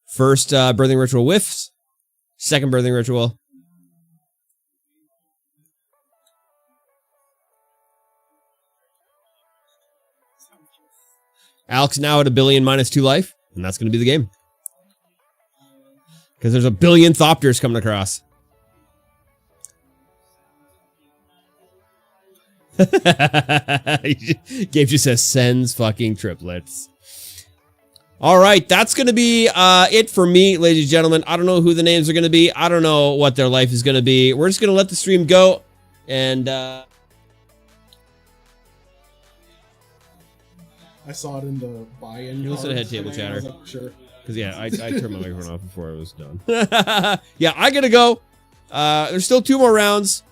First birthing ritual whiffs. Second birthing ritual. Alex now at a billion -2 life. And that's going to be the game. Because there's a billion Thopters coming across. Gabe just says sends fucking triplets. All right, that's going to be it for me, ladies and gentlemen. I don't know who the names are going to be. I don't know what their life is going to be. We're just going to let the stream go. And I saw it in the buy-in. You listen to Head cards Table today, and I was Chatter. like, sure. because yeah, I turned my microphone off before I was done. Yeah, I gotta go. There's still 2 more rounds.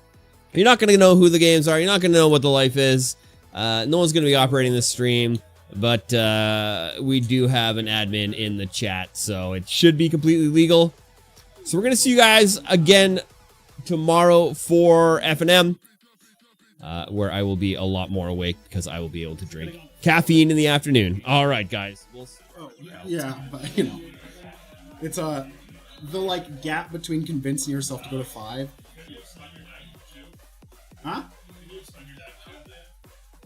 You're not going to know who the games are. You're not going to know what the life is. No one's going to be operating this stream, but we do have an admin in the chat, so it should be completely legal. So we're going to see you guys again tomorrow for F&M, where I will be a lot more awake because I will be able to drink caffeine in the afternoon. All right, guys. Oh, yeah, but you know, it's the like gap between convincing yourself to go to 5. Huh?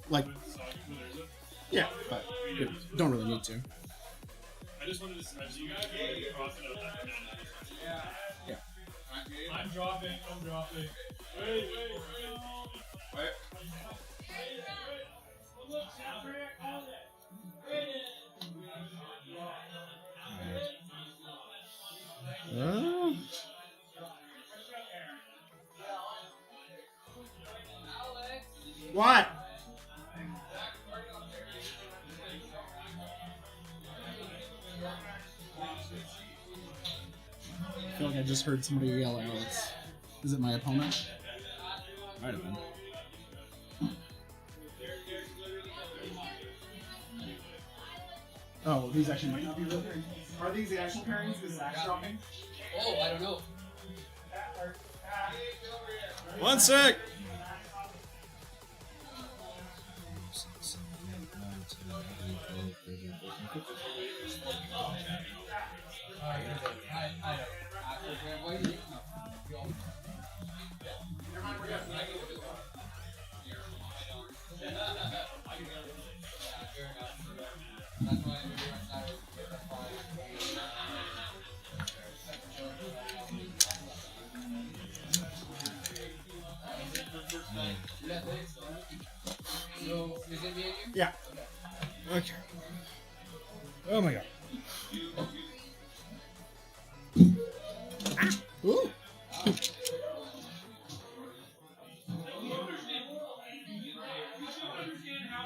Like, yeah, but you don't really need to. I just wanted to stretch you guys cross it out that Yeah. I'm dropping. Wait. What? I feel like I just heard somebody yell Alex. Is it my opponent? Might have been. Oh, these actually might not be real pairings. Are these the actual pairings? Is Zach dropping? Oh, I don't know. 1 sec. So, is it me and you? Yeah. Okay. Oh my god. Ooh.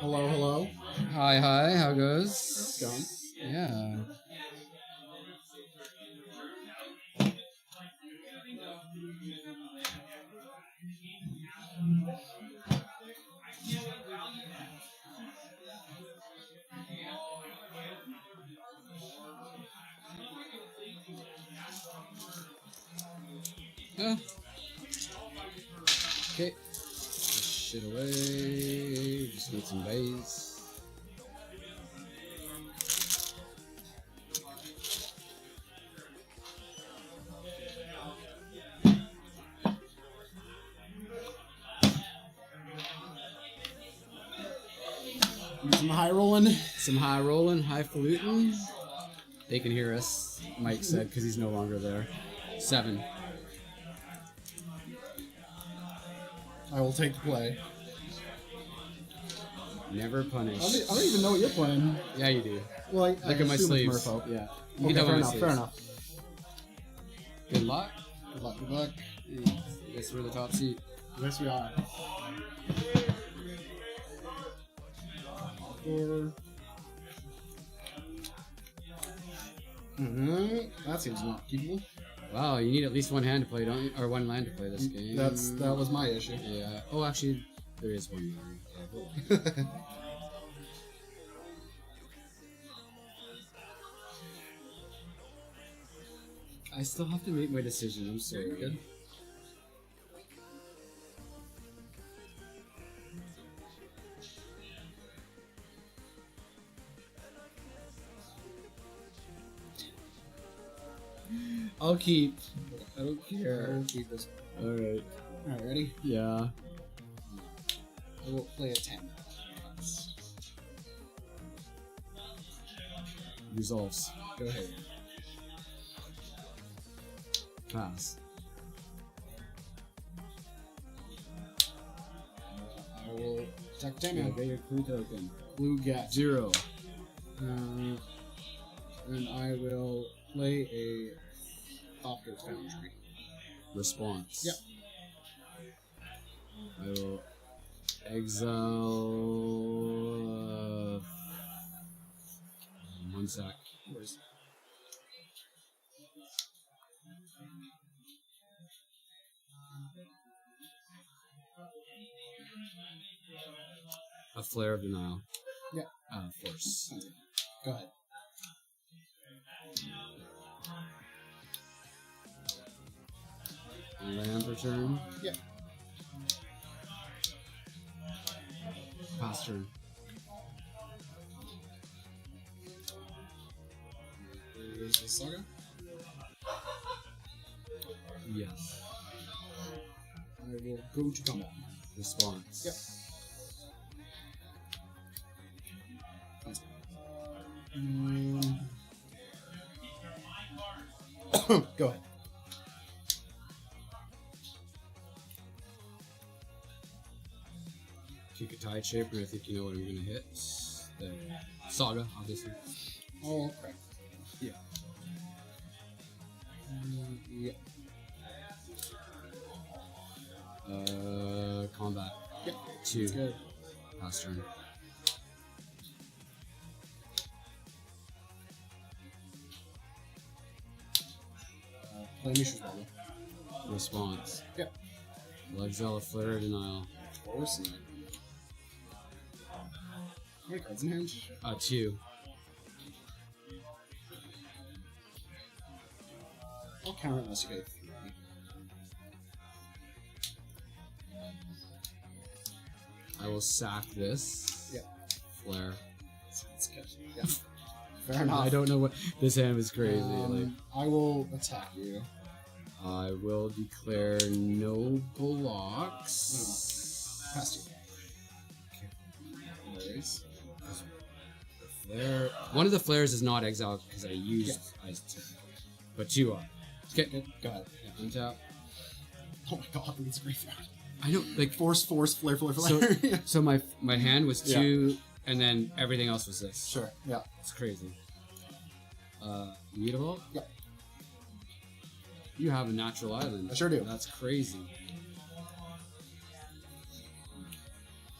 Hello. Hi, how goes? It's going. Yeah. Yeah. Okay. This shit away. Just need some base. Some high rolling. Some high rolling, highfalutin. They can hear us, Mike said, because he's no longer there. 7. I will take the play. Never punish. I don't even know what you're playing. Yeah, you do. Well, I Look at my assume it's sleeves. Merfolk. Yeah. Okay, tell fair by my enough. Fair sleeves. enough. Good luck. Good luck. Good luck. I guess we're the top seat. Yes, we are. 4. That seems not keepable. Wow, you need at least one hand to play, don't you? Or one land to play this game. That was my issue. Yeah. Oh, actually, there is one more. Okay, hold on. I still have to make my decision. I'm sorry. Good. I'll keep. I don't care. I'll keep this. Alright. Alright, ready? Yeah. I will play a 10. Resolves. Go ahead. Pass. I will attack Yeah, Daniel. get your clue token. Blue Gat. 0. And I will play a Thopter Foundry. Response. Yep. I will exile. 1 sec. Where's A Flare of Denial. Yeah. Force. Go ahead. Land return. Yeah. Pass turn. Here's the Saga. Yes. I will go to combat. Response. Yep. Go ahead. Kick a Tide Shaper, I think you know what I'm gonna hit. The Saga, obviously. Oh, crap. Yeah. Yeah. Combat. Yep. 2. That's good. Pass turn. Play Mishra's Bubble. Response. Yep. Will exile a Flare of Denial. Of course. How many cards in hand? 2. I'll counter unless you get 3. I will sack this. Yep. Flare. That's good. Yeah. Fair enough. I don't know what this hand is crazy. Like I will attack you. I will declare no blocks. Past you. No worries. Flare. One of the flares is not exiled because I used Ice 2. But 2 are. Okay. Good. Go ahead. Yeah, untap. Oh my god, it's graveyard. I know, like Force, flare. so my hand was 2, and then everything else was this. Sure. Yeah. It's crazy. Mutable? Yep. You have a natural island. I sure do. That's crazy.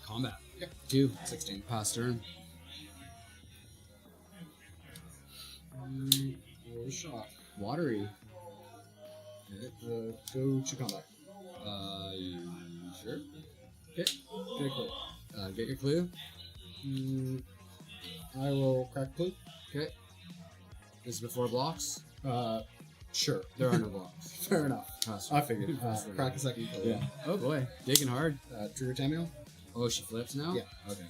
Combat. Yep. 2. 16. Pass turn. Roll shot. Watery. Go to combat. You sure? Okay. Very cool. Get your clue. I will crack clue. Okay. This is before blocks. Sure. There are no blocks. Fair enough. Pass I figured. Pass turn. Crack a second clue. Yeah. Oh boy. Digging hard. Trigger Tamio. Oh, she flips now? Yeah. Okay.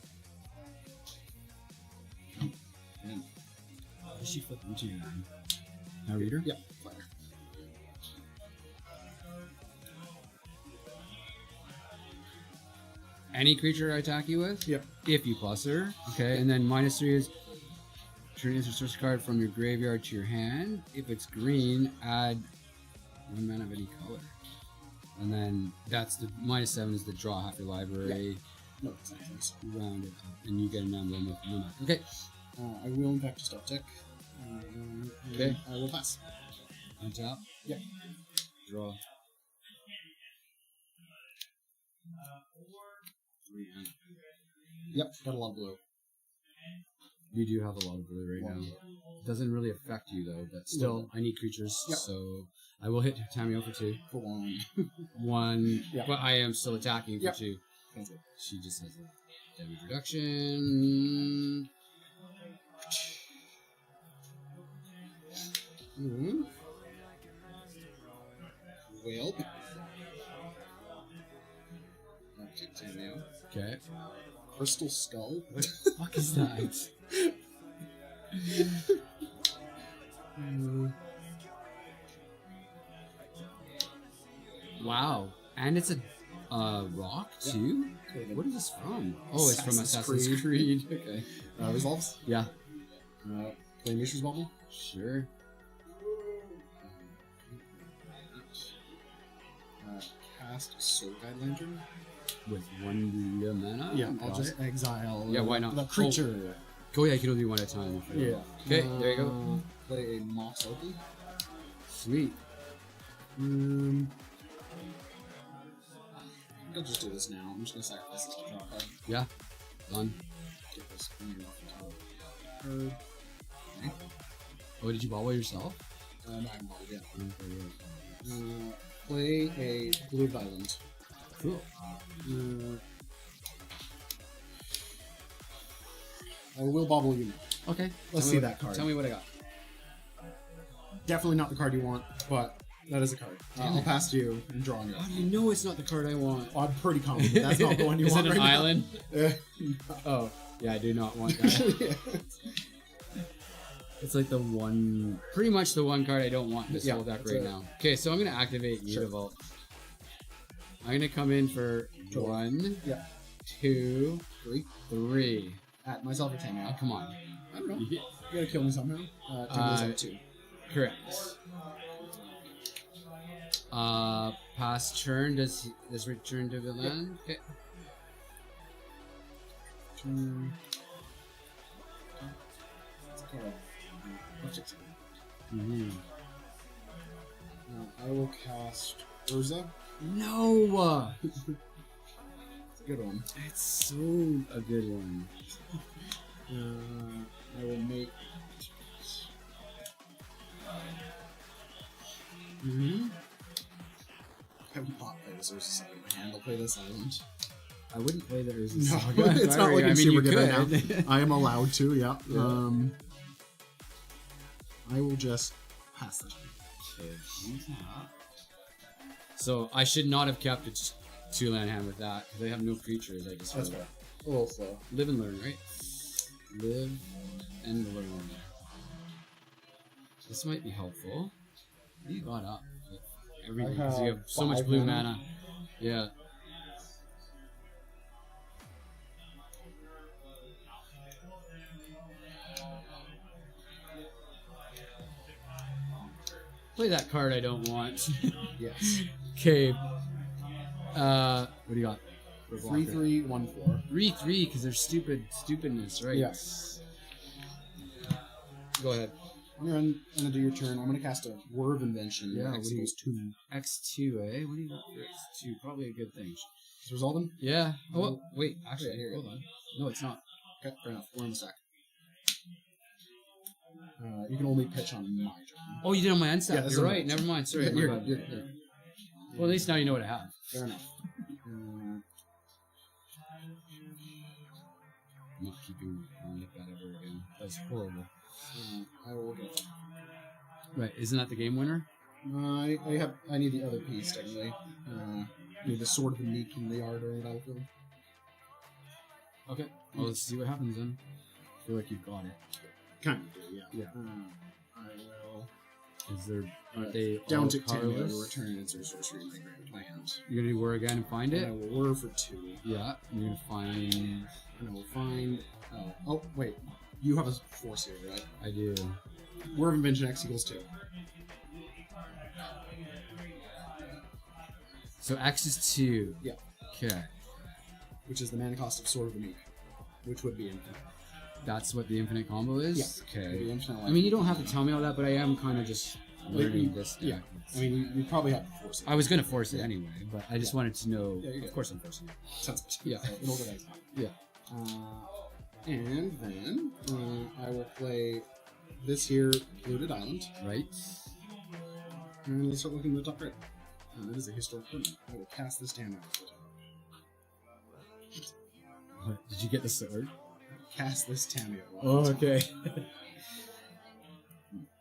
Man. What is she flipping to? Now reader? Yeah. Fire. Any creature I attack you with? Yep. If you plus her. Okay, and then -3 is turn into a source card from your graveyard to your hand. If it's green, add 1 mana of any color. And then that's the -7 is the draw half your library, No, it's not nice. round it up, and you get an emblem with mana. Okay. I will in fact just uptick. Okay. I will pass. On top. Yep. Draw. 3 mana. Yep. Got a lot of blue. You do have a lot of blue right now. Doesn't really affect you though, but still, I need creatures, Yep. so I will hit Tamio for 2. For 1. 1, Yeah. but I am still attacking for Yep. 2. Sounds good. She just has a damage reduction. Mm-hmm. Whale. Okay, Tamio. Okay. Crystal Skull. What the fuck is that? Wow. And it's a rock too? What is this from? Oh, it's from Assassin's Creed. Okay. Resolves. Yeah. Play Mishra's Bubble. Sure. Cast Soul Guide Lantern. With 1 blue mana? Yeah, I'll Got just it. exile. Yeah, why not? The creature. Oh, yeah, you can only do 1 at a time. Yeah. Okay, there you go. Play a Moss Opal. Sweet. I'll just do this now. I'm just gonna sacrifice this to draw a card. Yeah. Done. Get this green off the top. Oh, did you bobble yourself? No, I haven't bothered yet. Play a Blue Island. Cool. I will bobble you now. Okay. Let's see that card. Tell me what I got. Definitely not the card you want, but that is a card. I'll pass to you and draw on you. How do you know it's not the card I want? I'm pretty confident that's not the one you Is want it an right island? now. Oh, yeah, I do not want that. It's like pretty much the one card I don't want in this Yeah, whole deck that's right it. now. Okay, so I'm gonna activate Mutavault. I'm gonna come in for Sure. 1, Yeah. 2, 3. 3. At myself or Oh, Tamio. come on. I don't know. Yeah. You gotta kill me somehow. Tamio's at 2. Correct. Past turn, does this return to the land? Okay. Mm-hmm. I will cast Urza. No! Good one. It's so a good one. I will make. Mm-hmm. I would not play this Urza Saga in my hand. I'll play this island. I wouldn't play the Urza No, Saga. it's not looking super you good right now. could. I am allowed to, yeah. Yeah. I will just pass the turn. So I should not have kept a 2-land hand with that because I have no creatures. I just That's wanna fair. A little slow. live and learn, right? Live and learn. This might be helpful. What do you got up? Everything, because you have so much 5 blue mana. mana. Yeah. Play that card I don't want. Yes. Okay. What do you got? for blocker? 3-3-1-4. 3/3 because they're stupidness, right? Yes. Go ahead. I'm gonna do your turn. I'm gonna cast a Word of Invention. Yeah, X what do you- equals 2. X2, eh? What do you got for X2? Probably a good thing. Is resolving? Yeah. Oh, wait. Actually, Yeah, here. hold on. No, it's not. Okay, fair enough. We're in the stack. You can only pitch on my turn. Oh, you did on my end Yeah, step. that's You're on right. my- Never mind. Sorry. Yeah, my you're bad. good, you're good. Well, at least now you know what I have. Fair enough. I'm not keeping on like that ever again. That's horrible. I will go. Right. Isn't that the game winner? I need the other piece technically. I need the Sword of the Meek in the yard or in the battlefield. Okay. Well, let's see what happens then. I feel like you've got it. Kind of do, yeah. Yeah. I will. Is there? Aren't they Down all to 10 colorless? to return its sorcery in my hand. You're gonna do war again and find And it. I will whir for 2. Yeah. You're gonna find. And I will find. Oh, wait. You have a force here, right? I do. Word of Invention X equals 2. So X is 2. Yeah. Okay. Which is the mana cost of Sword of the Meek. Which would be infinite. That's what the infinite combo is. Yeah. It'd be Okay. infinite I mean, you don't have to tell me all that, but I am kind of just learning this. Yeah. I mean, you probably have to force it. I was gonna force it anyway, but I just wanted to know. Yeah, you're Of good. course, I'm forcing it. Sounds good. Yeah. It'll get out. Yeah. And then I will play this here Looted Island. Right. And let's start looking at the top right. That is a historic permanent. I will cast this Tamio. What? Did you get the sword? Cast this Tamio. Oh, okay. It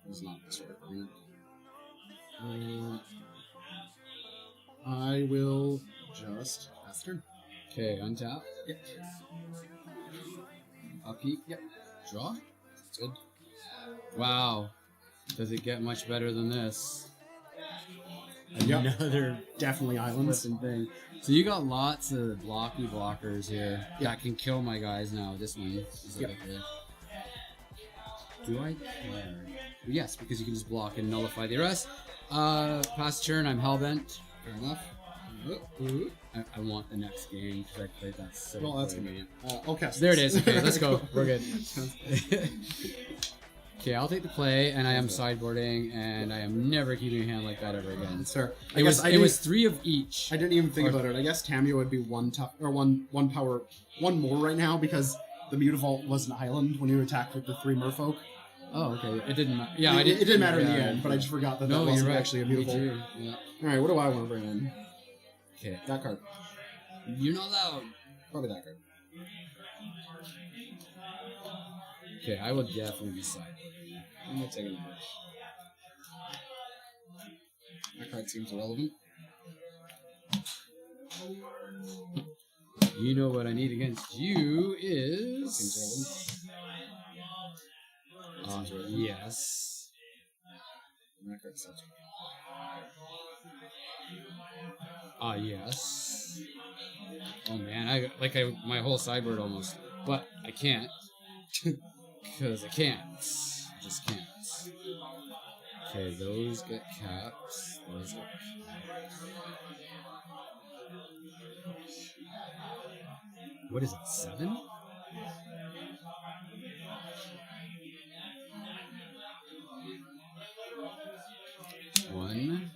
was not a historic permanent. I will just pass the turn. Okay, untap. Yep. Upkeep. Yep. Draw. That's good. Wow. Does it get much better than this? Yep. Another Definitely islands. flipping thing. So you got lots of blockers here that can kill my guys now. This one specifically. Do I care? Yes, because you can just block and nullify the rest. Past turn, I'm hellbent. Fair enough. I want the next game because I played that so. Well, that's quick. convenient. I'll cast There it this. is. Okay, let's go. We're good. Okay, I'll take the play, and I am sideboarding, and I am never keeping a hand like that ever again. That's fair. It was 3 of each. I didn't even think about it. I guess Tamio would be one power, one more right now because the Mutavault was an island when you attacked with the 3 merfolk. Oh, okay. It didn't matter. Yeah, it didn't matter in the yeah, end, but I just forgot that No, that wasn't you're right. actually a Me Mutavault. too. Yeah. All right, what do I want to bring in? Okay. That card. You're not allowed. Probably that card. Okay, I will definitely be sideboarding. I'm gonna take it. That card seems irrelevant. You know what I need against you is. Seems Yes. That card sucks. Yes. Oh man, my whole sideboard almost, but I can't because I can't. I just can't. Okay, those get caps. Those get caps. What is it? 7? One.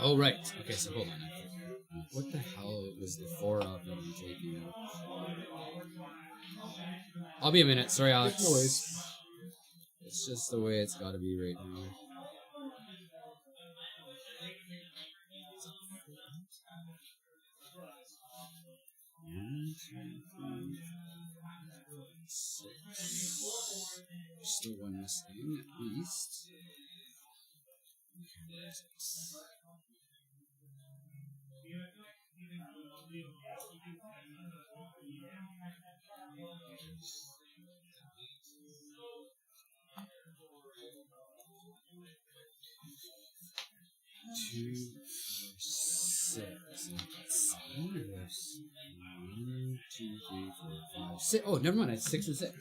Oh, right. Okay, so hold on. What the hell was the 4 of them taking out? I'll be a minute. Sorry, Alex. No worries. It's just the way it's got to be right now. One, 2, 3, 6. Still one missing, at least. Okay, where is it? Two, 4, 6. And I've got 7. 1, 2, 3, 4, 5, 6. Oh, never mind. I had 6 and 6.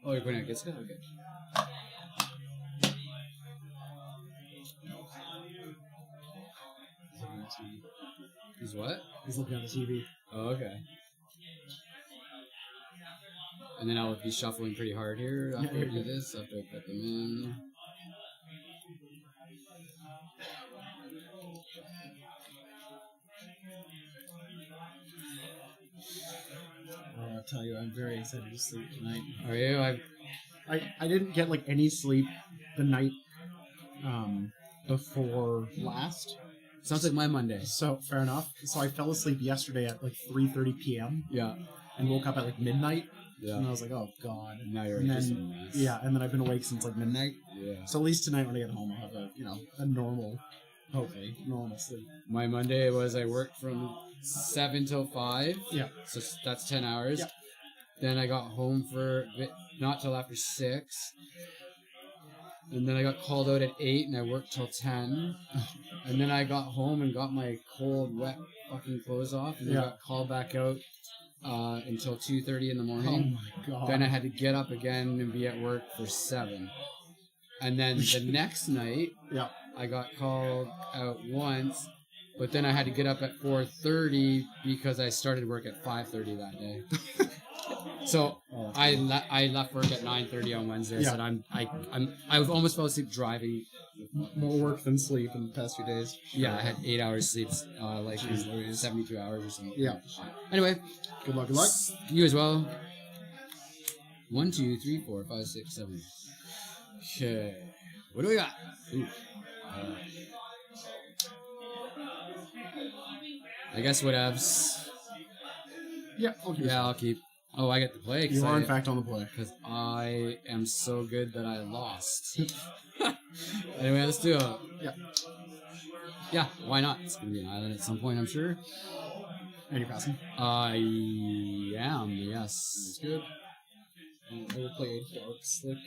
Oh, you're pointing at Gitska? Okay. He's what? He's looking at the TV. Oh, okay. And then I'll be shuffling pretty hard here after I do this, after I put them in. I'll tell you, I'm very excited to sleep tonight. Are you? I didn't get like any sleep the night before last. Sounds like my Monday. So fair enough. So I fell asleep yesterday at like 3:30 p.m. Yeah. and woke up at like midnight. Yeah. And I was like, oh god. And now you're and just a then, mess. yeah, and then I've been awake since like midnight. Yeah. So at least tonight when I get home, I'll have a normal, hopefully normal sleep. My Monday was I worked from 7 till 5. Yeah. So that's 10 hours. Yeah. Then I got home for a bit, not till after 6. And then I got called out at 8 and I worked till 10. And then I got home and got my cold, wet fucking clothes off. And then Yeah. got called back out until 2:30 in the Oh morning. my god. Then I had to get up again and be at work for 7. And then the next night, Yeah. I got called out once. But then I had to get up at 4:30 because I started work at 5:30 that day. So Oh, I left work at 9:30 on Wednesday. I Yeah. said I almost fell asleep driving. more work than sleep in the past few days. Yeah, I had 8 hours sleep, like Jeez Louise. 72 hours or something. Yeah. Anyway, Good luck. Good luck. you as well. 1, 2, 3, 4, 5, 6, 7. Okay. What do we got? Ooh. I guess whatevs. Yeah. I'll keep Yeah, I'll keep. Oh, I get to play. You are in fact on the play. Because I am so good that I lost. Anyway, let's do it. Yeah. Yeah, why not? It's gonna be an island at some point, I'm sure. And you're passing. I am, yes. That's good. I will play a Dark Slick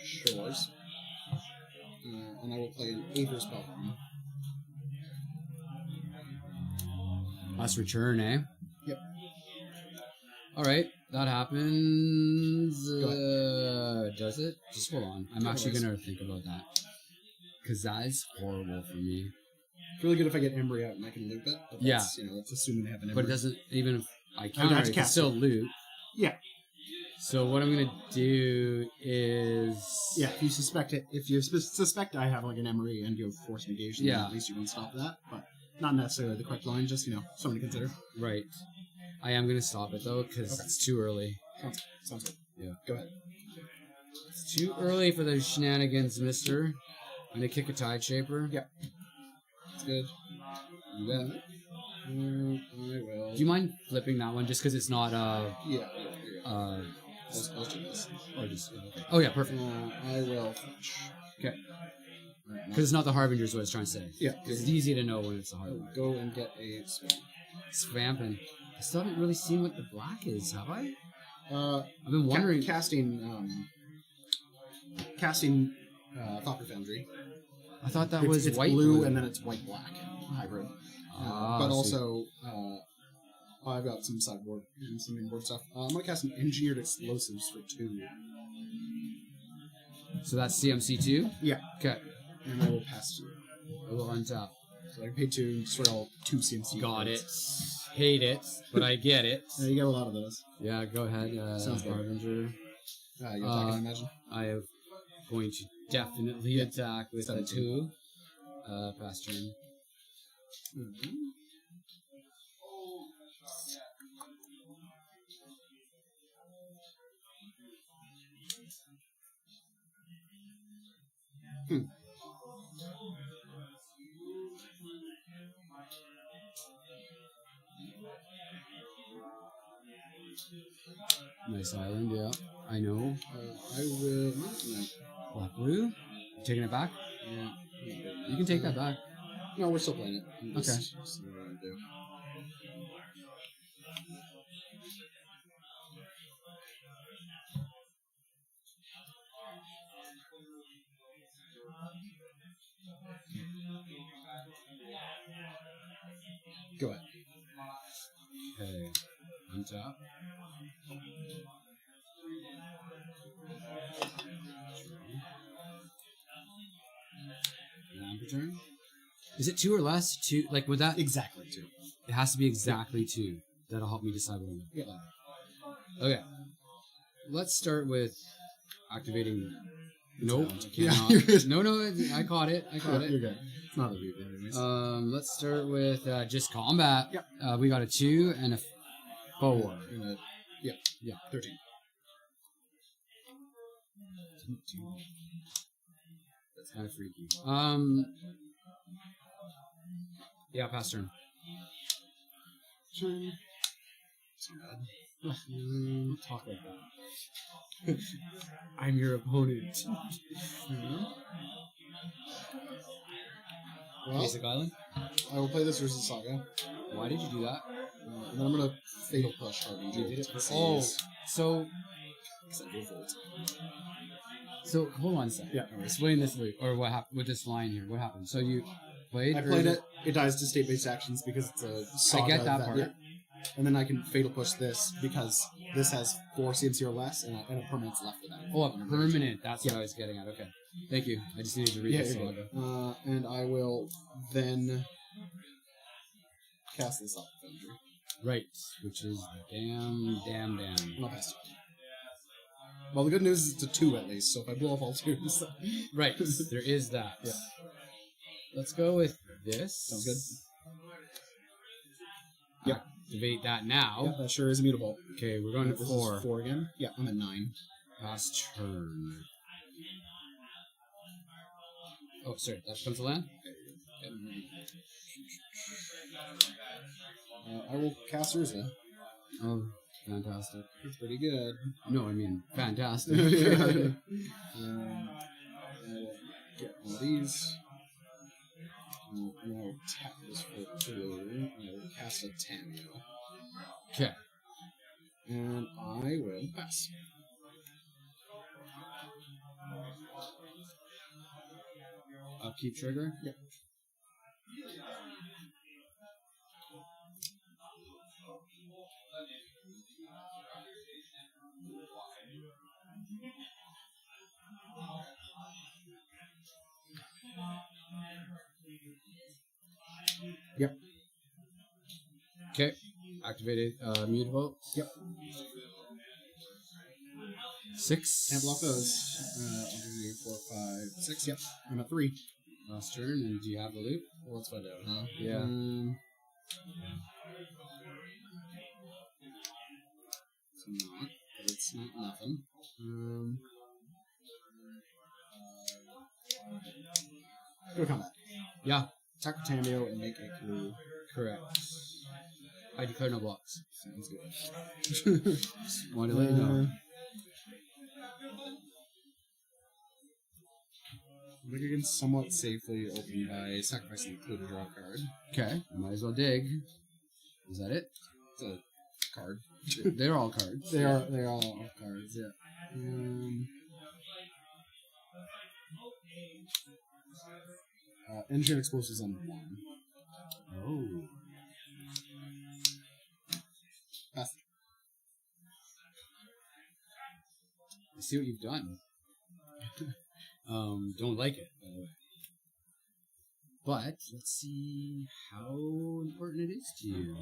Shores. And I will play an Aether Spellbound. Last return, eh? Yep. Alright, that happens. Go Does it? Just hold on. I'm Go actually ahead. gonna think about that. Because that is horrible for me. It's really good if I get Embry out and I can loop it. But Yeah. that's, that's assuming they have an Embry. But it doesn't, even if I have counter to it, it can cast still it. loop. Yeah. So what I'm gonna do is... Yeah, if you suspect it, if you suspect I have like an Emery and you have force negation, then Yeah. at least you can stop that. But not necessarily the correct line, just something to consider. Right. I am gonna stop it though, because Okay. it's too early. Sounds good. Yeah. Go ahead. It's too early for the shenanigans, mister. I'm gonna kick a Tide Shaper. Yeah. That's good. You bet. I will. Do you mind flipping that one just because it's not Yeah. I'll do this. or just oh yeah, perfect. I will fetch. Okay. Alright, Because it's not the Harbinger is what I was trying to say. Yeah. 'Cause it's easy to know when it's a I Harbinger. will go and get a spell. It's vamping. I still haven't really seen what the black is, have I? I've been Ca- wondering. casting Thopter Foundry. I thought that It's, was it's white blue and then it's white black hybrid. Ah, But I see. also, I've got some sideboard and some inboard stuff. I'm gonna cast an Engineered Explosives for 2, So that's CMC2. Yeah. Okay. and I will pass 2. I will untap. So I can pay 2 and swirl 2 CMC. Got it. cards. Hate it, but I get it. Yeah, you get a lot of those. Yeah, go ahead. Sounds good. Harbinger. You attack, I imagine. I am going to definitely attack with a 2. Pass turn. Mm-hmm. Nice island, yeah. I know. I will. No. Black blue. You taking it back? Yeah. You can take that back. No, we're still playing it. I'm Okay. just seeing what I do. Go ahead. Okay. Untap. Ramp turn. Is it 2 or less? 2, like would that? Exactly 2. It has to be exactly 2. That'll help me decide what I'm gonna Yeah. play. Okay. Let's start with activating. Nope. Yeah, Cannot. you're good. No, I caught it. I caught You're it. good. It's not a big deal, anyways. Let's start with just combat. Yep. We got a 2 and a 4. Yeah, 13. That's kind of freaky. Yeah, pass turn. Turn. It's not bad. Talk like that. I'm your opponent. Well, Basic Island. I will play this versus Saga. Why did you do that? And then I'm gonna Fatal Push Harbinger. You did it to for save- oh, so 'cause I do Volt. So hold on a second. Yeah. Explain this or what happened with this line here. What happened? So you played. I or played is it. It dies to state-based actions because it's a saga. I get that part. Yeah. And then I can fatal push this because this has 4 CMC or less, and a permanent's left with that. Oh, a permanent. That's what I was getting at. Okay. Thank you. I just needed to read Yeah, this you're saga. good. And I will then cast this up. Right. Which is damn. And I'll pass it. Well, the good news is it's a 2 at least, so if I blow up all 2s... Right. There is that. Yeah. Let's go with this. Sounds good. Activate that now. Yeah, that sure is immutable. Okay, we're going to This 4. is 4 again. Yeah, I'm at 9. Pass turn. Oh, sorry. That becomes a land? I will cast Urza. Oh, fantastic. It's pretty good. No, I mean, fantastic. I will get one of these. I'll tap this for 2. I will cast a Tamio. Okay. And I will pass. Upkeep trigger? Yep. Yep. Okay. Activated mutable. Yep. 6. Can't block those. 1, 2, 3, 4, 5, 6. Yep. I'm at 3. Last turn, and do you have the loop? Well, let's find out. Yeah. It's not. But it's not nothing. Go combat. Yeah, Attack with Tamio and make a clue. correct. I declare no blocks. Sounds good. Wanted to let you know. Wicked can somewhat safely open by sacrificing a clue to draw a card. Okay, might as well dig. Is that it? It's a card. They're all cards. They're all cards, yeah. Engineered explosives on 1. Oh. Pass. I see what you've done. Don't like it, by the way. But let's see how important it is to you.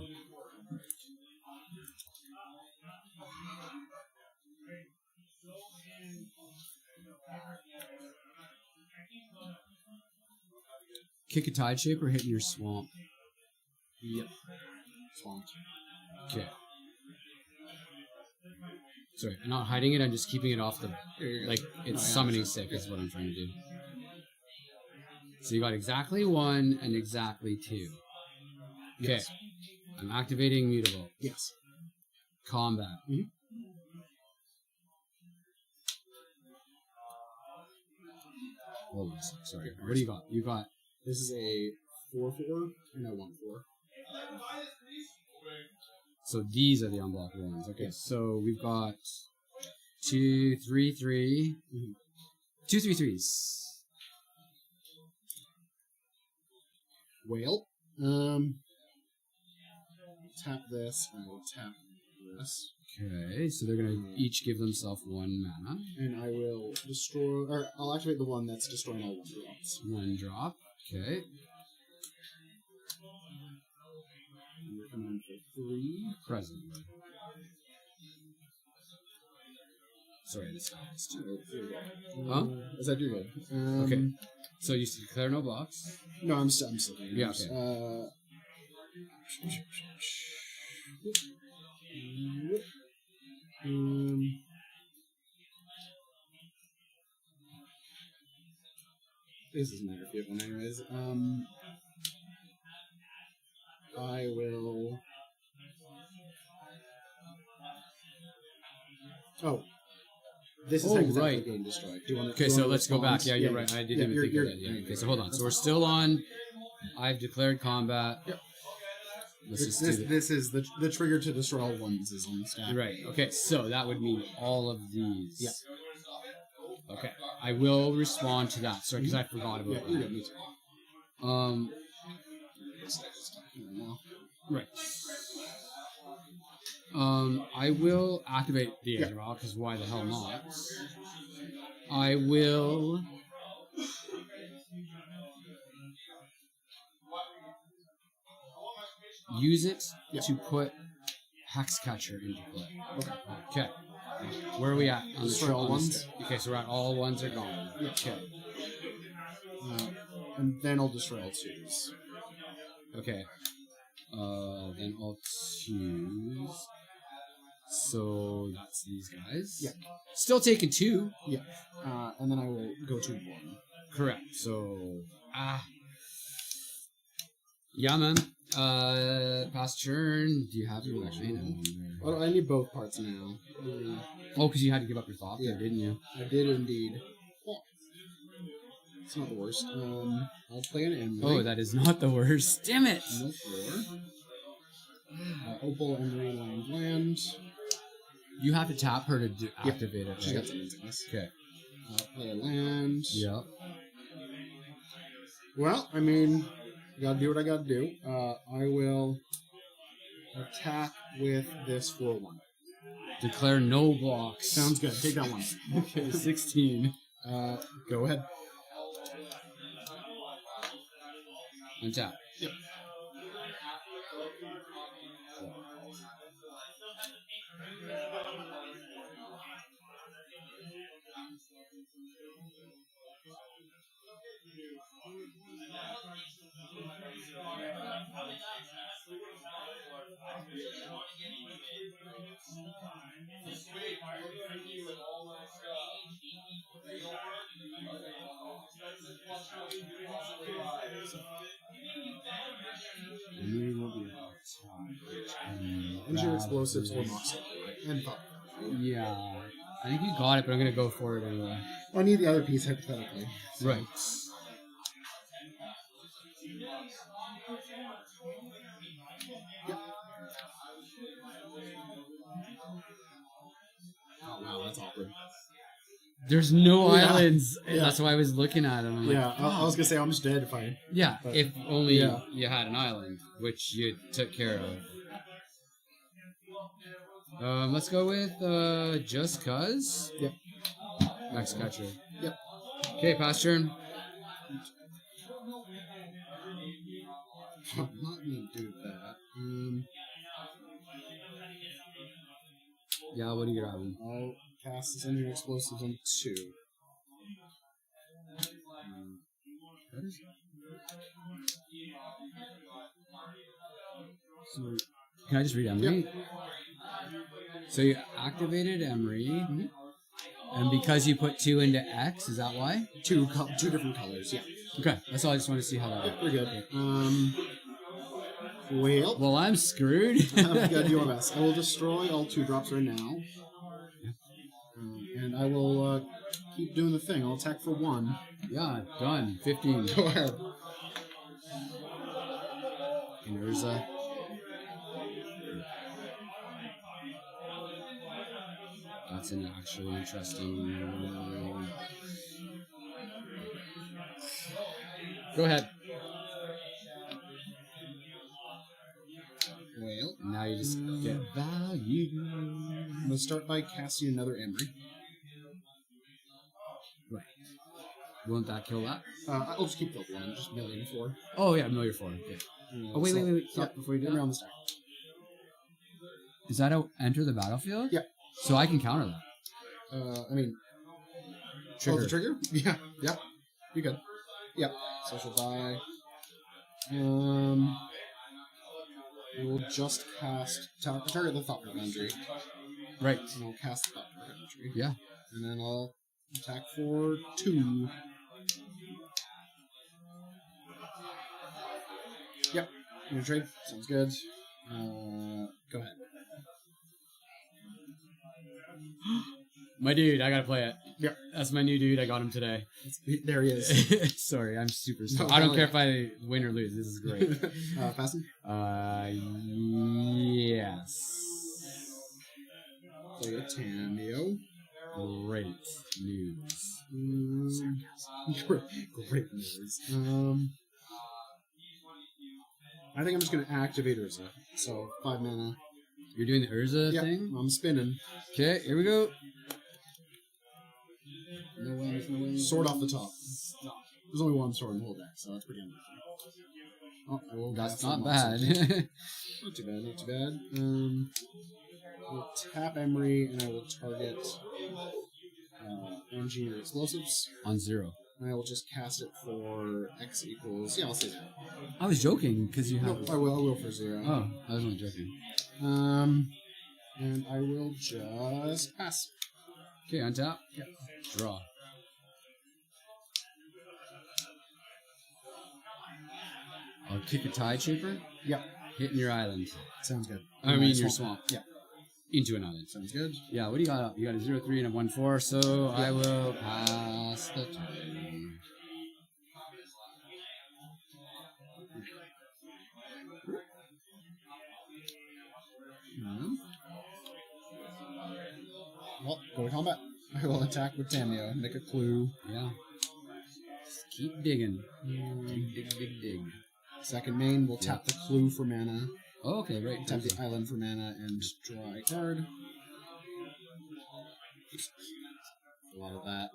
Kick a tide shaper hitting your swamp. Yep. Swamped. Okay. Sorry, I'm not hiding it, I'm just keeping it off the... Like, it's summoning sick is what I'm trying to do. So you got exactly 1 and exactly 2. Okay. Yes. I'm activating mutable. Yes. Combat. Mhm. Hold on a sec, sorry. What do you got? You got... This is a 4/4 and a 1/4. So these are the unblocked ones. Okay, so we've got 2, 3, 3. 2, 3, 3s. Whale. Tap this, and we'll tap this. Okay, so they're gonna each give themselves 1 mana. And I will destroy, or I'll activate the one that's destroying all 1 drops. 1 drop. Okay. And we're coming in for 3. Presently. Sorry, this is too. Huh? Is that your good? Okay. So you declare no blocks. No, I'm still doing Yeah, this. okay. This doesn't matter if you have one anyways. I will... Oh. This is Oh, hypothetically right. getting destroyed. Do you want to, Okay, so let's go back. Yeah, you're right. I didn't even think of that. Yeah. Okay, so hold on. So we're still on. I've declared combat. Yep. Let's just This, do this is the trigger to destroy all ones is on the stack. Right. Okay, so that would mean all of these. Yeah. Okay, I will respond to that. Sorry, because I forgot about Yeah, that. you got me too. Right. I will activate the Yeah. Aether because why the hell not? I will. Use it Yeah. to put Hexcatcher into play. Okay. Okay. Where are we at? On Destroy all on ones? step? Okay, so we're at all ones are gone. Yeah. Okay. And then I'll destroy all twos. Okay. Then I'll choose. So that's these guys. Yeah. Still taking 2. Yeah. And then I will go to 1. Correct. So yeah, man. Past turn. Do you have your actually? Well, I need both parts now. Oh, because you had to give up your thought there, Yeah. didn't you? I did indeed. Well, it's not the worst. I'll play an Emery. Oh, that is not the worst. Damn it! No floor. Opal, Emery, land. You have to tap her to activate it, She's right? got some instincts. Okay. Play a land. Yep. Well, I mean, gotta do what I gotta do. I will attack with this 4-1. Declare no blocks. Sounds good. Take that one. Okay, 16. Go ahead. Untap. Yep. We will be Use your explosives or Mox and pop. Yeah. I think you got it, but I'm gonna go for it anyway. I need the other piece hypothetically. So. Right. Oh wow, that's awkward. There's no Yeah. islands. Yeah. That's why I was looking at them. I'm like, Yeah, I was gonna say I'm just dead if I. yeah, But- if only yeah. you had an island, which you took care of. Let's go with just cuz. Yep. Max Catcher. Yep. Okay, pass turn. I'm not gonna do that. Yeah, what are you grabbing? I'll cast this engine explosives on 2. So, can I just read Emery? So you activated Emery, and because you put 2 into X, is that why? Two different colors. Yeah. Okay, that's all. I just want to see how that works. We're good. Well, Well, I'm screwed. I've got to do my best. I will destroy all 2 drops right now. And I will keep doing the thing. I'll attack for 1. Yeah, done. 15. Go ahead. And Urza. That's an actually interesting. Go ahead. Well, Now you just get value. I'm gonna start by casting another Emery. Right. Won't that kill that? I'll just keep the 1, just million 4. Oh yeah, no, you're 4. Okay. Oh wait. Stop before you do Emery that. on the stack. Is that a enter the battlefield? Yeah. So I can counter that. I mean, Trigger. Oh, the trigger? Yeah. Yep. You're good. Yep. Social die. We'll just cast target the Thought Foundry. Right. And I'll cast the Thought Foundry. Yeah. And then I'll attack for 2. Yep. You gonna trade? Sounds good. Go ahead. My dude, I gotta play it. Yep. That's my new dude. I got him today. There he is. Sorry, I'm super No, stoked. I don't hell care if I win or lose. This is great. Fasten? Yes. Play a Tamio. great news. Great news. I think I'm just gonna activate Urza. So 5 mana. You're doing the Urza Yep, thing? I'm spinning. Okay, here we go. No wings, no wings. Sword off the top. There's only one sword in the whole deck, so that's pretty unlucky. Oh, I will That's cast not some bad. monsters. Not too bad, not too bad. I'll tap Emery and I will target engineer explosives. On 0. And I will just cast it for X equals. Yeah, I'll say that. I was joking because you No, have. I will for 0. Oh, I was only joking. And I will just pass. Okay, on top. Yep. Draw. I'll kick a Tide Shaper, Yep, hitting your island. sounds good. I mean, your swamp. Yeah, Into an island. sounds good. Yeah, what do you got up? You got a 0-3 and a 1-4, so I will pass the turn. Well, go to combat. I will attack with Tamio. Make a clue. Yeah. Just keep digging. Dig. Second main, we'll tap the clue for mana. Oh, okay, right. Tap the island for mana and draw a card. A lot of that.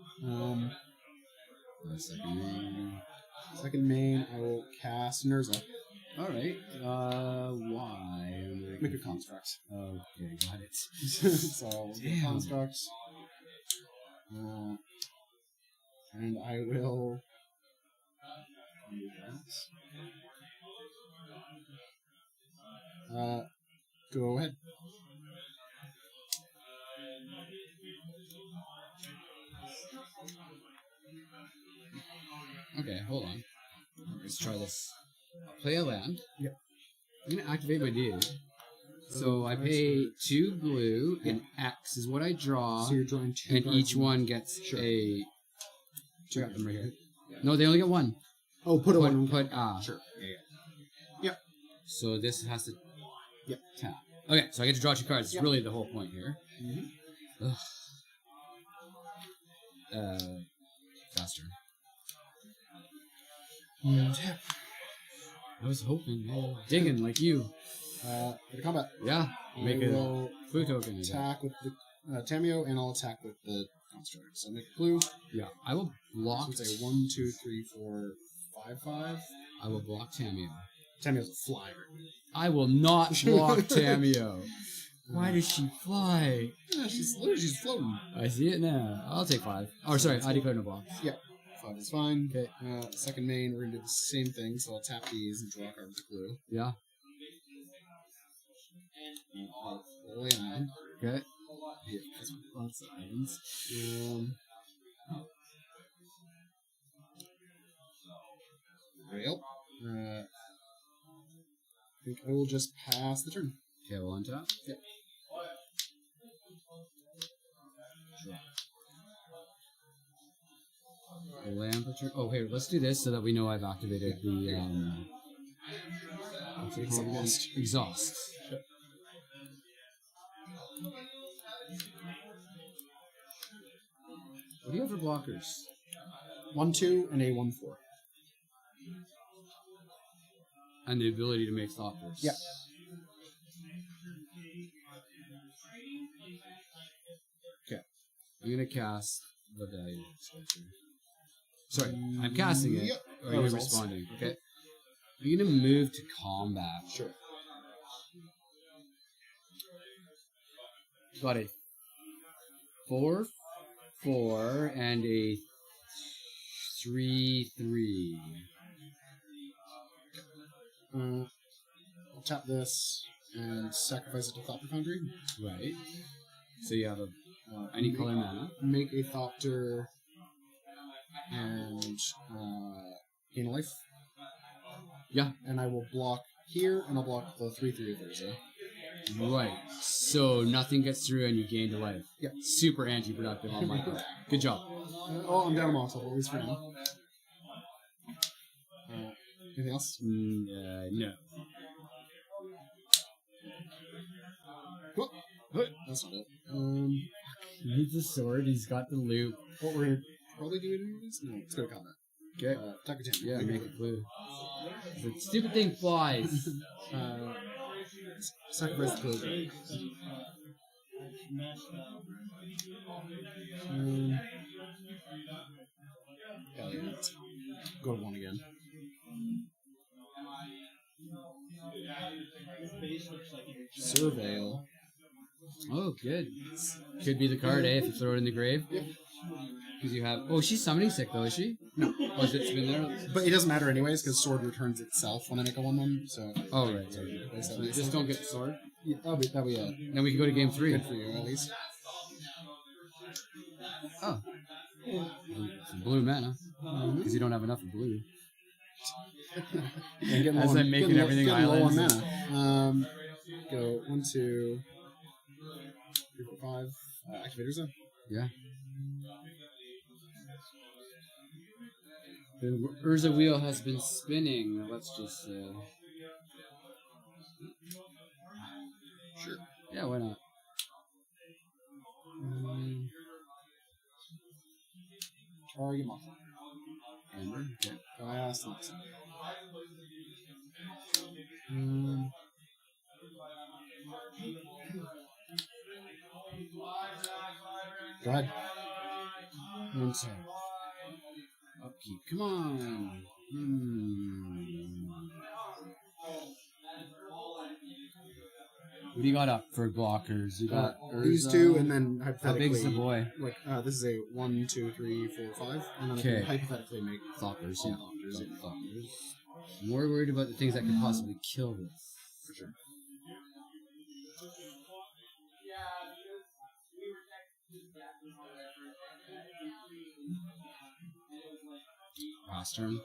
Second main, I will cast Nurza. All right. Why? Make a construct. Okay, got it. So we'll get Damn. constructs. And I will. Go ahead. Okay, hold on. Let's try this. I'll play a land. Yep. I'm gonna activate my dude. So I pay 2 blue, and X is what I draw, So you're drawing 2 and cards each from- one gets Sure. a. Two Got them right here. Yeah. No, they only get 1. Oh, put a one. Put Sure. So this has to. Yep. Tap. Okay, so I get to draw 2 cards. It's Yep. really the whole point here. Mhm. Faster. Tap. I was hoping, digging like you. Go to combat. Yeah. Make I a will clue token. I guess. attack with the Tamio, and I'll attack with the construct. So make a clue. Yeah, I will block. So it's a 1, 2, 3, 4, 5, 5. I will block Tamio. Tamio's a flyer. I will not block Tamio. Why does she fly? Yeah, she's floating. I see it now. I'll take 5. Oh, sorry, I declare no block. Yep. 5 is fine. Okay. Second main, we're gonna do the same thing, so I'll tap these and draw a card with the clue. Yeah. And I'll land. Okay. Yeah, That's lots of items. Rail. I think I will just pass the turn. Okay, well on top. Yep. Land per turn. Oh, here, let's do this so that we know I've activated the what's it called again? Exhaust. Exhaust. What do you have for blockers? 1, 2, and a 1, 4. And the ability to make thought bursts. Yep. Okay. I'm gonna cast the value dispenser. Sorry, I'm casting it. Yep. Or you're Results. responding. Okay. I'm gonna move to combat. Sure. Got a 4/4 and a 3/3. I'll tap this and sacrifice it to Thopter Foundry. Right. So you have any color mana. Make a Thopter and gain a life. Yeah. And I will block here, and I'll block the 3/3 of theirs. Right. So nothing gets through and you gain a life. Yep. Super anti-productive on my part. Good job. I'm down a Mox level, at least for now. Anything else? No. Cool. That's not it. He needs a sword. He's got the loop. What we're gonna probably do in this? No, let's go to combat. Okay. Attack or ten. Yeah, make a clue. The stupid thing flies. Sacrifice the clue. Hell yeah. Go to 1 again. Surveil. Oh, good. Could be the card, eh? If you throw it in the grave. Because you have. Oh, she's summoning sick though, is she? No. Oh, it's been there. But it doesn't matter anyways, because sword returns itself when I make a 1/1, so... Oh, right. So you just don't get the sword. Yeah, that'll be Then we can go to game 3. good for you, at least. Oh. It's blue mana. Because you don't have enough of blue. And getting As I'm making everything getting low on islands. mana. Go 1, 2, 3, 4, 5. Activator zone. Yeah. The Urza wheel has been spinning. Let's just say. Sure. Yeah, why not? Target moth. Amber. Okay. Last next. Go ahead. One sec. Upkeep. Come on. What do you got up for blockers? You got These Urza. two, and then How hypothetically... big's the boy? Like, this is a 1, 2, 3, 4, 5. And then I Okay. can hypothetically make... Thoppers, all yeah. Thoppers, yeah. Thoppers. More worried about the things that could possibly kill this. For sure. Last turn.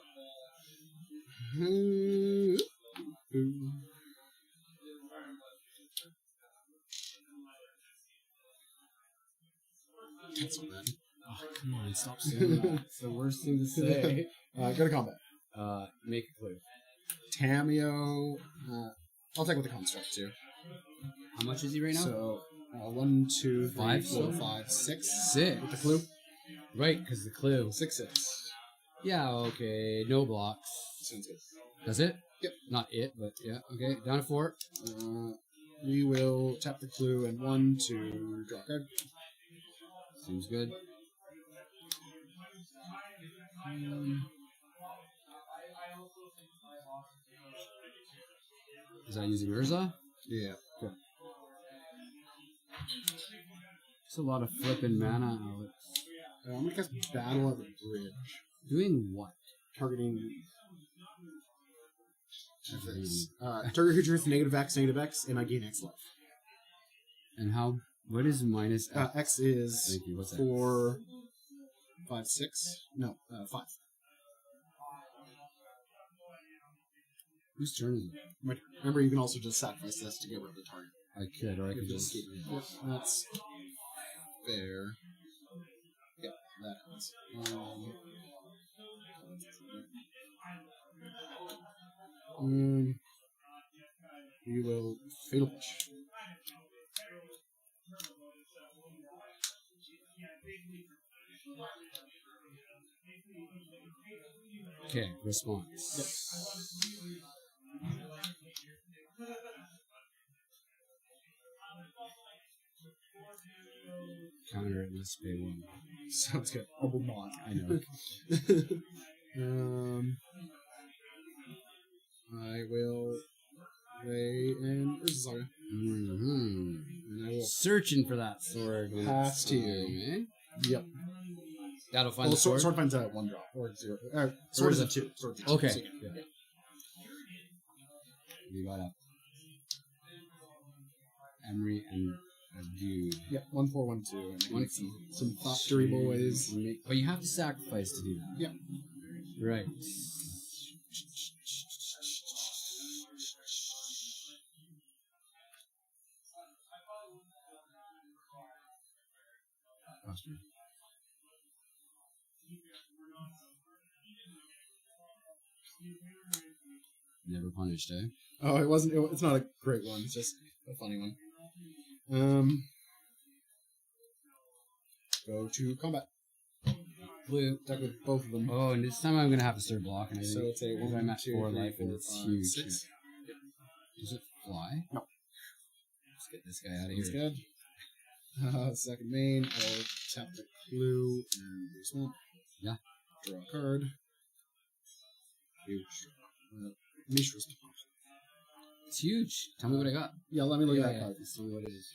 Cancel that. Oh, come on, stop saying that. It's the worst thing to say. Go to combat. Make a clue. Tameo. I'll take with the construct too. How much is he right now? So 1, 2, 3, 5 4, still? 5, 6. 6. With the clue. Right, because the clue. 6, 6. Yeah, okay. No blocks. Sounds good. Does it? Yep. Not it, but yeah. Okay, down to 4. We will tap the clue and 1 to draw a card. Seems good. Is that using Urza? Yeah. It's a lot of flipping mana, Alex. I'm gonna cast Battle at the Bridge, Doing what? targeting. Target creature with negative X, and I gain X life. And how? What is minus X? X is Thank you. What's that? 4, 5, 6. No, 5. Whose turn is it? Remember, you can also just sacrifice this to get rid of the target. I could, or I You could can just. Yep, that's fair. Yep, that happens. We will Fatal Push. Okay, response. Counter it, let's pay 1. Sounds good. I will not. I know. I will play an Urza Saga. Mm-hmm. And I will. Searching for that sword. when Have it's to. time, eh? Yep. That'll find Well, the sword. sword finds a 1 drop or 0. Sword is a 2. Sword is a 2. Okay. So you can- Yeah. You got up. Emery and a dude. Yeah, 1, 4, 1, 2. And One- some factory boys. But you have to sacrifice to do that. Yep. Right. Oscar. Never punished, eh? Oh, it wasn't. It's not a great one. It's just a funny one. Go to combat. Blue. Attack with both of them. Oh, and this time I'm gonna have to start blocking. I So think. it's a Because 1, I'm at 2, 4 3, life and 4, it's 5, huge. 6. Does it fly? No. Let's get this guy out of That's here. good. Second main, I'll tap the clue and do swamp. Yeah. Draw a card. Huge. Mishra's Pop. It's huge. Tell me what I got. Yeah, let me look at that card. Let's see what it is.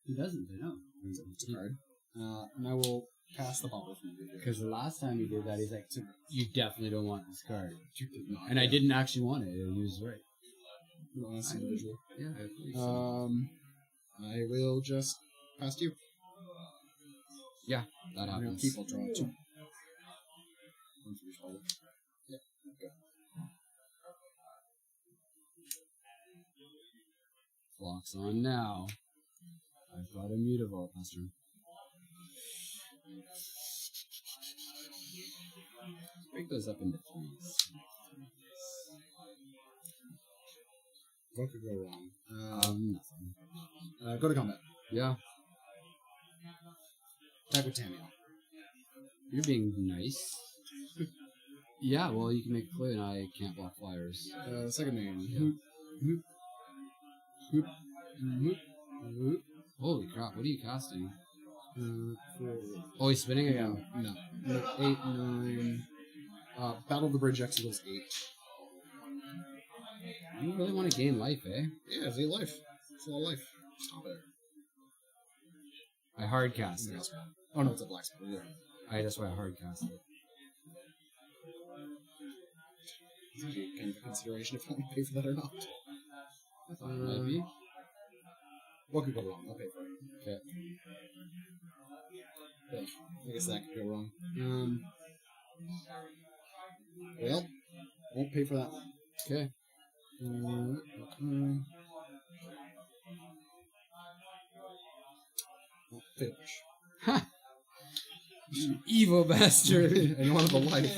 He doesn't. I know. It's a card. And I will pass the bobble from you. Because the last time he did that, he's like, "You definitely don't want this card," You did not. and I didn't actually want it. And he was right. No, that's individual. Yeah, I believe so. I will just pass to you. Yeah, that I'm gonna happens. keep. I'll draw 2. One for each bobble. Yeah. Okay. Clock's on now. I've got a Mutavault this turn. Break those up into 3s. What could go wrong? Nothing. Go to combat. Yeah, Attack with Tamiel. you're being nice. Yeah, well, you can make a clue, and I can't block flyers. Second main. Hoop. Holy crap! What are you casting? 4. Oh, he's spinning again. No. 8, 9. Battle of the Bridge X equals 8. You really want to gain life, eh? Yeah, it's 8 life. It's a lot of life. Stop it. I hard cast it. Oh no, it's a black spell. Yeah. That's why I hard cast it. It's actually kind of a consideration if I want to pay for that or not. I thought it might be. What could go wrong? I'll pay for it. Okay. Yeah, I guess that could go wrong. Well, won't pay for that one. Okay. Finish. Ha! You evil bastard. And you wanted the life.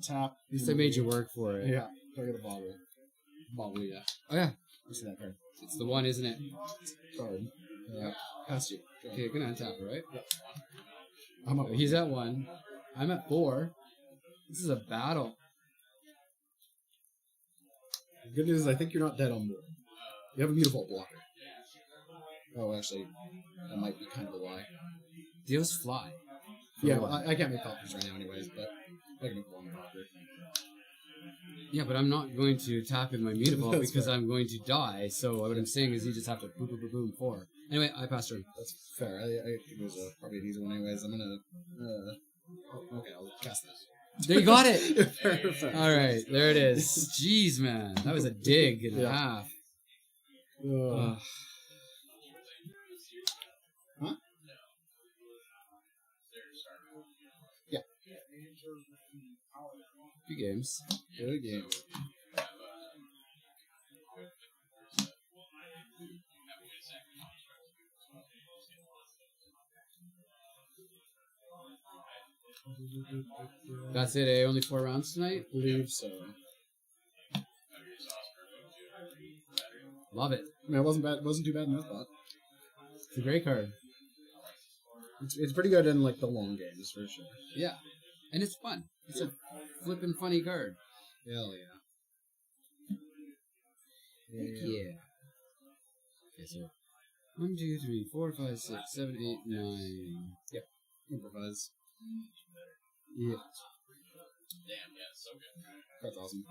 Tap. At least I made you work for it. Yeah. Target a bottle. Bottle, yeah. Oh yeah. You see that card? It's the one, isn't it? Card. Past you. Go. Okay, gonna untap it, right? I'm up. He's at 1. I'm at 4. This is a battle. The good news is I think you're not dead on board. You have a beautiful blocker. Oh, actually, that might be kind of a lie. Deals fly. Yeah, well, I can't make copies right now anyways, but I can make one blocker. Yeah, but I'm not going to tap in my Mutavault That's because fair. I'm going to die. So what I'm saying is you just have to boom, boom, boom, boom, 4. Anyway, I passed turn. That's fair. I think it was probably an easy one anyways. I'm gonna... okay, I'll cast this. There you got it. Fair, fair. All right, there it is. Jeez, man, that was a dig and a Yeah. half. Huh? Yeah. Few games. Good game. That's it. Eh? Only 4 rounds tonight. Believe so. Love it. I mean, it wasn't bad. It wasn't too bad in that spot. It's a great card. It's pretty good in like the long games for sure. Yeah, and it's fun. It's a flippin' funny card. Hell yeah. Yeah. Okay, so 1, 2, 3, 4, 5, 6, 7, 8, 9. Improvise. Yeah. That's awesome.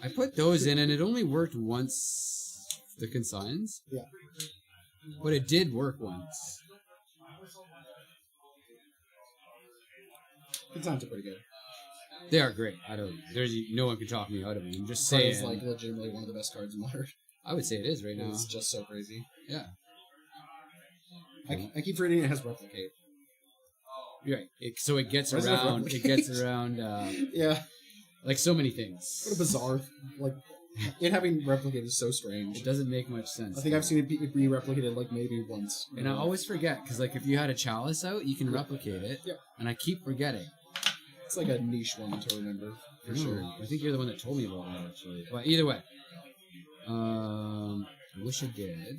I put those in, and it only worked once. The consigns. Yeah. But it did work once. The times are pretty good. They are great. I don't. There's no one can talk me out of them. I'm just Card saying. is like legitimately one of the best cards in Modern. I would say it is right now. It's just so crazy. Yeah. I keep forgetting it has replicate. You're right. So it gets Why does it have around. It replicate? gets around. Yeah. Like so many things. What a bizarre. Like, it having replicate is so strange. It doesn't make much sense. I think I've seen it be replicated like maybe once. And I always forget because like if you had a chalice out, you can replicate it. Yeah. And I keep forgetting. It's like a niche one to remember. for sure. I think you're the one that told me about that actually. But either way, I wish I did.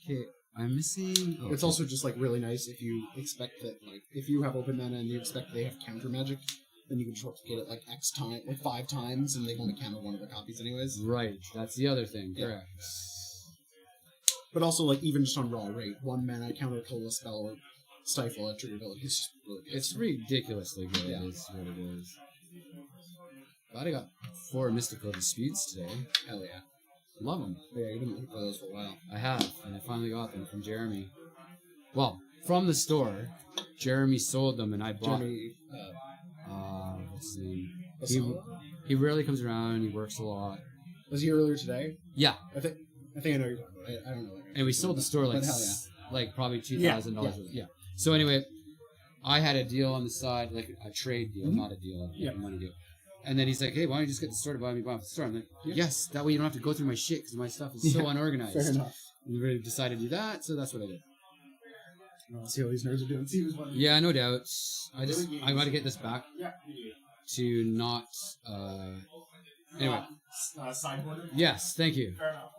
Okay, I'm missing. Oh, It's also just like really nice if you expect that, like, if you have open mana and you expect they have counter magic, then you can just replicate it like X time, like 5 times, and they only counter one of the copies anyways. right. That's the other thing. Yeah. Correct. But also, like, even just on raw rate, 1 mana counter kill a spell or stifle a trigger ability is just really good. It's ridiculously good. Yeah. Is what it is. Glad I got 4 mystical disputes today. Hell yeah. Love them. Yeah, you've been looking for those for a while. I have, and I finally got them from Jeremy. Well, from the store. Jeremy sold them, and I bought. Jeremy, What's his name? Basala? He rarely comes around. He works a lot. Was he earlier today? Yeah, I think I know you're talking about. I don't know. and we sold the store like But hell yeah. like probably $2,000. Yeah. So anyway, I had a deal on the side, like a trade deal, not a deal, like Yeah. a money deal. And then he's like, "Hey, why don't you just get the store to buy me off the store?" I'm like, "Yes, that way you don't have to go through my shit because my stuff is so Yeah, unorganized." Fair enough. And we really decided to do that, so that's what I did. See how these nerds are doing. See who's one. Yeah, no doubt. I got to get this back Yeah. to not. Anyway, Sideboard. yes, thank you. Fair enough.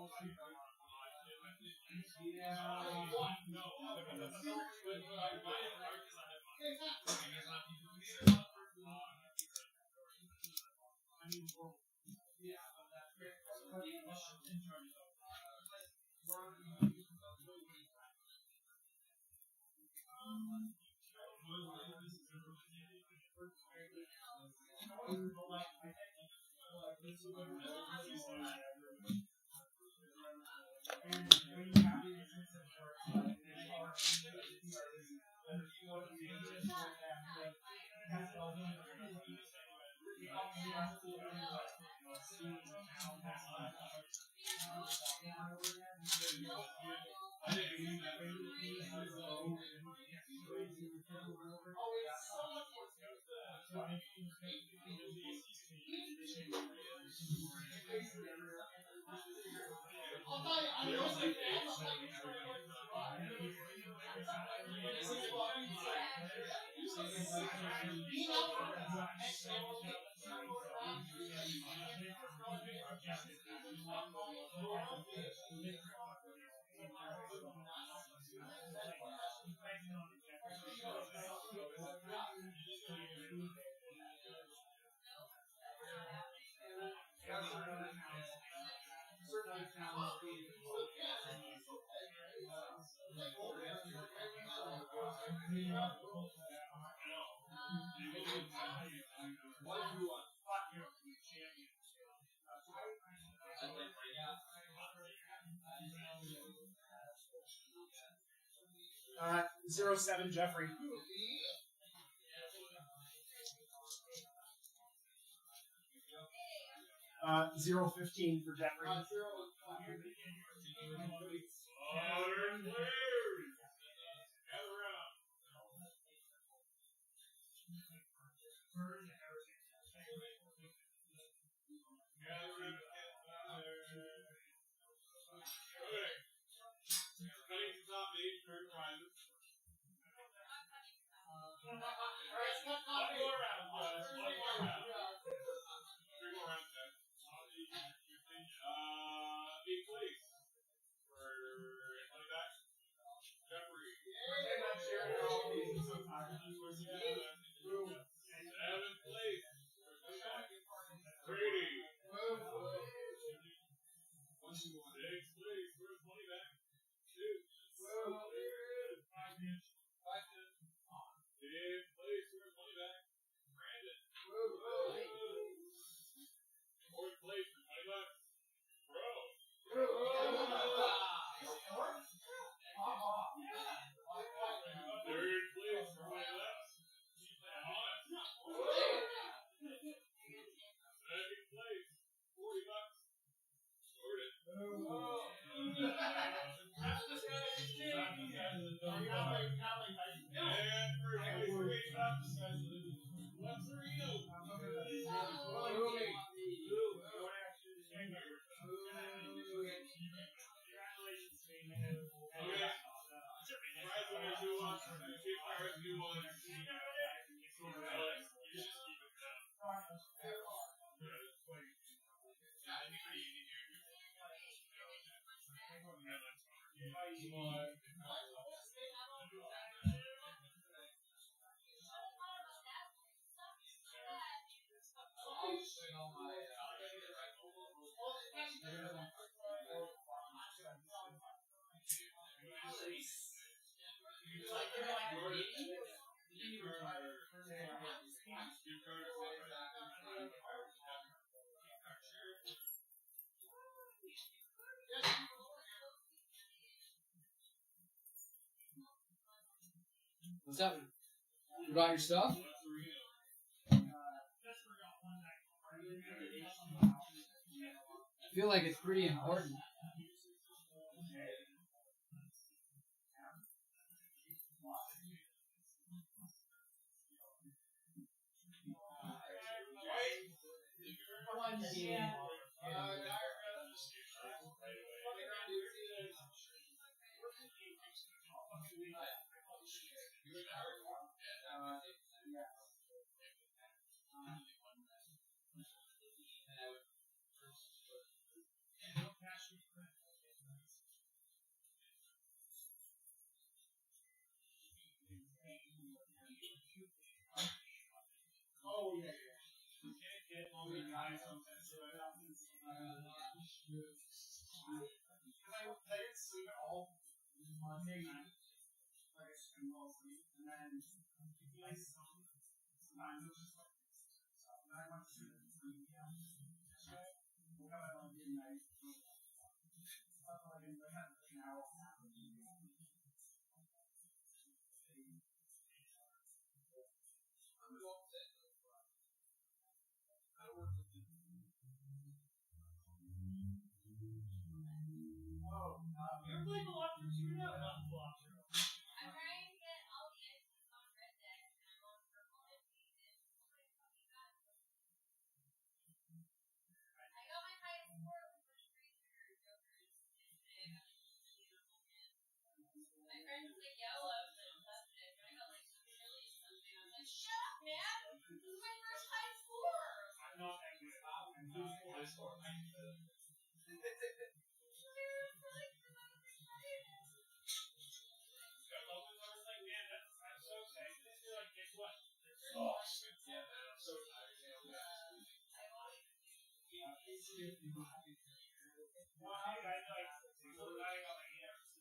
Uh, 07 Jeffrey. 015 for Jeffrey. What's up? You got your stuff? I feel like it's pretty important. I'm trying to get all the items on red deck, and I'm on purple and pieces. I got my highest score with the creature jokers, and my friend was like yellow, so I left it, but I got like some really something. I was like, shut up, man! This is my first high score! I'm not that good. I'm not high score. I'm so excited. You're like, guess what? Oh, yeah, man, I'm so tired. Well, I like, so I got my hands.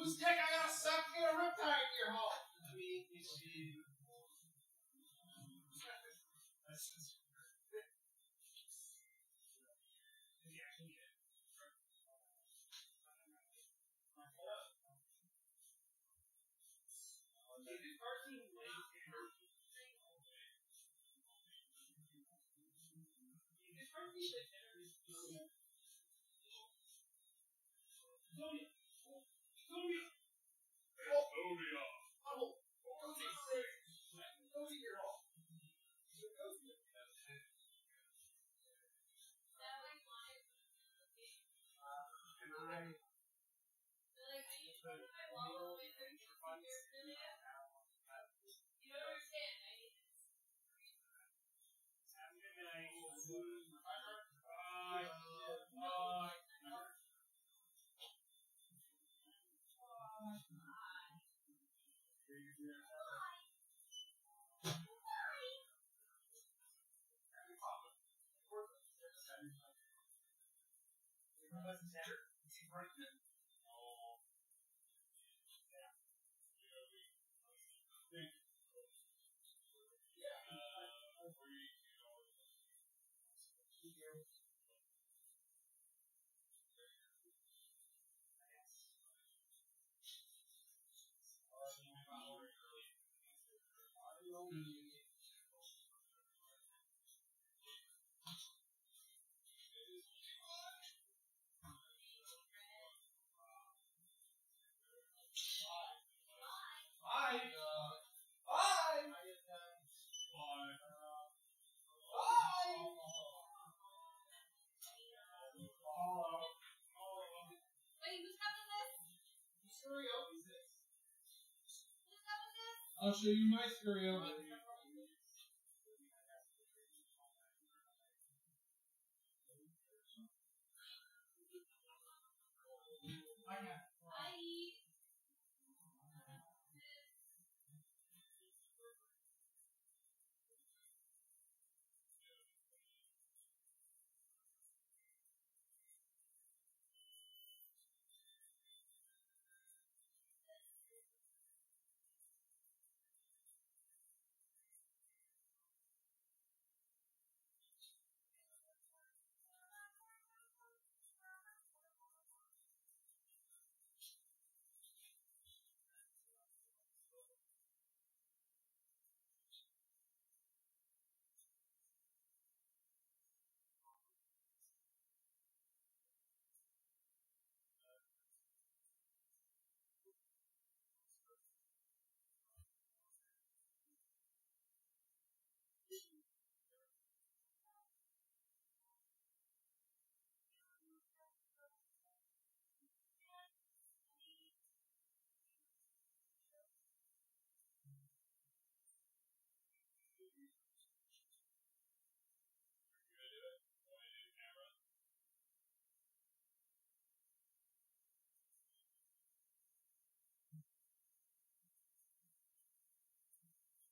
Who's dick? I gotta suck you a riptide in your hole. Wait, who's coming this? Who's coming this? I'll show you my stereo. Bye.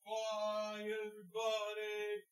Bye, everybody.